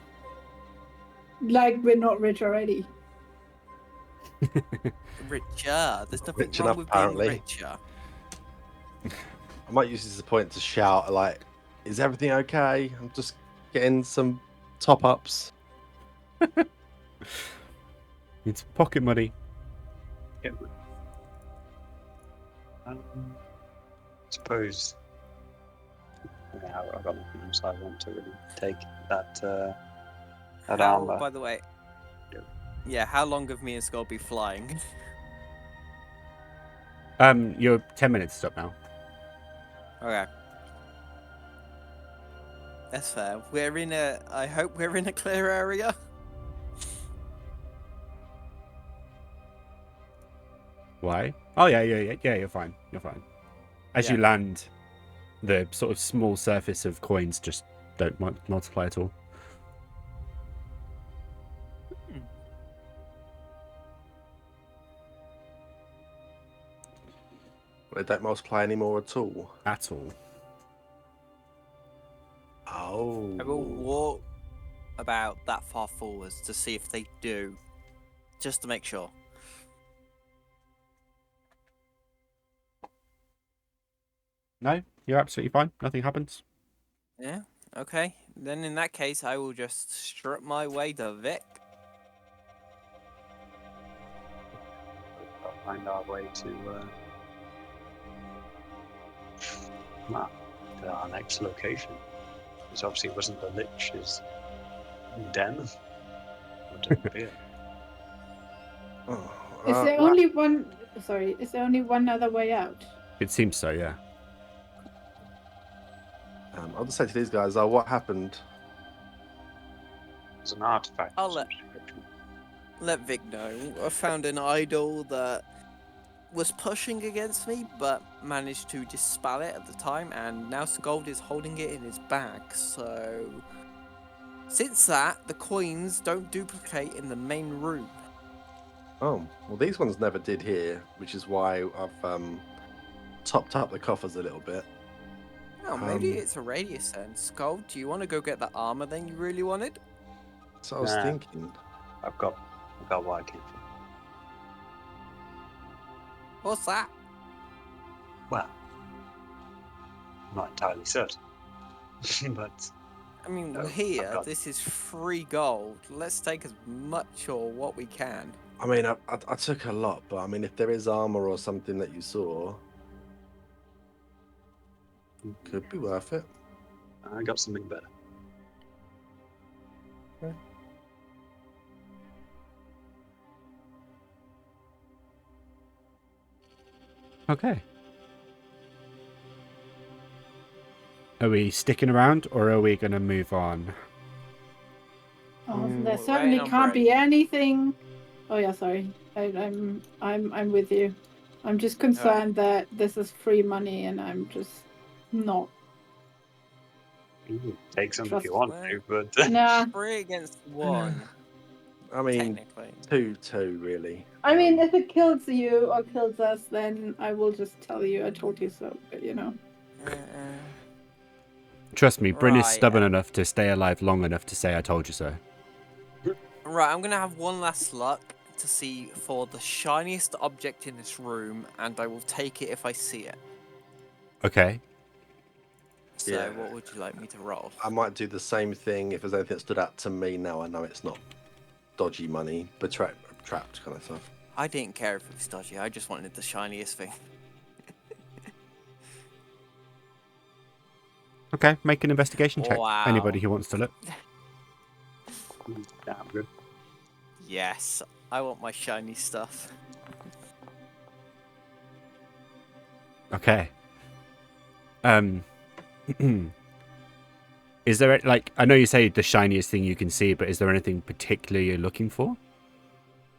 Speaker 5: Like we're not rich already.
Speaker 2: Richer. There's nothing
Speaker 4: Rich
Speaker 2: wrong
Speaker 4: enough,
Speaker 2: with
Speaker 4: apparently.
Speaker 2: being richer.
Speaker 4: I might use this as a point to shout, like, is everything okay? I'm just getting some top-ups.
Speaker 1: It's pocket money.
Speaker 3: Yeah. I suppose. Yeah, I've got nothing else I want to really take that armor.
Speaker 2: By the way,
Speaker 3: Yeah.
Speaker 2: yeah, how long have me and Sköld be flying?
Speaker 1: You're 10 minutes up now.
Speaker 2: Okay. That's fair. I hope we're in a clear area.
Speaker 1: Why? Oh yeah, you're fine. You're fine. As you land, the sort of small surface of coins just don't multiply at all.
Speaker 4: They don't multiply anymore at all.
Speaker 1: At all.
Speaker 4: Oh.
Speaker 2: I will walk about that far forwards to see if they do, just to make sure.
Speaker 1: No, you're absolutely fine. Nothing happens.
Speaker 2: Yeah. Okay. Then in that case, I will just strip my way to Vic.
Speaker 3: I'll find our way to our next location. This obviously wasn't the Lich's den. Or didn't appear.
Speaker 4: Oh,
Speaker 5: Is there only one? Sorry, is there only one other way out?
Speaker 1: It seems so, yeah.
Speaker 4: I'll just say to these guys, what happened?
Speaker 3: There's an artifact.
Speaker 2: I'll
Speaker 3: of some
Speaker 2: let-
Speaker 3: description.
Speaker 2: Let Vic know. I found an idol that was pushing against me, but managed to dispel it at the time, and now Sköld is holding it in his bag. So, since that, the coins don't duplicate in the main room.
Speaker 4: Oh, well, these ones never did here, which is why I've topped up the coffers a little bit.
Speaker 2: Oh, maybe it's a radius then. Sköld, do you want to go get the armor then you really wanted?
Speaker 4: So I was
Speaker 3: Nah.
Speaker 4: thinking.
Speaker 3: I've got what I came for.
Speaker 2: What's that?
Speaker 3: Well, I'm not entirely certain. But
Speaker 2: I mean,
Speaker 3: No,
Speaker 2: we're
Speaker 3: I've
Speaker 2: here.
Speaker 3: got-
Speaker 2: This is free gold. Let's take as much or what we can.
Speaker 4: I mean, I took a lot, but I mean, if there is armor or something that you saw, could be worth it.
Speaker 3: I got something better.
Speaker 1: Okay. Are we sticking around or are we going to move on?
Speaker 5: Oh,
Speaker 2: We're
Speaker 5: there certainly
Speaker 2: waiting on
Speaker 5: can't be
Speaker 2: break.
Speaker 5: anything. Oh yeah, sorry. I'm with you. I'm just concerned that this is free money, and I'm just not.
Speaker 3: You can take some if you
Speaker 5: Trust-
Speaker 3: want to, but
Speaker 5: Nah.
Speaker 2: 3 against 1,
Speaker 4: I mean,
Speaker 2: technically.
Speaker 4: 2-2 really.
Speaker 5: I mean, if it kills you or kills us, then I will just tell you I told you so. But you know.
Speaker 1: Trust me, Bryn is
Speaker 2: Right,
Speaker 1: stubborn enough to stay alive long enough to say I told you so.
Speaker 2: Right, I'm gonna have one last luck to see for the shiniest object in this room, and I will take it if I see it.
Speaker 1: Okay.
Speaker 2: So,
Speaker 4: Yeah.
Speaker 2: what would you like me to roll?
Speaker 4: I might do the same thing if there's anything that stood out to me. Now I know it's not dodgy money, but trapped kind of stuff.
Speaker 2: I didn't care if it was dodgy, I just wanted the shiniest thing.
Speaker 1: Okay, make an investigation check.
Speaker 2: Wow.
Speaker 1: Anybody who wants to look.
Speaker 3: damn good.
Speaker 2: Yes, I want my shiny stuff.
Speaker 1: Okay. Is there, like, I know you say the shiniest thing you can see, but is there anything particular you're looking for?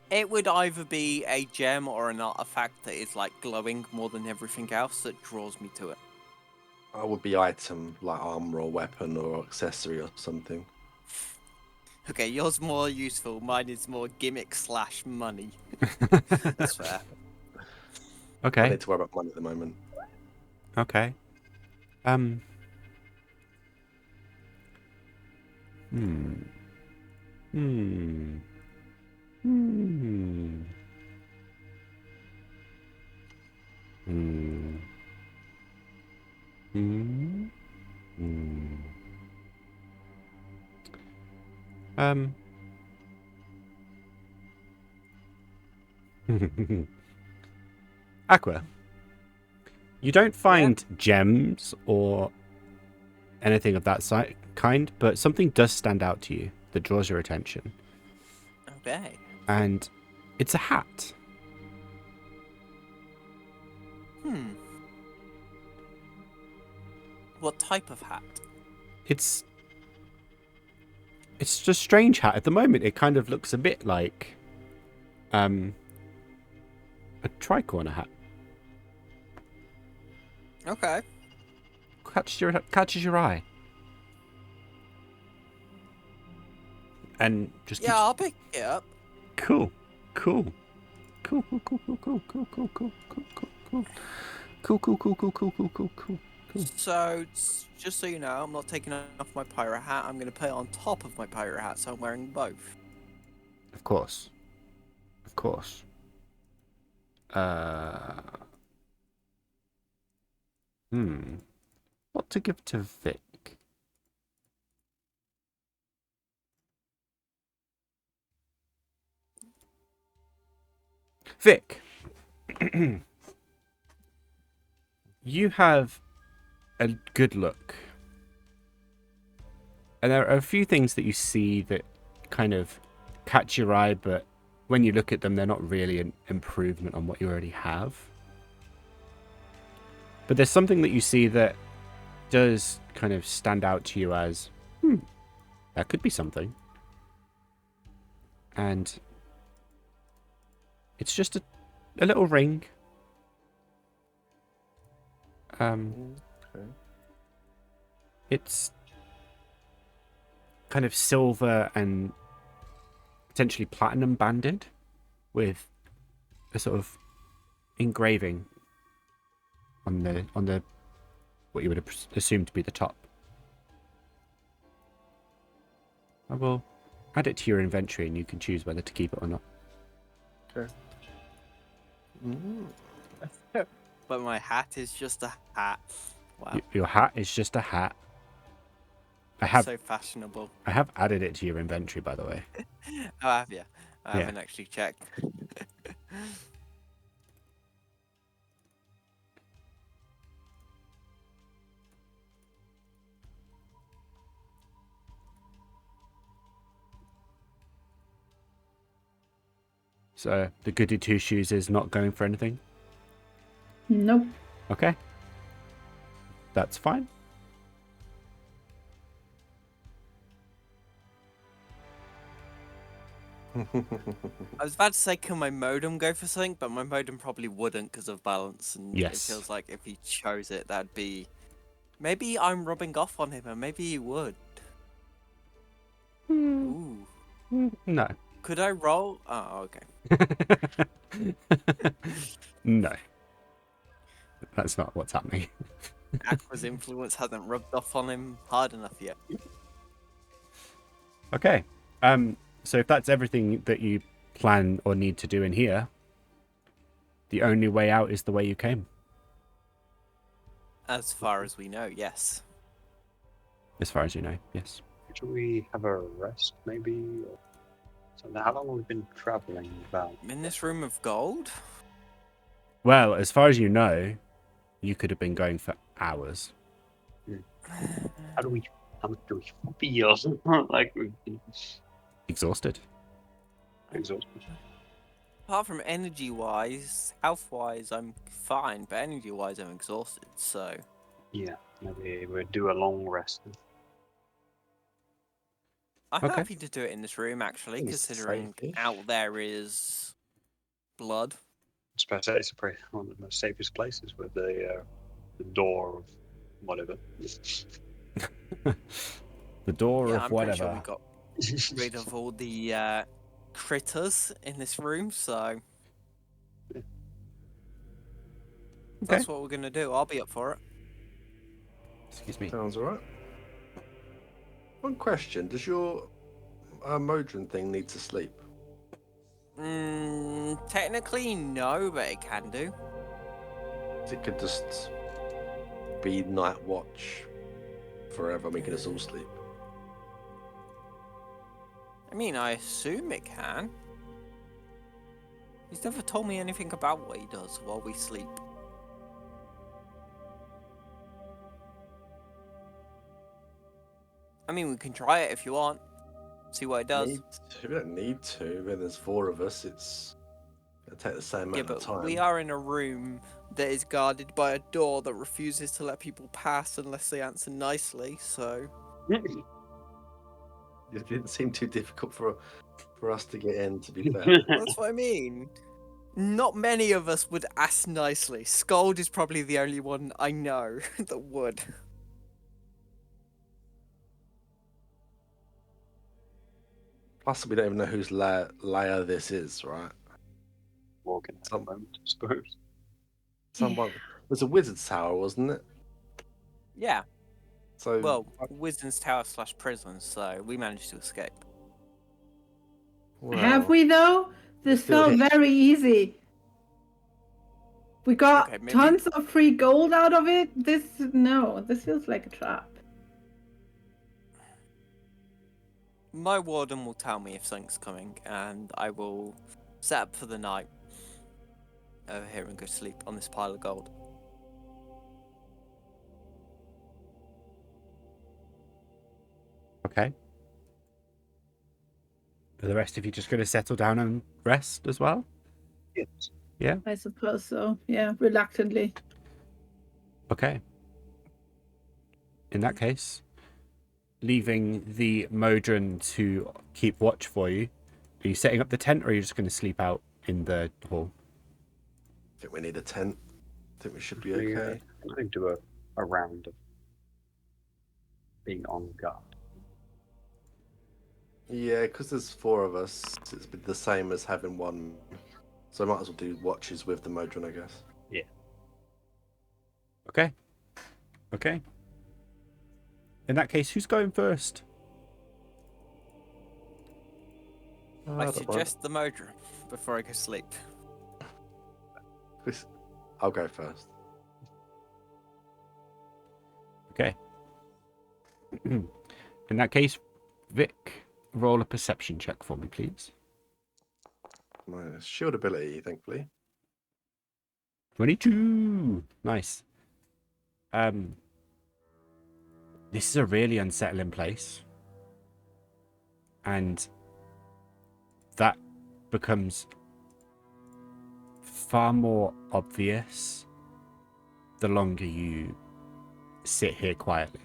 Speaker 2: It would either be a gem or an artifact that is like glowing more than everything else that draws me to it.
Speaker 4: I would be item like armor or weapon or accessory or something.
Speaker 2: Okay, yours more useful. Mine is more gimmick / money. That's fair.
Speaker 4: I
Speaker 1: Okay.
Speaker 4: need to worry about money at the moment.
Speaker 1: Okay. Hmm. Hmm. Hmm. Hmm. Hmm. Hmm. Um. Aqua, you don't find gems or anything of that kind, but something does stand out to you that draws your attention.
Speaker 2: Okay.
Speaker 1: And it's a hat.
Speaker 2: What type of hat?
Speaker 1: It's just a strange hat. At the moment, it kind of looks a bit like a tricorner hat.
Speaker 2: Okay.
Speaker 1: Catches your eye. And just
Speaker 2: Yeah, I'll pick it up.
Speaker 1: Cool. Cool.
Speaker 2: So, just so you know, I'm not taking off my pirate hat. I'm going to put it on top of my pirate hat, so I'm wearing both.
Speaker 1: Of course. Of course. What to give to Vic? Vic, you have a good look. And there are a few things that you see that kind of catch your eye, but when you look at them, they're not really an improvement on what you already have. But there's something that you see that does kind of stand out to you as, that could be something. And it's just a little ring.
Speaker 4: Okay.
Speaker 1: It's kind of silver and potentially platinum banded with a sort of engraving on the what you would assume to be the top. I will add it to your inventory and you can choose whether to keep it or not.
Speaker 4: Okay.
Speaker 2: But my hat is just a hat. Wow.
Speaker 1: Your hat is just a hat. I have
Speaker 2: So fashionable.
Speaker 1: I have added it to your inventory, by the way.
Speaker 2: Oh, have you? I
Speaker 1: Yeah.
Speaker 2: haven't actually checked.
Speaker 1: So the goody two shoes is not going for anything.
Speaker 5: Nope.
Speaker 1: Okay. That's fine.
Speaker 2: I was about to say, can my modem go for something? But my modem probably wouldn't because of balance. And
Speaker 1: Yes.
Speaker 2: it feels like if he chose it, that'd be... Maybe I'm rubbing off on him, and maybe he would. Ooh.
Speaker 1: No.
Speaker 2: Could I roll? Oh, okay.
Speaker 1: No. That's not what's happening.
Speaker 2: Aqua's influence hasn't rubbed off on him hard enough yet.
Speaker 1: Okay. So if that's everything that you plan or need to do in here, the only way out is the way you came.
Speaker 2: As far as we know, yes.
Speaker 1: As far as you know, yes.
Speaker 3: Should we have a rest, maybe? Or something? How long have we been traveling about?
Speaker 2: In this room of gold?
Speaker 1: Well, as far as you know, you could have been going for hours.
Speaker 3: How much do we feel? Like we've been
Speaker 1: Exhausted.
Speaker 3: exhausted.
Speaker 2: Apart from energy-wise, health-wise, I'm fine, but energy-wise, I'm exhausted, so...
Speaker 3: Yeah, maybe we'll do a long rest.
Speaker 2: I'm
Speaker 1: Okay.
Speaker 2: happy to do it in this room, actually,
Speaker 4: Seems
Speaker 2: considering
Speaker 4: safe-ish.
Speaker 2: out there is blood.
Speaker 3: I suppose it's probably one of the most safest places with the door of whatever.
Speaker 1: The door
Speaker 2: Yeah,
Speaker 1: of
Speaker 2: I'm pretty sure we
Speaker 1: whatever.
Speaker 2: got rid of all the critters in this room, so
Speaker 1: Okay.
Speaker 2: that's what we're gonna do. I'll be up for it.
Speaker 1: Excuse me.
Speaker 4: Sounds alright. One question: does your Modron thing need to sleep?
Speaker 2: Technically, no, but it can do.
Speaker 4: It could just be night watch forever, making us all sleep.
Speaker 2: I mean, I assume it can. He's never told me anything about what he does while we sleep. I mean, we can try it if you want. See what it does.
Speaker 4: We don't need to. When there's 4 of us, it'll take the same
Speaker 2: Yeah,
Speaker 4: amount of
Speaker 2: but
Speaker 4: time.
Speaker 2: we are in a room that is guarded by a door that refuses to let people pass unless they answer nicely, so...
Speaker 4: It didn't seem too difficult for us to get in, to be fair.
Speaker 2: That's what I mean. Not many of us would ask nicely. Sköld is probably the only one I know that would.
Speaker 4: Plus, we don't even know whose layer this is, right?
Speaker 3: Walking at the moment, I suppose.
Speaker 4: Someone. It was a wizard's tower, wasn't it?
Speaker 2: Yeah,
Speaker 4: So
Speaker 2: well, Wisdom's Tower / prison, so we managed to escape.
Speaker 5: Have we though? This
Speaker 4: still
Speaker 5: felt
Speaker 4: here.
Speaker 5: very easy. We got
Speaker 2: Okay, maybe-
Speaker 5: tons of free gold out of it. This feels like a trap.
Speaker 2: My warden will tell me if something's coming, and I will set up for the night over here and go sleep on this pile of gold.
Speaker 1: Okay. Are the rest of you just going to settle down and rest as well?
Speaker 3: Yes.
Speaker 1: Yeah.
Speaker 5: I suppose so. Yeah, reluctantly.
Speaker 1: Okay. In that case, leaving the Modron to keep watch for you, are you setting up the tent or are you just going to sleep out in the hall?
Speaker 4: I think we need a tent. I think we should be
Speaker 3: We,
Speaker 4: okay.
Speaker 3: I think do a round of being on guard.
Speaker 4: Yeah, because there's 4 of us, it's the same as having one. So I might as well do watches with the Modron, I guess.
Speaker 3: Yeah.
Speaker 1: Okay. Okay. In that case, who's going first?
Speaker 2: I
Speaker 4: don't
Speaker 2: suggest the Modron before I go sleep.
Speaker 4: mind. I'll go first.
Speaker 1: Okay. In that case, Vic, roll a perception check for me, please.
Speaker 4: My shield ability, thankfully.
Speaker 1: 22. Nice. This is a really unsettling place. And that becomes far more obvious the longer you sit here quietly.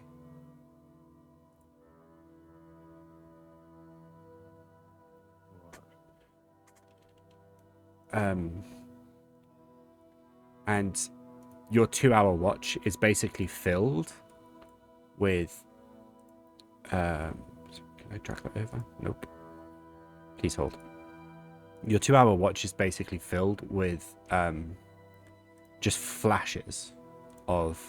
Speaker 1: And your 2-hour watch is basically filled with can I track that over? Nope. Please hold. Your 2-hour watch is basically filled with just flashes of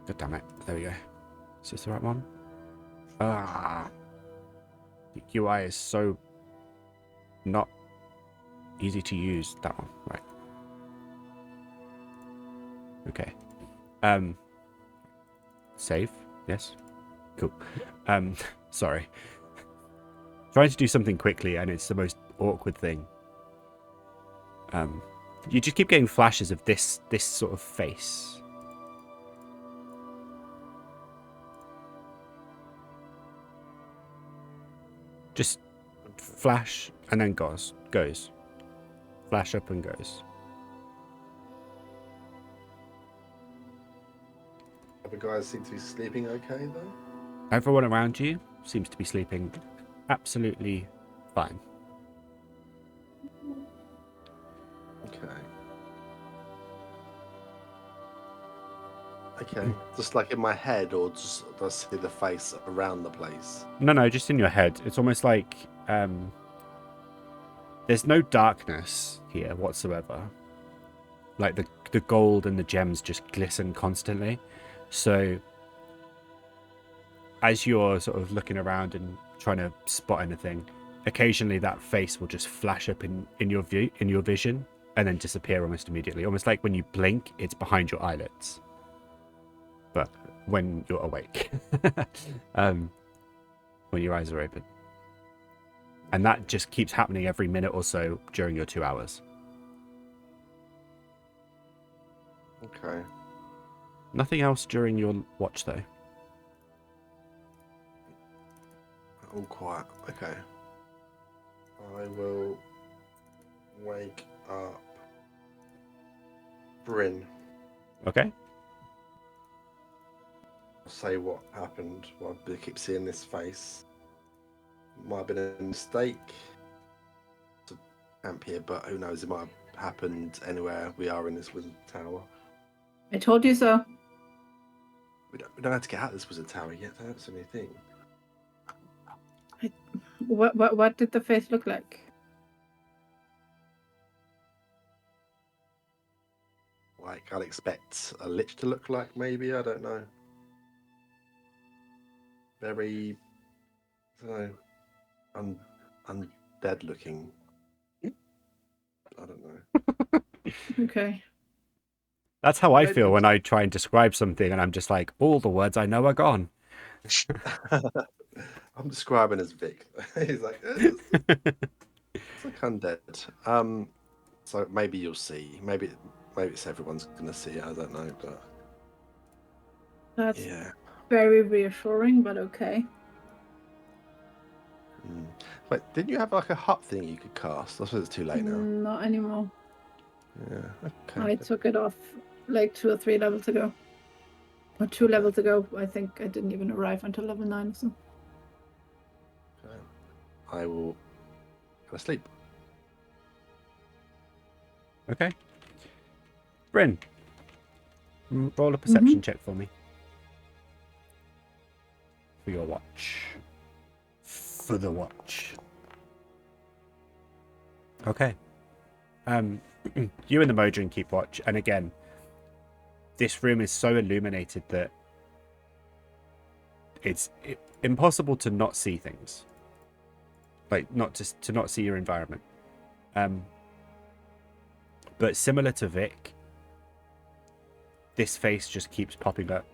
Speaker 1: God damn it. There we go. Is this the right one? Ah. The UI is so not easy to use. That one. Right. Okay. Save. Yes. Cool. Sorry. Trying to do something quickly and it's the most awkward thing. You just keep getting flashes of this sort of face. Just flash and then goes. flash up and goes.
Speaker 4: Other guys seem to be sleeping okay though.
Speaker 1: Everyone around you seems to be sleeping absolutely fine.
Speaker 4: Okay. Okay. Just like in my head, or just do I see the face around the place?
Speaker 1: No, just in your head. It's almost like there's no darkness here whatsoever. Like the gold and the gems just glisten constantly. So as you're sort of looking around and trying to spot anything, occasionally that face will just flash up in your view, in your vision, and then disappear almost immediately. Almost like when you blink, it's behind your eyelids. But when you're awake, when your eyes are open. And that just keeps happening every minute or so during your 2 hours.
Speaker 4: Okay.
Speaker 1: Nothing else during your watch, though.
Speaker 4: All quiet. Okay. I will wake up Bryn.
Speaker 1: Okay?
Speaker 4: Say what happened. Well, I keep seeing this face. Might have been a mistake to camp here, but who knows? It might have happened anywhere we are in this wizard tower.
Speaker 5: I told you so.
Speaker 4: We don't have to get out of this wizard tower yet. That's anything.
Speaker 5: What did the face look like?
Speaker 4: Like I'd expect a lich to look like, maybe. I don't know. Very, I don't know, undead looking. I don't know.
Speaker 5: Okay.
Speaker 1: That's how I
Speaker 4: Maybe
Speaker 1: feel
Speaker 4: I'm
Speaker 1: when I try and describe something and I'm just like, all the words I know are gone.
Speaker 4: I'm describing as Vic. He's like, it's like undead. So maybe you'll see. Maybe it's everyone's gonna see it. I don't know, but
Speaker 5: That's
Speaker 4: yeah.
Speaker 5: very reassuring, but okay.
Speaker 4: Wait, didn't you have like a hut thing you could cast? I suppose it's too late now.
Speaker 5: Not anymore.
Speaker 4: Yeah. Okay.
Speaker 5: I took it off like 2 or 3 levels ago. Or 2 levels ago. I think I didn't even arrive until level 9 or so.
Speaker 4: Okay. I will go to sleep.
Speaker 1: Okay. Bryn, roll a perception check for me. For your watch. For the watch. Okay. You and the Modron keep watch, and again, this room is so illuminated that it's impossible to not see things. Like, not to not see your environment. But similar to Vic, this face just keeps popping up,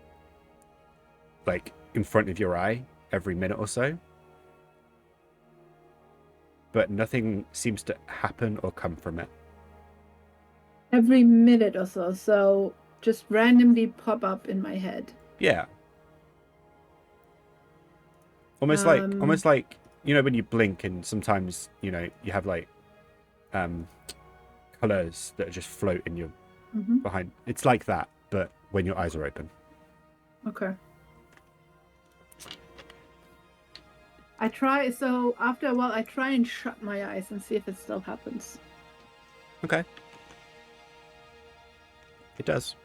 Speaker 1: like, in front of your eye every minute or so. But nothing seems to happen or come from it.
Speaker 5: Every minute or so. So just randomly pop up in my head.
Speaker 1: Yeah. Almost like, you know, when you blink and sometimes, you know, you have like colors that just float in your behind. It's like that, but when your eyes are open.
Speaker 5: Okay. After a while I try and shut my eyes and see if it still happens.
Speaker 1: Okay. It does.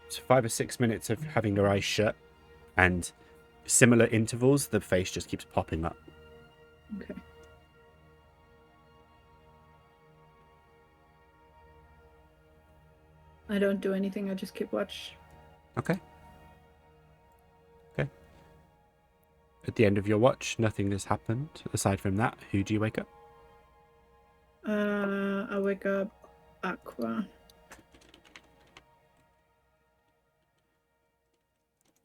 Speaker 1: It's 5 or 6 minutes of having your eyes shut, and similar intervals, the face just keeps popping up.
Speaker 5: Okay. I don't do anything, I just keep watch.
Speaker 1: Okay. Okay. At the end of your watch, nothing has happened. Aside from that, who do you wake up?
Speaker 5: I wake up Aqua.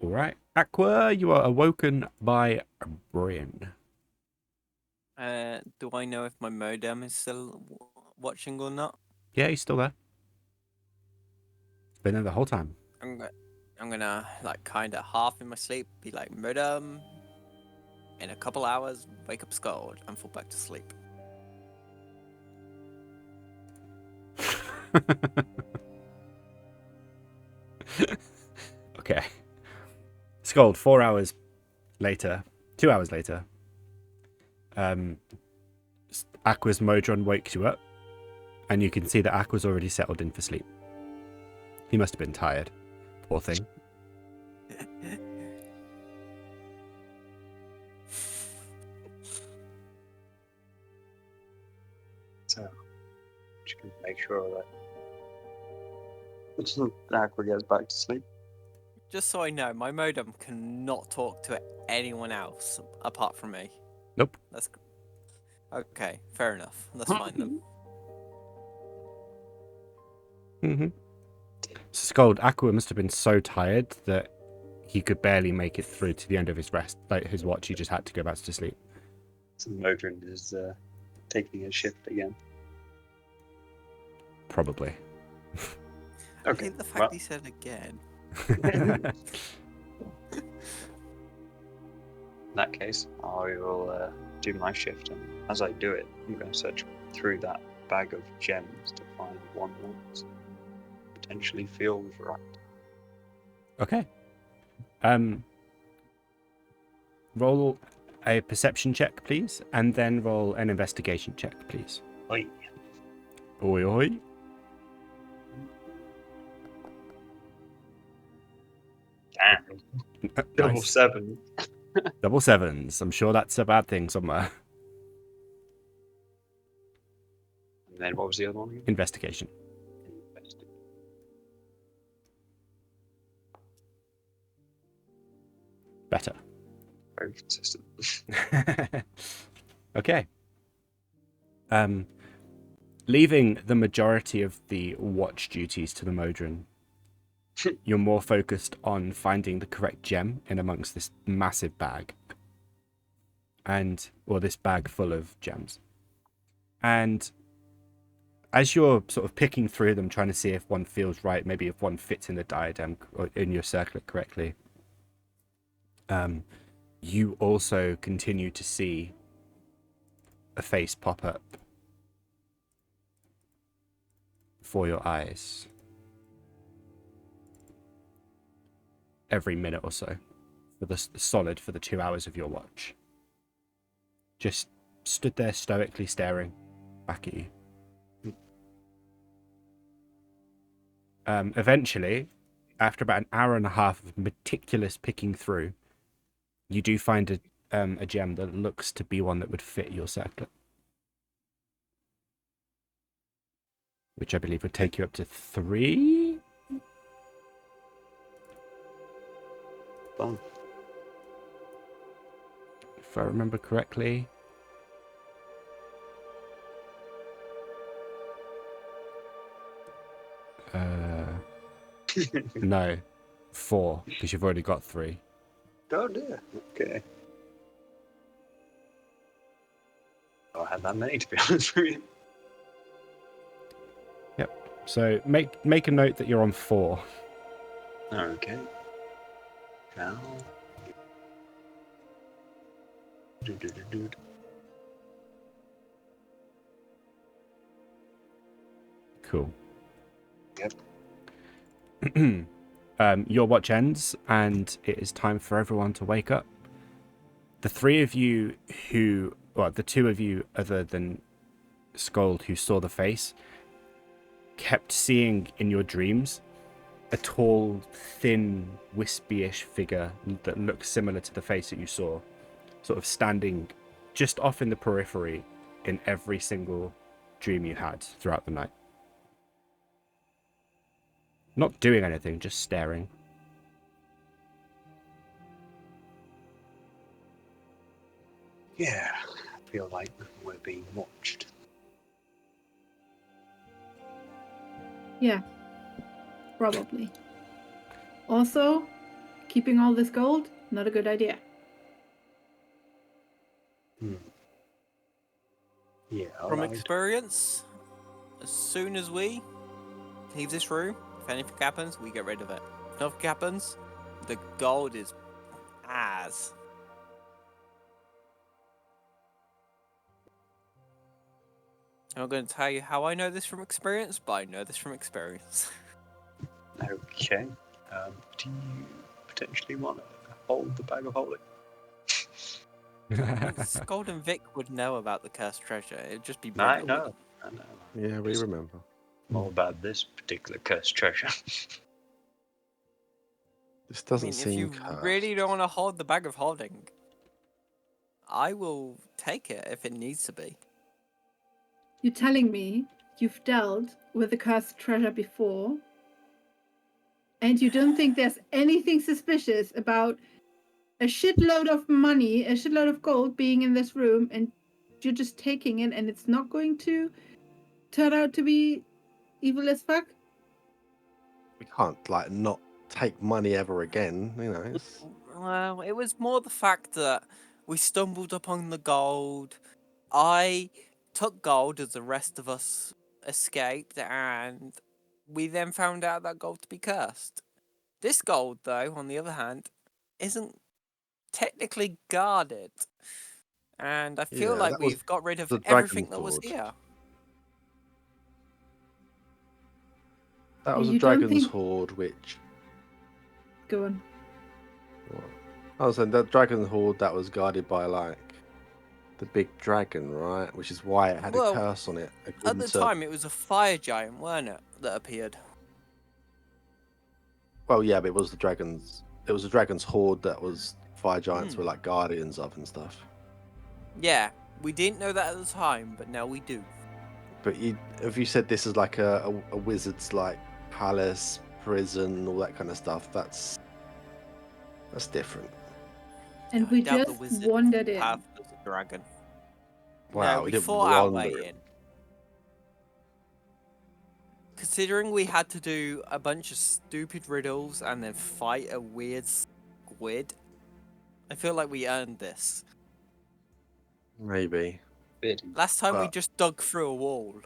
Speaker 1: All right. Aqua, you are awoken by Bryn.
Speaker 2: Do I know if my modem is still watching or not?
Speaker 1: Yeah, he's still there. Been there the whole time.
Speaker 2: I'm gonna like kind of half in my sleep be like, modem, in a couple hours, wake up Sköld and fall back to sleep.
Speaker 1: Okay. Sköld, 4 hours later, 2 hours later, Aqua's Modron wakes you up, and you can see that Aqua's already settled in for sleep. He must have been tired. Poor thing.
Speaker 3: So, just gonna make sure that Aqua gets back to sleep.
Speaker 2: Just so I know, my modem cannot talk to anyone else apart from me.
Speaker 1: Nope.
Speaker 2: That's okay. Fair enough. That's fine then.
Speaker 1: Mm-hmm. So Sköld, Aqua must have been so tired that he could barely make it through to the end of his rest, like his watch. He just had to go back to sleep.
Speaker 3: So Modron is taking a shift again.
Speaker 1: Probably.
Speaker 2: I
Speaker 3: Okay.
Speaker 2: hate the fact
Speaker 3: Well,
Speaker 2: he said again.
Speaker 3: in that case, I will do my shift, and as I do it, I'm going to search through that bag of gems to find one that potentially feels right.
Speaker 1: Okay. Roll a perception check, please, and then roll an investigation check, please.
Speaker 3: Oi.
Speaker 1: Oi, oi.
Speaker 3: Damn. Double
Speaker 1: Nice.
Speaker 3: 7.
Speaker 1: Double sevens. I'm sure that's a bad thing somewhere.
Speaker 3: And then what was the other one again?
Speaker 1: Investigation. Better.
Speaker 3: Very consistent.
Speaker 1: Okay. Leaving the majority of the watch duties to the Modron, you're more focused on finding the correct gem in amongst this massive bag. Or this bag full of gems. And as you're sort of picking through them, trying to see if one feels right, maybe if one fits in the diadem or in your circlet correctly, you also continue to see a face pop up for your eyes every minute or so for the solid for the 2 hours of your watch. Just stood there stoically staring back at you. Eventually, after about an hour and a half of meticulous picking through, you do find a gem that looks to be one that would fit your circlet, which I believe would take you up to 3.
Speaker 3: Fun.
Speaker 1: If I remember correctly. No, 4, because you've already got 3.
Speaker 3: Oh dear. Okay. I had that many, to be honest with you.
Speaker 1: So make a note that you're on 4.
Speaker 3: Okay. Now.
Speaker 1: Cool.
Speaker 3: Yep.
Speaker 1: Your watch ends, and it is time for everyone to wake up. The 3 of you the 2 of you other than Sköld who saw the face, kept seeing in your dreams a tall, thin, wispy-ish figure that looks similar to the face that you saw, sort of standing just off in the periphery in every single dream you had throughout the night. Not doing anything, just staring.
Speaker 3: Yeah, I feel like we're being watched.
Speaker 5: Yeah, probably. Also, keeping all this gold, not a good idea.
Speaker 3: Yeah.
Speaker 2: From
Speaker 3: alright.
Speaker 2: experience, as soon as we leave this room, if anything happens, we get rid of it. If nothing happens, the gold is as. I'm not going to tell you how I know this from experience, but I know this from experience.
Speaker 3: Okay. Do you potentially want to hold the bag of holding?
Speaker 2: Sköld and Vic would know about the cursed treasure. It'd just be
Speaker 3: I
Speaker 2: Meglo
Speaker 3: know.
Speaker 2: wouldn't.
Speaker 4: Yeah, we remember.
Speaker 3: More about this particular cursed treasure.
Speaker 4: This
Speaker 2: I
Speaker 4: doesn't
Speaker 2: mean, if
Speaker 4: seem
Speaker 2: you
Speaker 4: cursed.
Speaker 2: really don't want to hold the bag of holding, I will take it if it needs to be.
Speaker 5: You're telling me you've dealt with the cursed treasure before, and you don't think there's anything suspicious about a shitload of money, a shitload of gold being in this room, and you're just taking it, and it's not going to turn out to be evil as fuck?
Speaker 4: We can't like not take money ever again. You know. It's...
Speaker 2: Well, it was more the fact that we stumbled upon the gold. I took gold as the rest of us escaped, and we then found out that gold to be cursed. This gold, though, on the other hand, isn't technically guarded. And I feel
Speaker 4: Yeah,
Speaker 2: like
Speaker 4: that was
Speaker 2: we've got rid of
Speaker 4: the
Speaker 2: everything
Speaker 4: dragon's
Speaker 2: that was
Speaker 4: hoard.
Speaker 2: here.
Speaker 4: That was a
Speaker 5: You don't
Speaker 4: dragon's
Speaker 5: think...
Speaker 4: hoard, which
Speaker 5: Go on.
Speaker 4: I was saying that dragon hoard that was guarded by like the big dragon, right? Which is why it had a
Speaker 2: Well,
Speaker 4: curse on it.
Speaker 2: at
Speaker 4: according
Speaker 2: the
Speaker 4: to-
Speaker 2: time, it was a fire giant, weren't it, that appeared?
Speaker 4: Well, yeah, but it was the dragon's. It was a dragon's hoard that was fire giants
Speaker 2: Hmm.
Speaker 4: were like guardians of and stuff.
Speaker 2: Yeah, we didn't know that at the time, but now we do.
Speaker 4: But if you said this is like a wizard's like palace, prison, all that kind of stuff, that's different.
Speaker 5: And
Speaker 2: I
Speaker 5: we
Speaker 2: doubt
Speaker 5: just
Speaker 2: the wizard
Speaker 5: wandered in.
Speaker 2: path was a dragon.
Speaker 4: Wow,
Speaker 2: No,
Speaker 4: we
Speaker 2: we
Speaker 4: didn't
Speaker 2: fought our
Speaker 4: wander
Speaker 2: way in. Considering we had to do a bunch of stupid riddles and then fight a weird squid, I feel like we earned this.
Speaker 4: Maybe.
Speaker 3: Bit.
Speaker 2: Last time we
Speaker 4: But-
Speaker 2: just dug through a wall.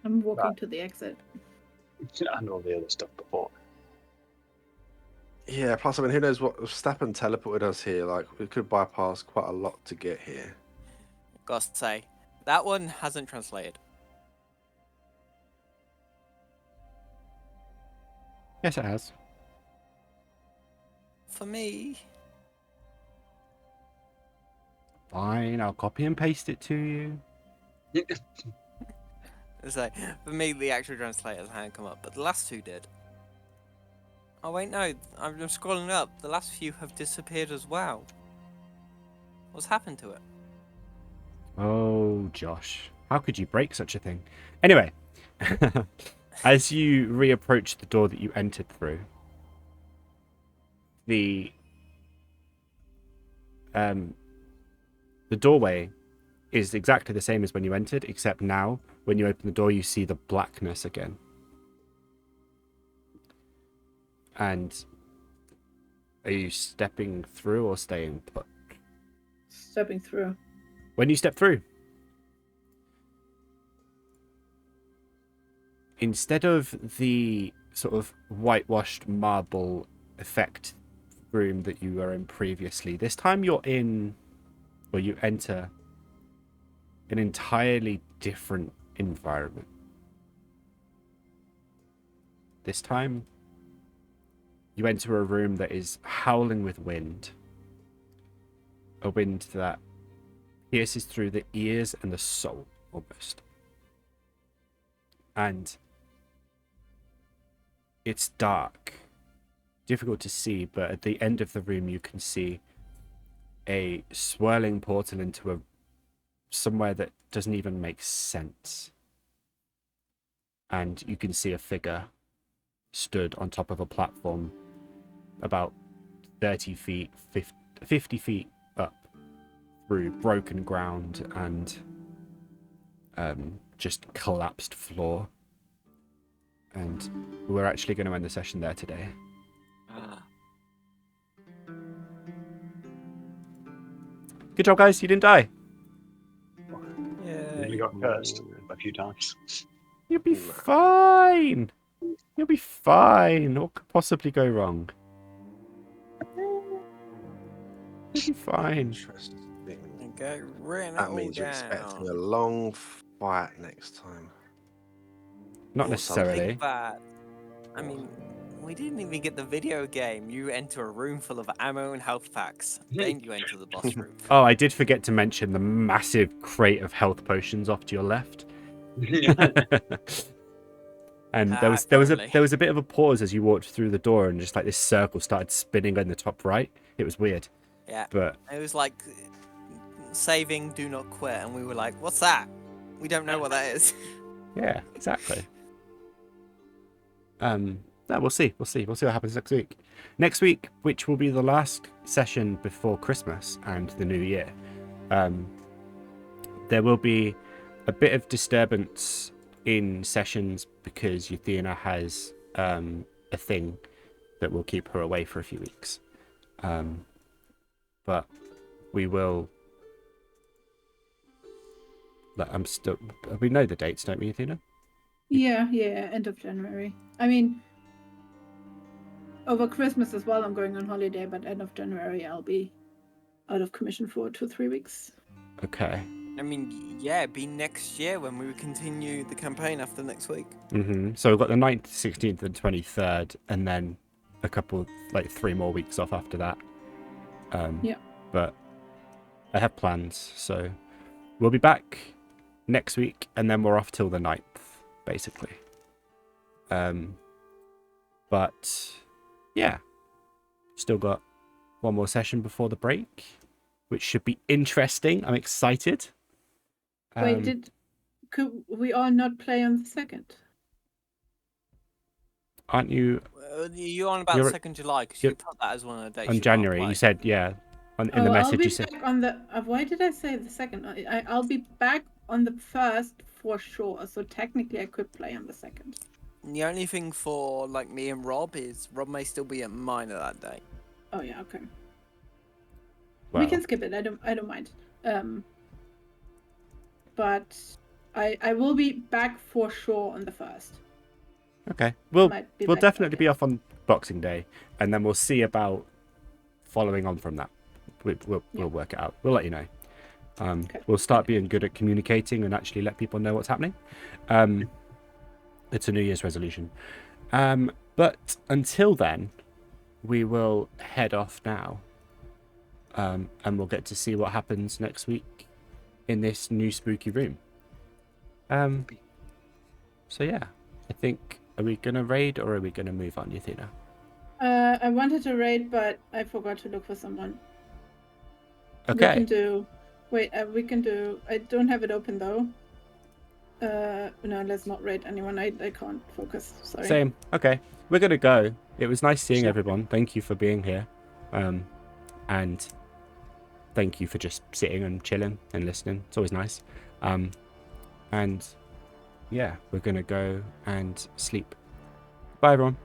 Speaker 5: I'm walking
Speaker 3: Right.
Speaker 5: to the exit.
Speaker 3: And all the other stuff before.
Speaker 4: Yeah, plus I mean, who knows what if Stappen teleported us here? Like we could bypass quite a lot to get here.
Speaker 2: Gotta say, that one hasn't translated.
Speaker 1: Yes, it has.
Speaker 2: For me,
Speaker 1: Fine, I'll copy and paste it to you.
Speaker 2: it's like, for me, the actual translators hadn't come up, but the last two did. Oh wait, no, I'm just scrolling up. The last few have disappeared as well. What's happened to it?
Speaker 1: Oh, Josh. How could you break such a thing? Anyway, as you reapproach the door that you entered through, the doorway is exactly the same as when you entered, except now, when you open the door, you see the blackness again. And are you stepping through or staying put?
Speaker 5: Stepping through.
Speaker 1: When you step through, instead of the sort of whitewashed marble effect room that you were in previously, this time you enter an entirely different environment. This time, you enter a room that is howling with wind. A wind that pierces through the ears and the soul, almost. And it's dark. Difficult to see, but at the end of the room you can see a swirling portal into somewhere that doesn't even make sense. And you can see a figure stood on top of a platform about 30 feet, 50 feet up through broken ground and just collapsed floor. And we're actually going to end the session there today. Good job, guys. You didn't die.
Speaker 2: Yeah.
Speaker 3: We got cursed a few times.
Speaker 1: You'll be fine. You'll be fine. What could possibly go wrong? You'll be fine.
Speaker 4: Interesting.
Speaker 2: Get written
Speaker 4: That
Speaker 2: all
Speaker 4: means you're expecting a
Speaker 2: down.
Speaker 4: long fight next time.
Speaker 1: Not
Speaker 4: Or
Speaker 1: necessarily.
Speaker 2: Think that. I mean, we didn't even get the video game. You enter a room full of ammo and health packs. Then you enter the boss room.
Speaker 1: Oh, I did forget to mention the massive crate of health potions off to your left. And there was
Speaker 2: Currently.
Speaker 1: a bit of a pause as you walked through the door, and just like this circle started spinning in the top right. It was weird.
Speaker 2: Yeah.
Speaker 1: But
Speaker 2: It was like saving, do not quit, and we were like, "What's that? We don't know what that is."
Speaker 1: yeah, exactly. No, we'll see. We'll see what happens next week. Next week, which will be the last session before Christmas and the New Year, there will be a bit of disturbance in sessions because Yathina has a thing that will keep her away for a few weeks. But we will. We know the dates, don't we, Yathina?
Speaker 5: Yeah, end of January. I mean, over Christmas as well, I'm going on holiday, but end of January, I'll be out of commission for 2 or 3 weeks.
Speaker 1: Okay.
Speaker 2: I mean, yeah, it'd be next year when we continue the campaign after next week.
Speaker 1: So we've got the 9th, 16th, and 23rd, and then a couple, like 3 more weeks off after that.
Speaker 5: Yeah.
Speaker 1: But I have plans, so we'll be back next week, and then we're off till the 9th, basically. But yeah, still got one more session before the break, which should be interesting. I'm excited.
Speaker 5: Wait, could we all not play on the 2nd?
Speaker 1: Aren't you
Speaker 2: You're on about
Speaker 1: You're-
Speaker 2: 2nd July because
Speaker 1: you're-
Speaker 2: you put that as one of the dates.
Speaker 1: on
Speaker 2: you can't
Speaker 1: January?
Speaker 2: play.
Speaker 1: You said, yeah. In the
Speaker 5: I'll
Speaker 1: message
Speaker 5: be
Speaker 1: you said.
Speaker 5: back on the. Why did I say the 2nd? I'll be back on the 1st for sure. So technically, I could play on the 2nd.
Speaker 2: The only thing for like me and Rob is Rob may still be at mine at that day.
Speaker 5: Oh yeah, okay.
Speaker 1: Well,
Speaker 5: We can skip it. I don't mind. But I will be back for sure on the 1st.
Speaker 1: okay. We'll
Speaker 5: Might be back
Speaker 1: definitely
Speaker 5: again.
Speaker 1: be off on Boxing Day, and then we'll see about following on from that. We'll work it out. We'll let you know. We'll start being good at communicating and actually let people know what's happening. It's a New Year's resolution. But until then, we will head off now. And we'll get to see what happens next week in this new spooky room. So yeah, I think, are we gonna raid or are we gonna move on, Yathina?
Speaker 5: I wanted to raid, but I forgot to look for someone.
Speaker 1: Okay.
Speaker 5: We can do. Wait, we can do. I don't have it open though. No, let's not raid anyone. I can't focus. Sorry.
Speaker 1: Same. Okay. We're gonna go. It was nice seeing everyone. Thank you for being here. And thank you for just sitting and chilling and listening. It's always nice. And yeah, we're gonna go and sleep. Bye everyone.